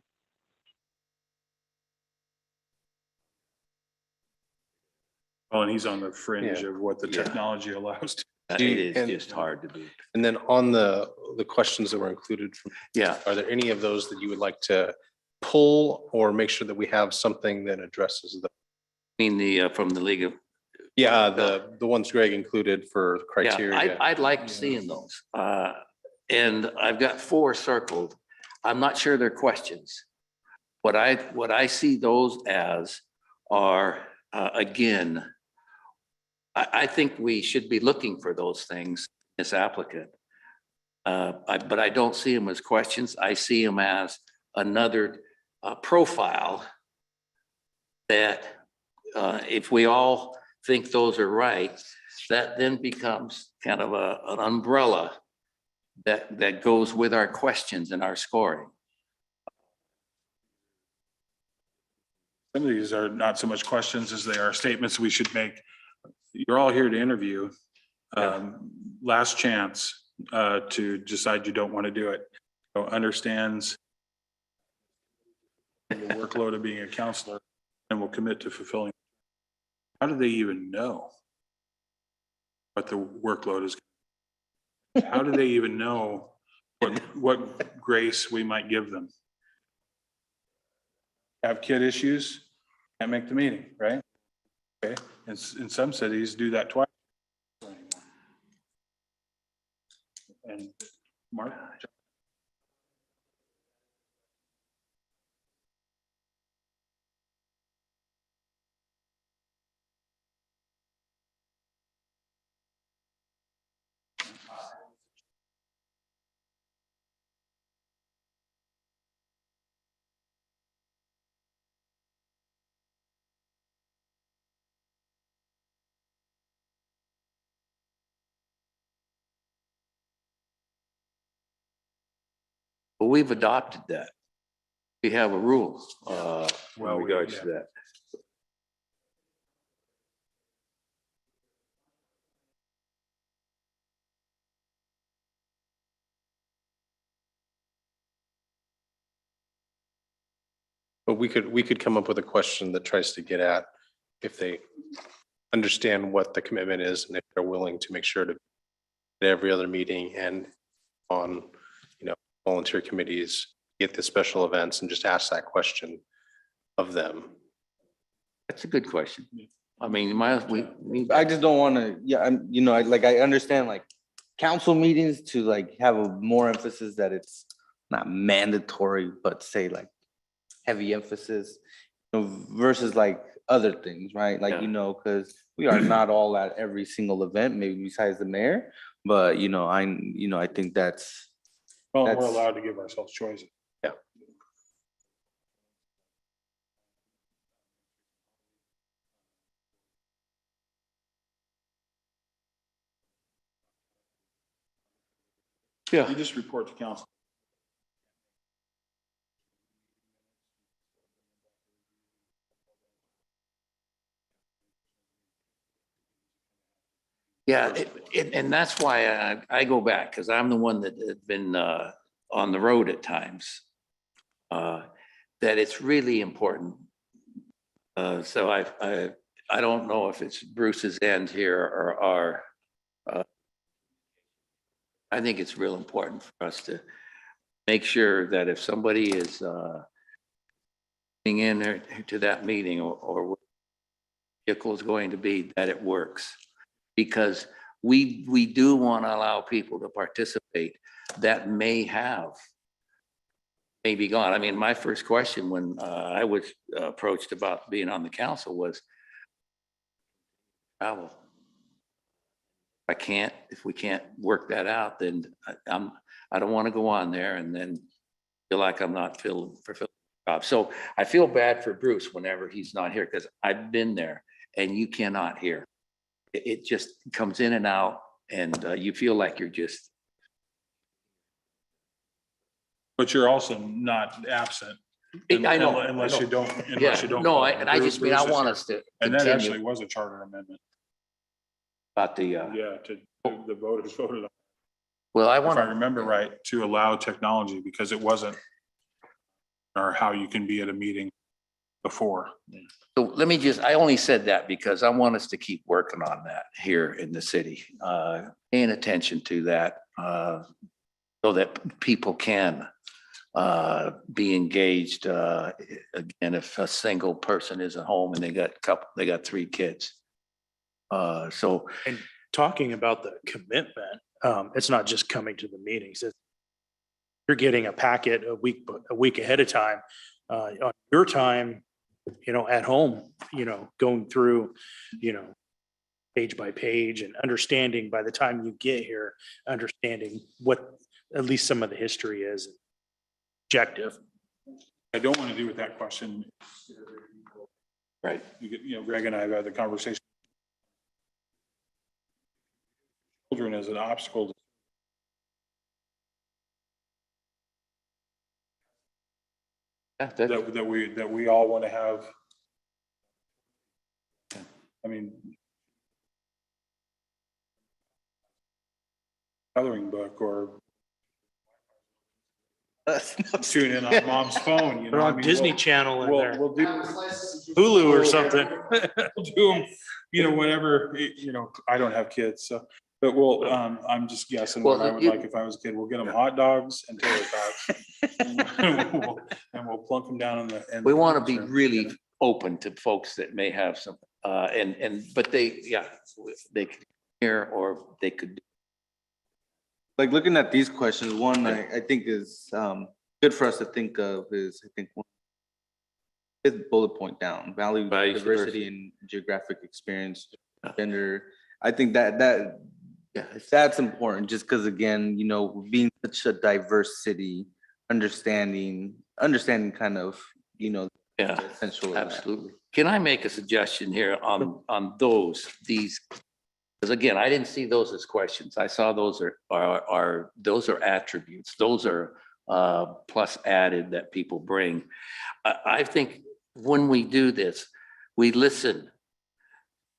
Oh, and he's on the fringe Yeah. of what the Yeah. technology allows. it Do you- is and- just hard to do. And then on the questions that were included from, Yeah, are there any of those that you would like to pull or make sure that we have something that addresses the, I mean, from the League of, the ones Greg included for yeah, criteria? I'd like seeing those. And I've got 4 circled. I'm not sure they're questions. what I see those as are, again, I think we should be looking for those things, as applicant. But I don't see them as questions. I see them as another profile that if we all think those are right, that then becomes kind of an umbrella that goes with our questions and our scoring. Some of these are not so much questions as they are statements we should make. You're all here to interview. Last chance to decide you don't want to do it. So understands the workload of being a counselor and will commit to fulfilling. How do they even know what the workload is? How do they even know what grace we might give them? Have kid issues, can't make the meeting, right? Okay, in some cities do that twice. And Mark? But we've adopted that. We have a rule in Well, regards to that. But we could come up with a question that tries to get at if they understand what the commitment is and if they're willing to make sure to at every other meeting and on, volunteer committees, get the special events and just ask that question of them. That's a good question. I mean, I just don't want to, I understand like council meetings to like have a more emphasis that it's not mandatory, but say like heavy emphasis versus like other things, right? Like, Yeah. because we are not all at every single event, maybe besides the mayor, but I think that's. Well, we're That's- allowed to give ourselves choices. yeah. You just report to council. Yeah, and that's why I go back, because I'm the one that had been on the road at times. That it's really important. So I don't know if it's Bruce's end here or our. I think it's real important for us to make sure that if somebody is being in there to that meeting or what vehicle is going to be, that it works. Because we do want to allow people to participate that may be gone. I mean, my first question when I was approached about being on the council was travel. If we can't work that out, then I don't want to go on there and then feel like I'm not fulfilling the job. So I feel bad for Bruce whenever he's not here, because I've been there and you cannot hear. It just comes in and out and you feel like you're just. But you're also not absent. I know. Unless you don't. Yeah, Unless you don't. no, call and them. I just mean, I Bruce is want here. us to And that actually continue was a charter amendment. about the, Yeah, the voters voted on, well, I if want I to, remember right, to allow technology because it wasn't or how you can be at a meeting before. so let me just, I only said that because I want us to keep working on that here in the city, paying attention to that, so that people can be engaged. Again, if a single person is at home and they got 3 kids. So, And talking about the commitment, it's not just coming to the meetings. You're getting a packet a week ahead of time on your time, at home, going through, page by page and understanding by the time you get here, understanding what at least some of the history is. Objective. I don't want to do with that question. Right. Greg and I have had the conversation. Children as an obstacle. That we all want to have. I mean, coloring book or tune in on mom's phone, Put on Disney Channel in there, We'll do Hulu or something. we'll do them, whatever, I don't have kids, so, but I'm just guessing what I would like if I was a kid. We'll get them hot dogs and tater tots. And we'll plunk them down in the. We want to be really open to folks that may have some, but they could hear or they could. Like looking at these questions, one I think is good for us to think of is, I think, fifth bullet point down, value Values, diversity and geographic experience, gender. I think that's important just because, again, being such a diverse city, understanding kind of, Yeah, essential of that. absolutely. Can I make a suggestion here on these? Because again, I didn't see those as questions. I saw those are attributes. Those are plus added that people bring. I think when we do this, we listen.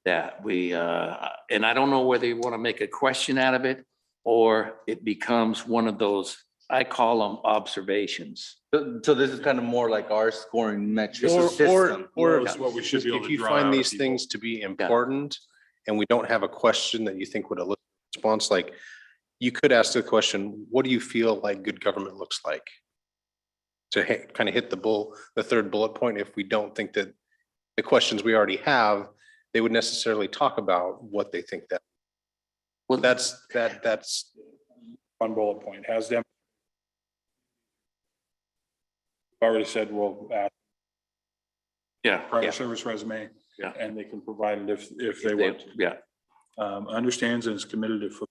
That we and I don't know whether you want to make a question out of it or it becomes one of those, I call them observations. So this is kind of more like our scoring metric Or system. That's what we should be able if to you draw find out of these people. things to be important and we don't have a question that you think would elicit a response, like you could ask the question, what do you feel like good government looks like? To kind of hit the third bullet point, if we don't think that the questions we already have, they would necessarily talk about what they think that. Well, That's One bullet point has them. Already said we'll add prior service resume. Yeah. And they can provide it if they want to. Yeah. Understands and is committed to.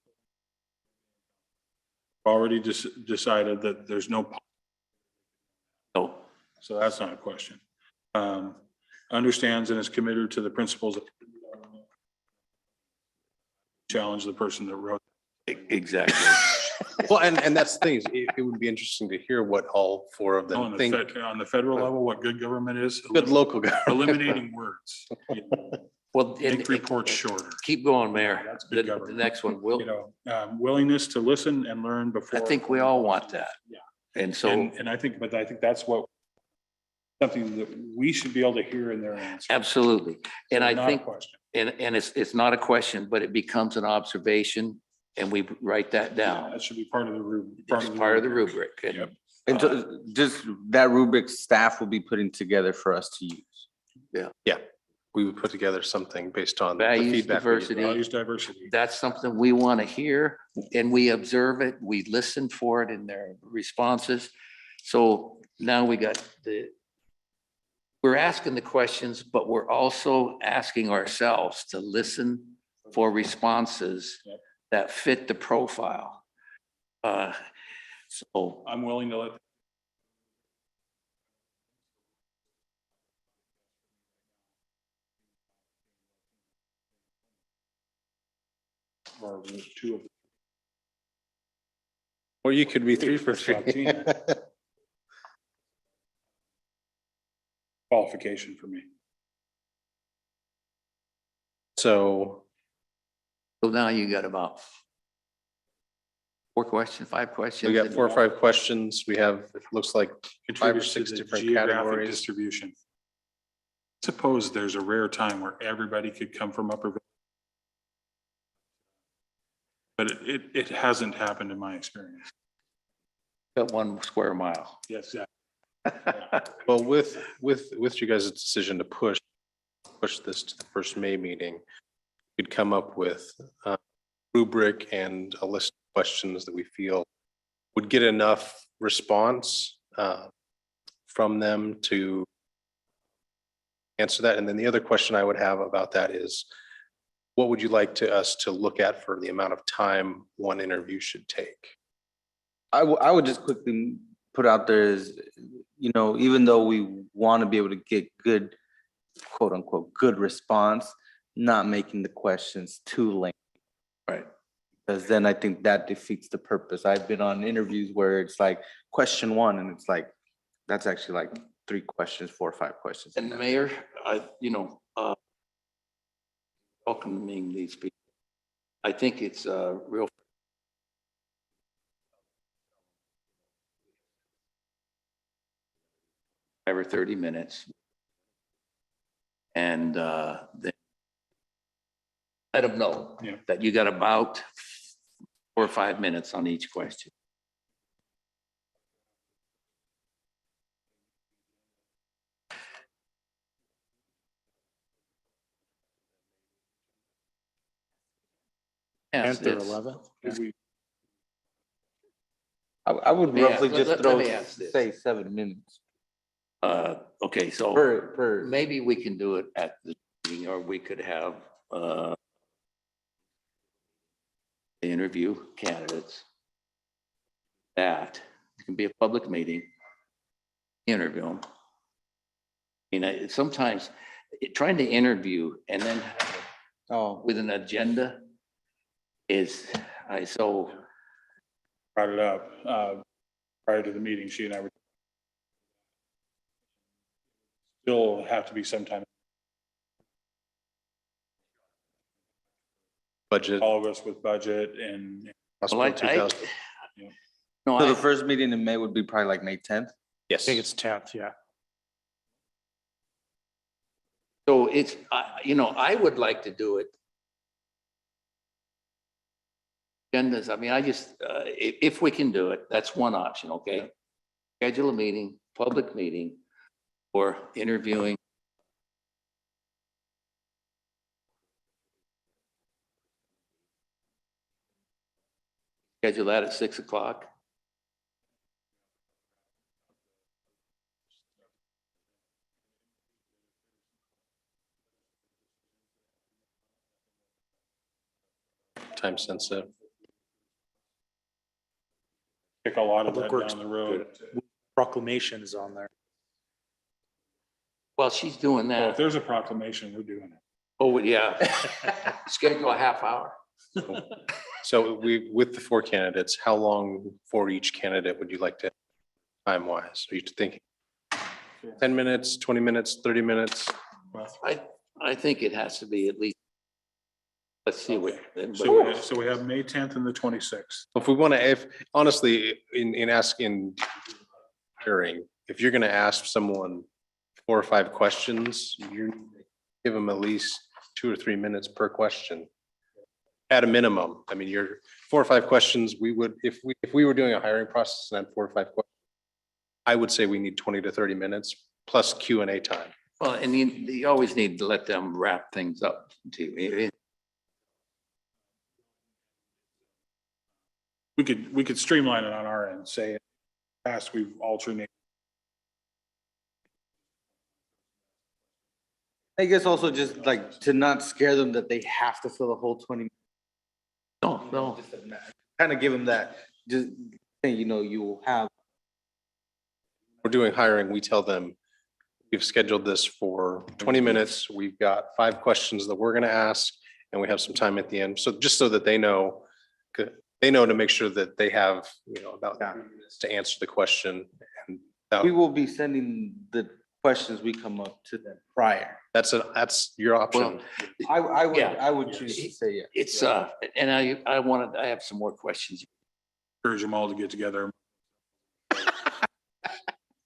Already decided that there's no. No. So that's not a question. Understands and is committed to the principles. Challenge the person that wrote. Exactly. well, and that's the thing. It would be interesting to hear what all four of them On think. the federal level, what good government is. Good local government. Eliminating words. Well, Make reports shorter. Keep going, Mayor. That's good The government. next one, Willingness to listen and learn before. I think we all want that. Yeah. And so, And I think that's something that we should be able to hear in their answer. absolutely. And So I not a think, question. and it's not a question, but it becomes an observation and we write that Yeah, down. that should be part of the rubric. It's part of the rubric. And, Yep. And so just that rubric staff will be putting together for us to use. We would put together something based on the Values, feedback. we get. diversity. Values diversity. That's something we want to hear and we observe it. We listen for it in their responses. So now we're asking the questions, but we're also asking ourselves to listen for responses Yep. that fit the profile. So I'm willing to let. Or two of Or you could be 3 for 3. 15. Qualification for me. So now you got about 5 questions. we got 4 or 5 questions. We have, it looks like 5 or Contributes to 6 the different geographic categories. distribution. Suppose there's a rare time where everybody could come from Upper. But it hasn't happened in my experience. Got 1 square mile. Yes, yeah. Well, with you guys' decision to push this to the first May meeting, you'd come up with a rubric and a list of questions that we feel would get enough response from them to answer that? And then the other question I would have about that is, what would you like us to look at for the amount of time one interview should take? I would just quickly put out there is, you know, even though we want to be able to get good, quote unquote, good response, not making the questions too lengthy. Right. Because then I think that defeats the purpose. I've been on interviews where it's like question one and it's like, that's actually like 3 questions, 4 or 5 questions. And Mayor, welcoming these people. I think it's real. Every 30 minutes. And then let them know Yeah. that you got about 4 or 5 minutes on each question. Ask 10th or this. 11th? I would Let me roughly ask- just let throw, me ask this. say 7 minutes Okay, so per. maybe we can do it at the meeting, or we could have interview candidates. That it can be a public meeting. Interview them. You know, sometimes trying to interview and then with an agenda is, so Brought it up prior to the meeting, she and I were. Still have to be sometime, Budget, all of us with budget and possible well, 2000. no, So the I, first meeting in May would be probably like May 10th. I Yes. think it's 10th, yeah. so it's, I would like to do it. Agendas, I mean, I just, if we can do it, that's one option, okay? Schedule a meeting, public meeting, or interviewing. Schedule that at 6 o'clock. Time sensitive. kick a lot of that Public Works. down the road. Proclamation is on there. Well, she's doing Well, if that. there's a proclamation, we're doing it. Oh, yeah. Schedule a half hour. So with the 4 candidates, how long for each candidate would you like to, time wise? Are you thinking 10 minutes, 20 minutes, 30 minutes? I think it has to be at least, let's see what. So we have May 10th and the 26th. If we want to, if honestly, in asking, hearing, if you're going to ask someone 4 or 5 questions, you give them at least 2 or 3 minutes per question. At a minimum, I mean, you're 4 or 5 questions, we would, if we were doing a hiring process and had 4 or 5 questions, I would say we need 20 to 30 minutes plus Q and A time. Well, and you always need to let them wrap things up too. We could streamline it on our end, say, past we've alternated. I guess also just like to not scare them that they have to fill the whole 20. No. Kind of give them that, just, you know, you will have. We're doing hiring, we tell them, we've scheduled this for 20 minutes. We've got 5 questions that we're going to ask, and we have some time at the end. So just so that they know to make sure that they have, about 3 minutes to answer the question. And We will be sending the questions we come up to them prior. that's your option. I would choose to say yes. It's, and I have some more questions. Encourage them all to get together.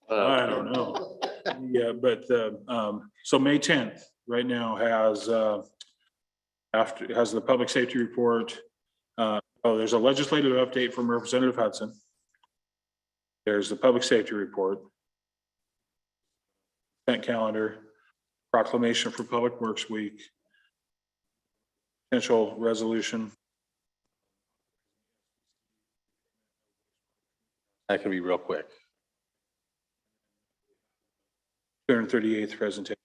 I don't know. Yeah, but so May 10th right now has has the public safety report. There's a legislative update from Representative Hudson. There's the public safety report. Consent calendar, proclamation for Public Works Week. Potential resolution. That can be real quick. 238th presentation.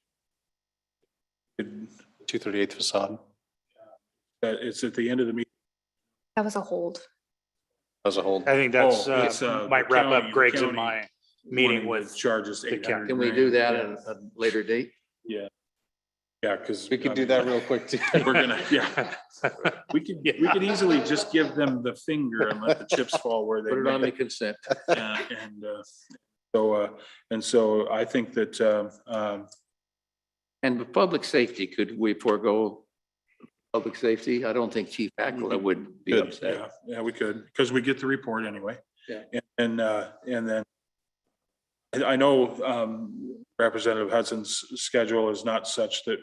238th facade It's at the end of the meeting. That was a hold. as a whole. I think that's, Oh, it's, might the wrap county- up the Greg's and county my meeting wanting to with, charge us the 800 county. Can we do that grand. at a later date? Yeah. Yeah, because. We could do that real quick too. We're gonna, yeah. We could easily just give them the finger and let the chips fall where they Put it on may. the consent. And so I think that, And with public safety, could we forego public safety? I don't think Chief Hackler would be good, upset. yeah, we could, because we get the report anyway. Yeah. And then I know Representative Hudson's schedule is not such that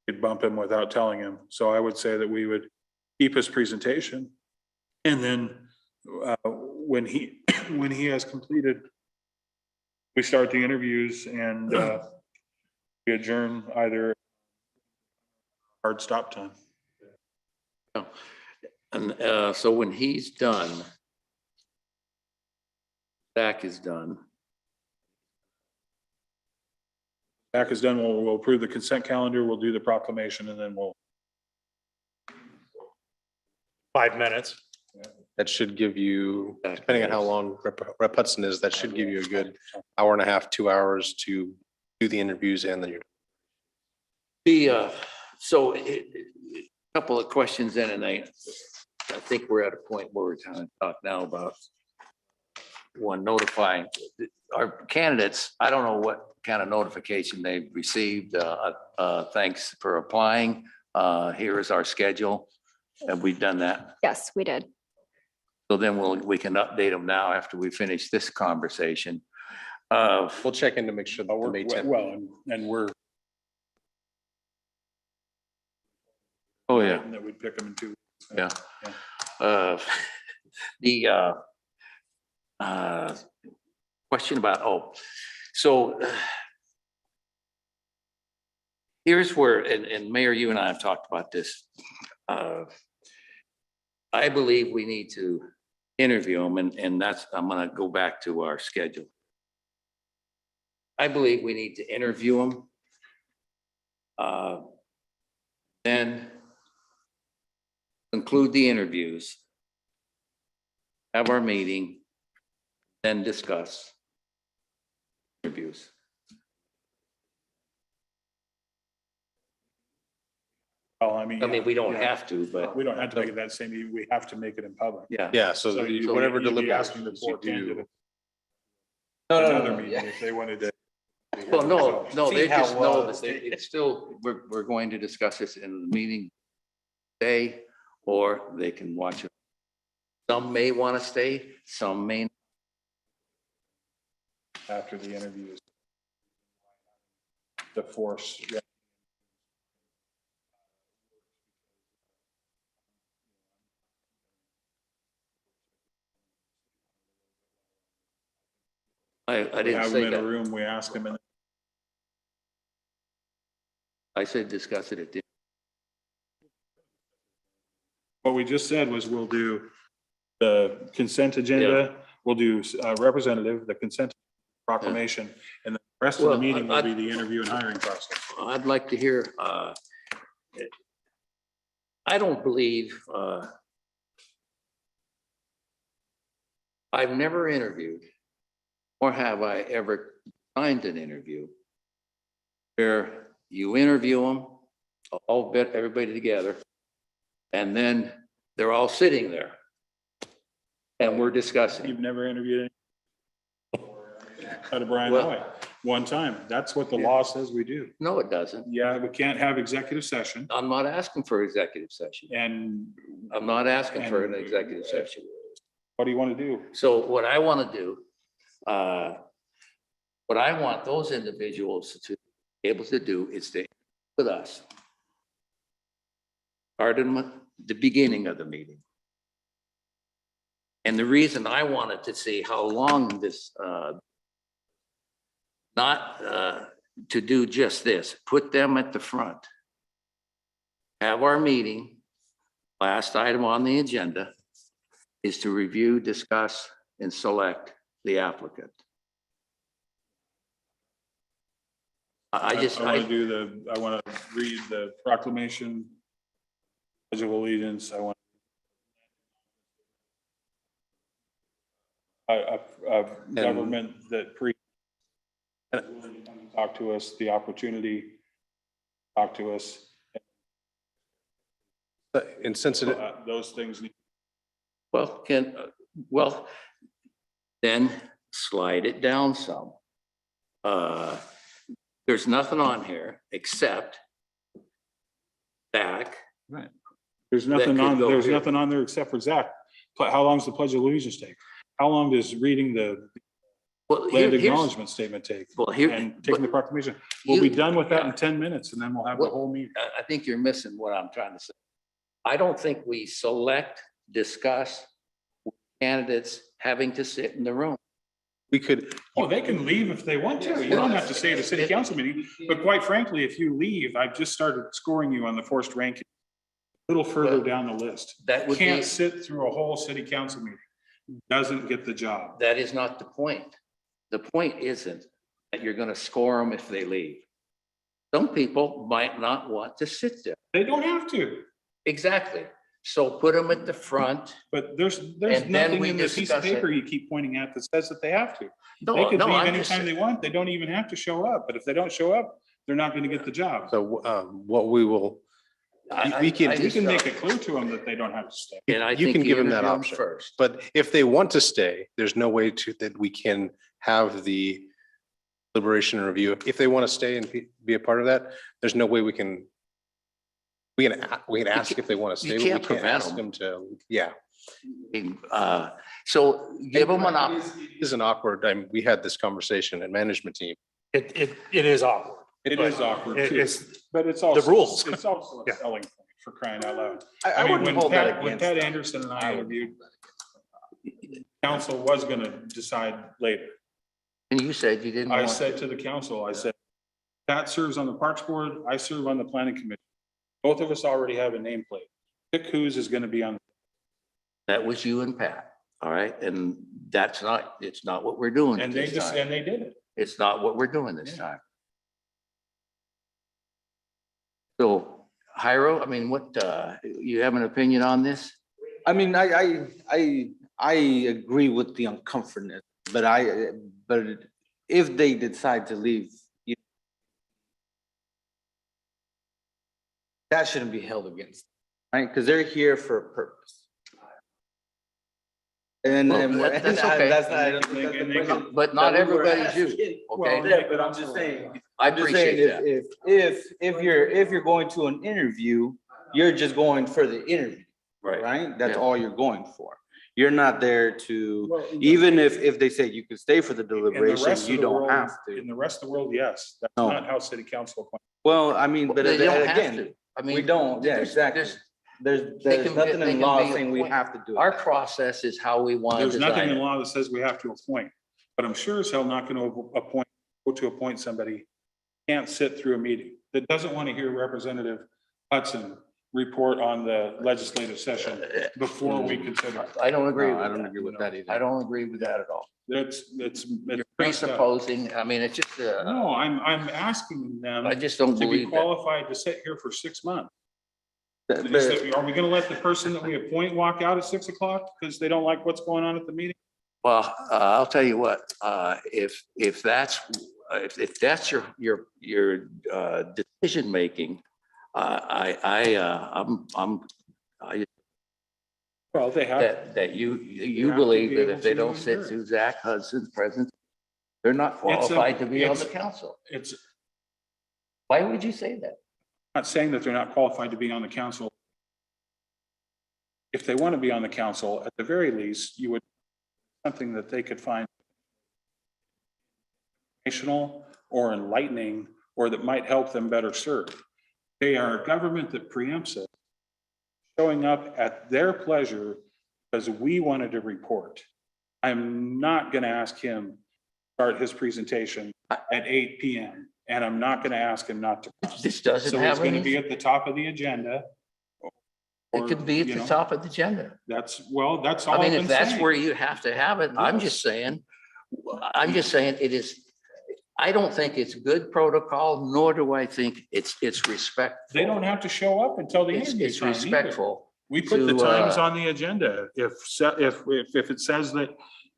you'd bump him without telling him. So I would say that we would keep his presentation. And then when he has completed, we start the interviews and we adjourn either hard stop time. And so when he's done, Zach is done. Back is done, we'll approve the consent calendar, we'll do the proclamation, and then we'll. 5 minutes. That should give you, depending on how long Rep Hudson is, that should give you a good hour and a half, 2 hours to do the interviews and then you're. So a couple of questions in, and I think we're at a point where we're kind of talk now about one notifying our candidates. I don't know what kind of notification they've received. Thanks for applying. Here is our schedule. Have we done that? Yes, we did. So then we can update them now after we finish this conversation. We'll check in to make sure that the May 10th. Well, and we're. Oh, yeah. That we'd pick them in 2 weeks. Yeah. The question about, so here's where, and Mayor, you and I have talked about this. I believe we need to interview them, and that's, I'm gonna go back to our schedule. I believe we need to interview them. Then conclude the interviews, have our meeting, then discuss interviews. Well, I mean, We don't have to, but we don't have to make it that same, we have to make it in public. yeah. Yeah, so So you- whatever you'd be asking the deliberations you four do. candidates No, another meeting if they wanted to. Well, no, they See how just know well that it's still, we're going to discuss this in the meeting today, or they can watch it. Some may want to stay, some may. After the interviews. The force. Yeah. I We didn't have them say in a that. room, we ask them, and I said discuss it at the. what we just said was we'll do the consent agenda, we'll do representative, the consent proclamation, and the rest of the Well, meeting will I- be the interview and hiring process. I'd like to hear, I don't believe, I've never interviewed, or have I ever signed an interview where you interview them, all bet everybody together, and then they're all sitting there. And we're discussing. You've never interviewed any? Out of Brian Well- Hoy, one time. That's what the law says we do. No, it doesn't. Yeah, we can't have executive session I'm not asking for executive session. and I'm not asking for an executive session. what do you want to do? So what I want to do, what I want those individuals to be able to do is to, with us. Start in the beginning of the meeting. And the reason I wanted to see how long this, not to do just this, put them at the front. Have our meeting, last item on the agenda is to review, discuss, and select the applicant. I just, I want to do I want to read the proclamation, Pledge of Allegiance. I want a government that talk to us, the opportunity, talk to us. But insensitive, Those things need. well, then slide it down some. There's nothing on here except Zach. There's That nothing could on, go there's here. nothing on there except for Zach. How long does the Pledge of Allegiance take? How long does reading the Well, land here's, acknowledgement statement take? well, here, And taking the proclamation? We'll be you- done with that yeah. in 10 minutes and then we'll have the Well, whole meeting. I think you're missing what I'm trying to say. I don't think we select, discuss candidates having to sit in the room. we could, Oh, they can leave if they want to. You don't have to stay at a city council meeting. But quite frankly, if you leave, I've just started scoring you on the forced ranking. A little further down the list. That would be, Can't sit through a whole city council meeting. Doesn't get the job. that is not the point. The point isn't that you're gonna score them if they leave. Some people might not want to sit there. They don't have to. Exactly. So put them at the front. But there's And then nothing we in this piece of discuss it. paper you keep pointing at that says that they have to. They No, could no, leave I'm just anytime they want. They don't even have to show up. But if they don't show up, they're not going to get the job. so what we will, we can- We can make a clue to them that they don't have to stay. And I you think can give them that interview 'em option. first. But if they want to stay, there's no way that we can have the deliberation and review. If they want to stay and be a part of that, there's no way we can ask if they want to you stay, but we can't can't prevent ask them. them to, yeah. So give them an option. It is an awkward, we had this conversation in management team. It is awkward. It is awkward It- too. it's- But it's also. rules. It's also a Yeah. selling point for crying out loud. I I mean, wouldn't when hold that Pat, when against Pat them. Anderson and I interviewed, council was gonna decide later. And you said you didn't I want. said to the council, I said, Pat serves on the Parks Board, I serve on the Planning Commission. Both of us already have a nameplate. Pick whose is gonna be on. That was you and Pat. All right. And it's not what we're doing And they this just, time. and they did it. It's not what we're doing this Yeah. time. So, Jairo, I mean, you have an opinion on this? I mean, I agree with the uncomfortness, but if they decide to leave, that shouldn't be held against, them, right? Because they're here for a purpose. And Well, and that's okay. that's not, I don't think that's the And they question But not that we were everybody's you, asking. okay? Yeah, but I'm just saying, I I'm just saying, appreciate that. if you're going to an interview, you're just going for the interview, Right. right? That's Yeah. all you're going for. You're not there to, even if they say you could stay for the In the deliberation, rest of you the don't world- have to. In the rest of the world, yes. That's No. not how city council appoints. Well, I mean, but They don't have again, to. I mean. we don't, yeah, there's- exactly. there's- There's they can be- nothing they in can law be saying we appointed. have to do it. Our process is how we want to There's nothing design in it. law that says we have to appoint, but I'm sure as hell not going to appoint somebody, can't sit through a meeting, that doesn't want to hear Representative Hudson report on the legislative session before we consider. it. I don't agree No, with I don't that. agree with that either. I don't agree with that at all. You're You're presupposing, I mean, it's just, No, I'm asking them I just don't to be believe that. qualified to sit here for 6 months. But- Are we going to let the person that we appoint walk out at 6 o'clock because they don't like what's going on at the meeting? Well, I'll tell you what, if that's your decision making, Well, they have. that you have to believe be that able if they to don't sit endure it. through Zach Hudson's presence, they're not qualified to be on the council. It's Why would you say that? not saying that they're not qualified to be on the council. If they want to be on the council, at the very least, you would, something that they could find informational or enlightening, or that might help them better serve. They are a government that preempts it, showing up at their pleasure because we wanted to report. I'm not going to ask him to start his presentation at 8 PM, and I'm not going to ask him not to. This doesn't So it's have going to be any, at the top of the agenda. it could be at you the know, top of the agenda. That's all I I've mean, been if that's saying. where you have to have it, I'm just saying it is, I don't think it's good protocol, nor do I think it's respectful. They don't have to show up until the It's, interview it's time either. respectful. We put the to, times on the agenda. If it says that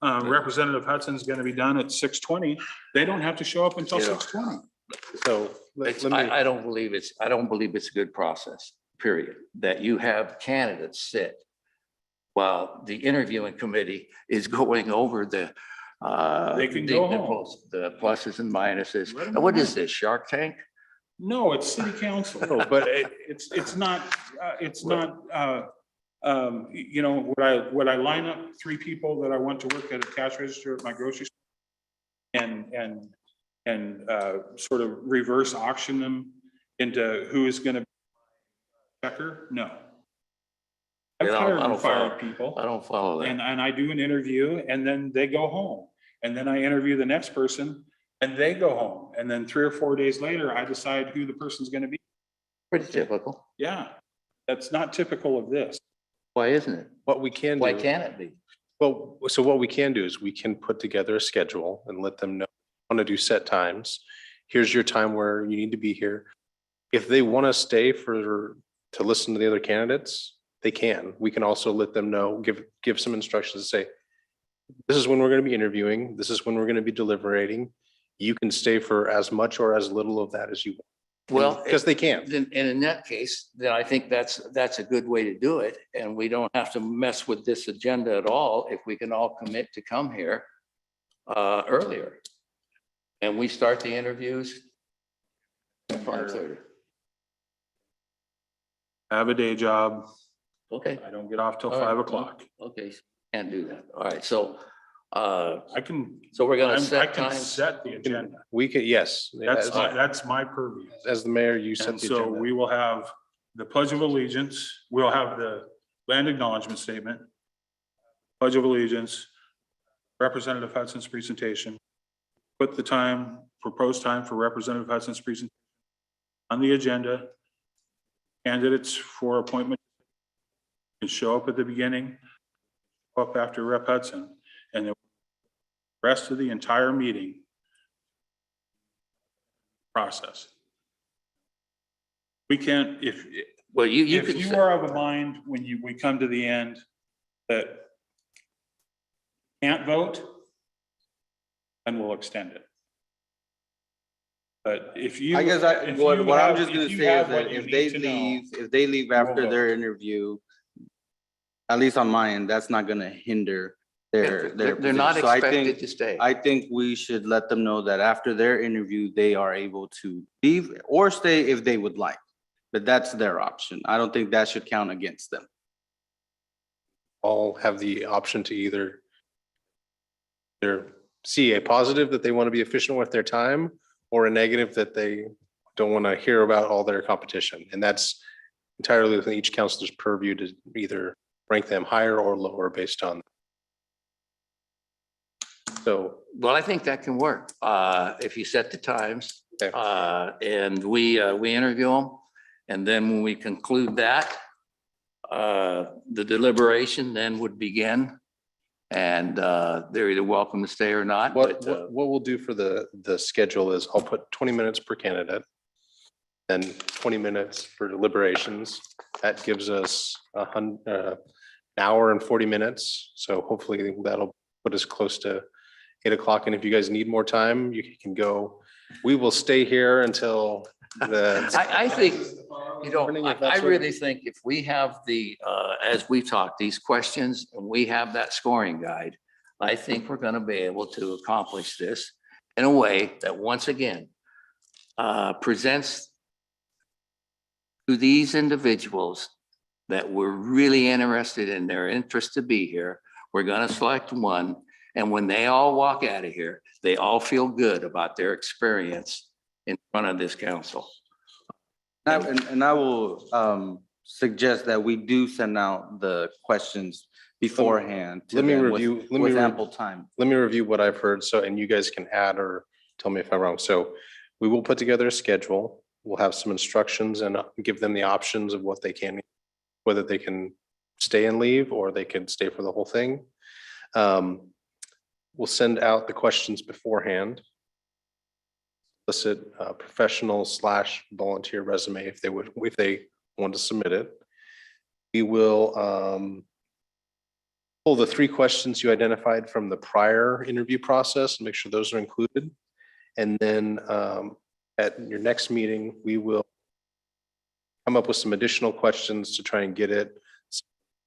Representative Hudson's going to be done at 6:20, they don't have to show up until Yeah. 6:20. So let It's, let me, I don't believe it's a good process, period, that you have candidates sit while the interviewing committee is going over the They can the- go the home. pros- the pluses and minuses. Let 'em And what go is home. this, Shark Tank? No, it's city council. no, but It's not, you know, would I line up 3 people that I want to work at a cash register at my grocery store and sort of reverse auction them into who is going to checker? No. I've Yeah, I hired don't and fired people. I don't follow that. And I do an interview and then they go home. And then I interview the next person and they go home. And then 3 or 4 days later, I decide who the person's going to be. Pretty typical. Yeah, that's not typical of this. Why isn't it? what we can do. Why can't it be? Well, so what we can do is we can put together a schedule and let them know, want to do set times. Here's your time where you need to be here. If they want to stay to listen to the other candidates, they can. We can also let them know, give some instructions to say, this is when we're going to be interviewing. This is when we're going to be deliberating. You can stay for as much or as little of that as you want. Well, Because they can. then, and in that case, then I think that's a good way to do it. And we don't have to mess with this agenda at all if we can all commit to come here earlier. And we start the interviews at 5:30. I have a day job. Okay. I don't get off till All right. 5 o'clock. Okay, can't do that. All right, so, I can, so we're gonna I set can times. set the agenda. We could, yes. That's my purview. As the mayor, you set And the so agenda. we will have the Pledge of Allegiance, we'll have the land acknowledgement statement, Pledge of Allegiance, Representative Hudson's presentation, put the time, proposed time for Representative Hudson's presentation on the agenda. Candidates for appointment can show up at the beginning, up after Rep. Hudson, and the rest of the entire meeting process. We can't, Well, you if can, you set- are of a mind when we come to the end that can't vote, then we'll extend it. But if you. I guess if what you I'm have- just gonna if you say have is that what you if they need to know, leave after vote. their interview, at least on my end, that's not gonna hinder their. they're not position. So I expected think- to stay. I think we should let them know that after their interview, they are able to leave or stay if they would like. But that's their option. I don't think that should count against them. All have the option to either see a positive that they want to be efficient with their time or a negative that they don't want to hear about all their competition. And that's entirely within each counselor's purview to either rank them higher or lower based on. So, Well, I think that can work, if you set the times, Okay. and we interview them. And then when we conclude that, the deliberation then would begin. And, they're either welcome to stay or not, what, but, what we'll do for the schedule is I'll put 20 minutes per candidate. Then 20 minutes for deliberations. That gives us an hour and 40 minutes. So hopefully that'll put us close to 8 o'clock. And if you guys need more time, you can go. We will stay here until the. I think, you know, Morning, if I that's what- really think if we have as we talk, these questions, and we have that scoring guide, I think we're gonna be able to accomplish this in a way that, once again, presents to these individuals that we're really interested in their interest to be here. We're gonna select one, and when they all walk out of here, they all feel good about their experience in front of this council. And I will suggest that we do send out the questions beforehand. to Let me them with- review- let me With re- ample time. Let me review what I've heard. So, and you guys can add or tell me if I'm wrong. So we will put together a schedule. We'll have some instructions and give them the options of what they can, whether they can stay and leave or they can stay for the whole thing. We'll send out the questions beforehand. solicit a professional / volunteer resume if they want to submit it. We will pull the 3 questions you identified from the prior interview process and make sure those are included. And then at your next meeting, we will come up with some additional questions to try and get it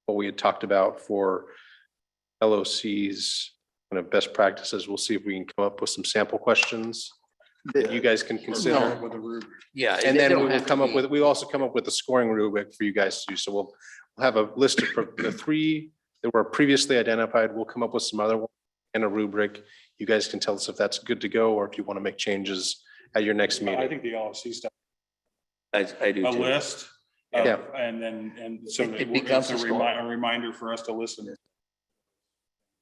what we had talked about for LOCs, kind of best practices. We'll see if we can come up with some sample questions that you guys can consider. Yeah. And then we also come up with a scoring rubric for you guys to do. So we'll have a list of the 3 that were previously identified. We'll come up with some other ones and a rubric. You guys can tell us if that's good to go or if you want to make changes at your next I meeting. think the LLC stuff, I do a too. list. Yeah. And so It becomes a score. a reminder for us to listen.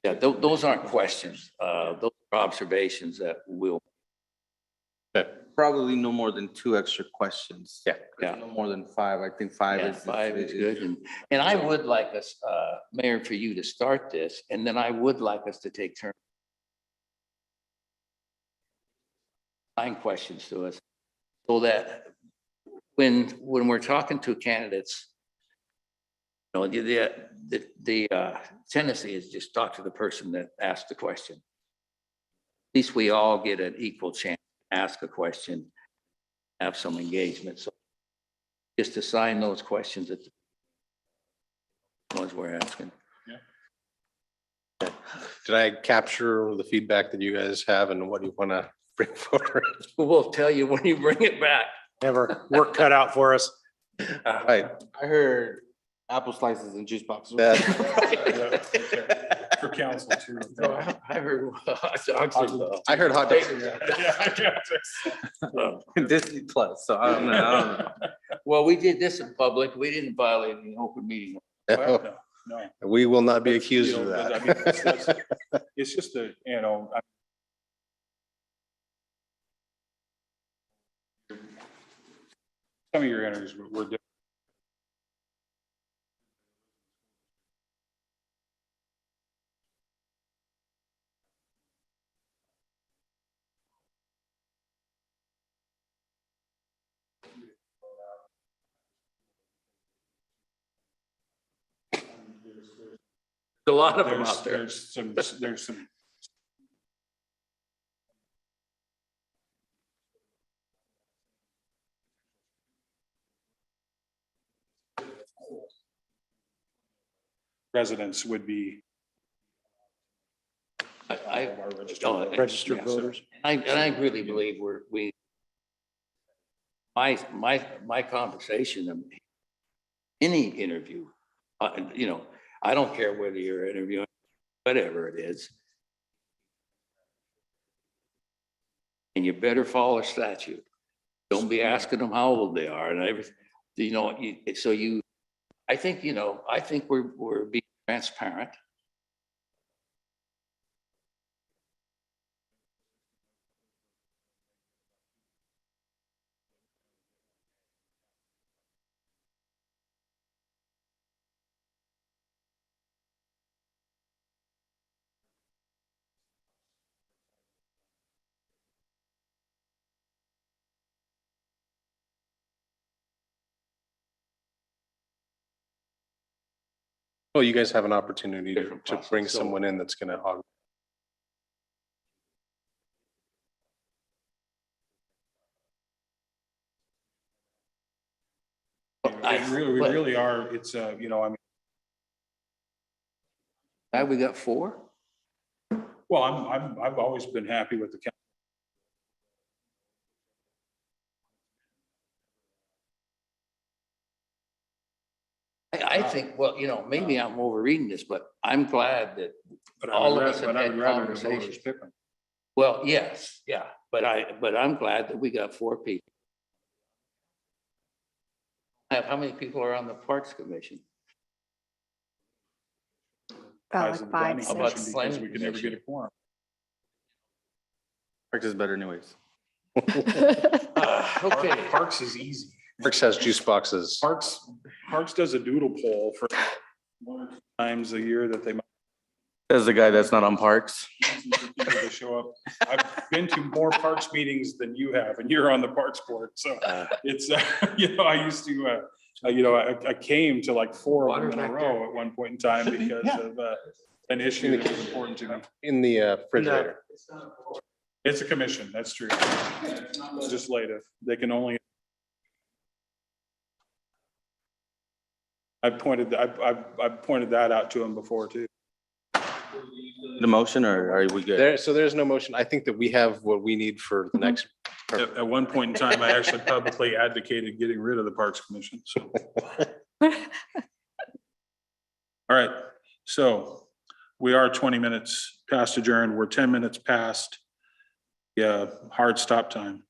Yeah, those aren't questions. Those are observations that will, Probably no more than 2 extra questions. Yeah. Yeah. No more than 5. I think 5 yeah, is. 5 is good. And I would like us, Mayor, for you to start this, and then I would like us to take turns. Assign questions to us so that when we're talking to candidates, you know, the tendency is just talk to the person that asked the question. At least we all get an equal chance to ask a question, have some engagement. So just assign those questions that the ones we're asking. Did I capture the feedback that you guys have and what you want to bring forward? We'll tell you when you bring it back. Have our work cut out for us. Right. I heard apple slices and juice boxes. For council too. I heard hot dogs. I heard hot dogs. Disney Plus, so I don't know. Well, we did this in public. We didn't violate any open meeting. No. We will not be That's, accused you of know, I mean, that. it's just a, you know. Some of your interviews were different. A lot of them out there. There's some. Residents would be. I Registered Yeah, so- voters. I really believe my conversation, any interview, you know, I don't care whether you're interviewing, whatever it is. And you better follow statute. Don't be asking them how old they are and everything, you know, I think, you know, I think we're being transparent. Well, you guys have an opportunity Different to process, bring so- someone in that's gonna augment. We really are, it's you know, I mean, Now we got 4? well, I've always been happy with the county. I think, well, you know, maybe I'm overreading this, but I'm glad that But I all would of us rather- have but I had would rather the voters conversations. pick them. Well, yes, yeah, but I'm glad that we got 4 people. How many people are on the Parks Commission? As Like a 5, planning How about 6. commission, planning because we can never get a commission? quorum. Parks is better anyways. Okay, Parks is easy. Parks has juice boxes. Parks does a doodle poll for 1 or 2 times a year that they might. As the guy that's not on parks. People to show up. I've been to more parks meetings than you have, and you're on the parks board, so it's, I used to, I came to like 4 of them in a row at one point in time because of an issue that was important to me. In the refrigerator. It's a commission, that's true. Legislative, they can only. I've pointed that out to them before too. The motion, or are we good? There's no motion. I think that we have what we need for the next. At one point in time, I actually publicly advocated getting rid of the Parks Commission, so. All right, so we are 20 minutes past adjourned. We're 10 minutes past hard stop time.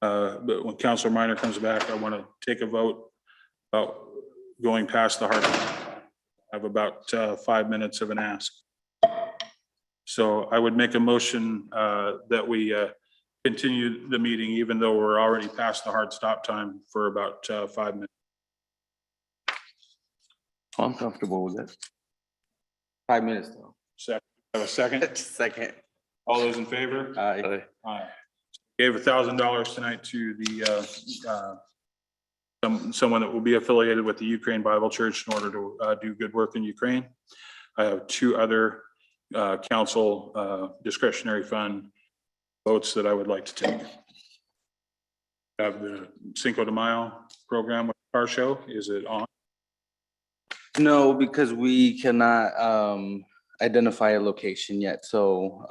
But when Councilor Minor comes back, I want to take a vote about going past the hard. I have about 5 minutes of an ask. So I would make a motion that we continue the meeting even though we're already past the hard stop time for about 5 minutes. I'm comfortable with it. 5 minutes though. Second, have a second? Second. All those in favor? Aye. Aye. Gave $1,000 tonight to the someone that will be affiliated with the Ukraine Bible Church in order to do good work in Ukraine. I have 2 other council discretionary fund votes that I would like to take. Have the Cinco de Mayo program with car show. Is it on? No, because we cannot identify a location yet. So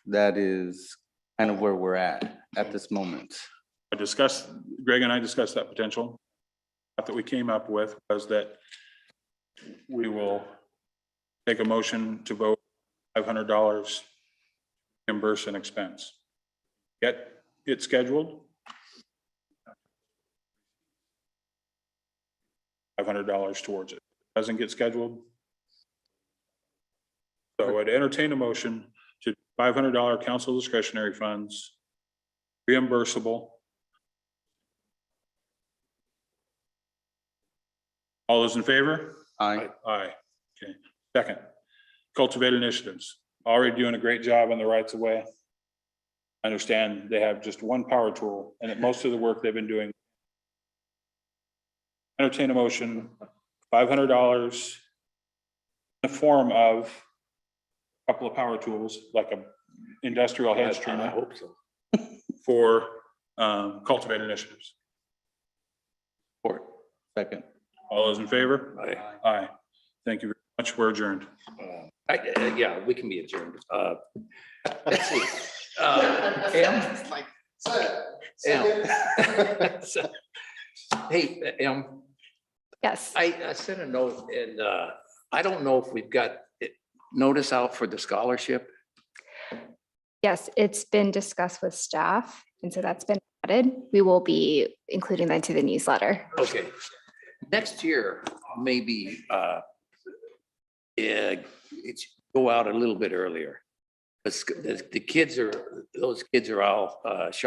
that is kind of where we're at this moment. Greg and I discussed that potential. That we came up with was that we will take a motion to vote $500 reimburse an expense. Get it scheduled. $500 towards it. Doesn't get scheduled. So I'd entertain a motion to $500 council discretionary funds, reimbursable. All those in favor? Aye. Aye. Okay. Second, cultivate initiatives. Already doing a great job on the rights of way. I understand they have just one power tool and that most of the work they've been doing. Entertain a motion, $500 in the form of a couple of power tools, like a industrial hedge trimmer. I hope so. For cultivate initiatives. Support. Second. All those in favor? Aye. Aye. Thank you very much. We're adjourned. Yeah, we can be adjourned. Let's see. M? Hey, M, Yes. I sent a note and I don't know if we've got notice out for the scholarship. Yes, it's been discussed with staff, and so that's been added. We will be including that into the newsletter. Okay. Next year, maybe it's go out a little bit earlier. Because those kids are all shocked.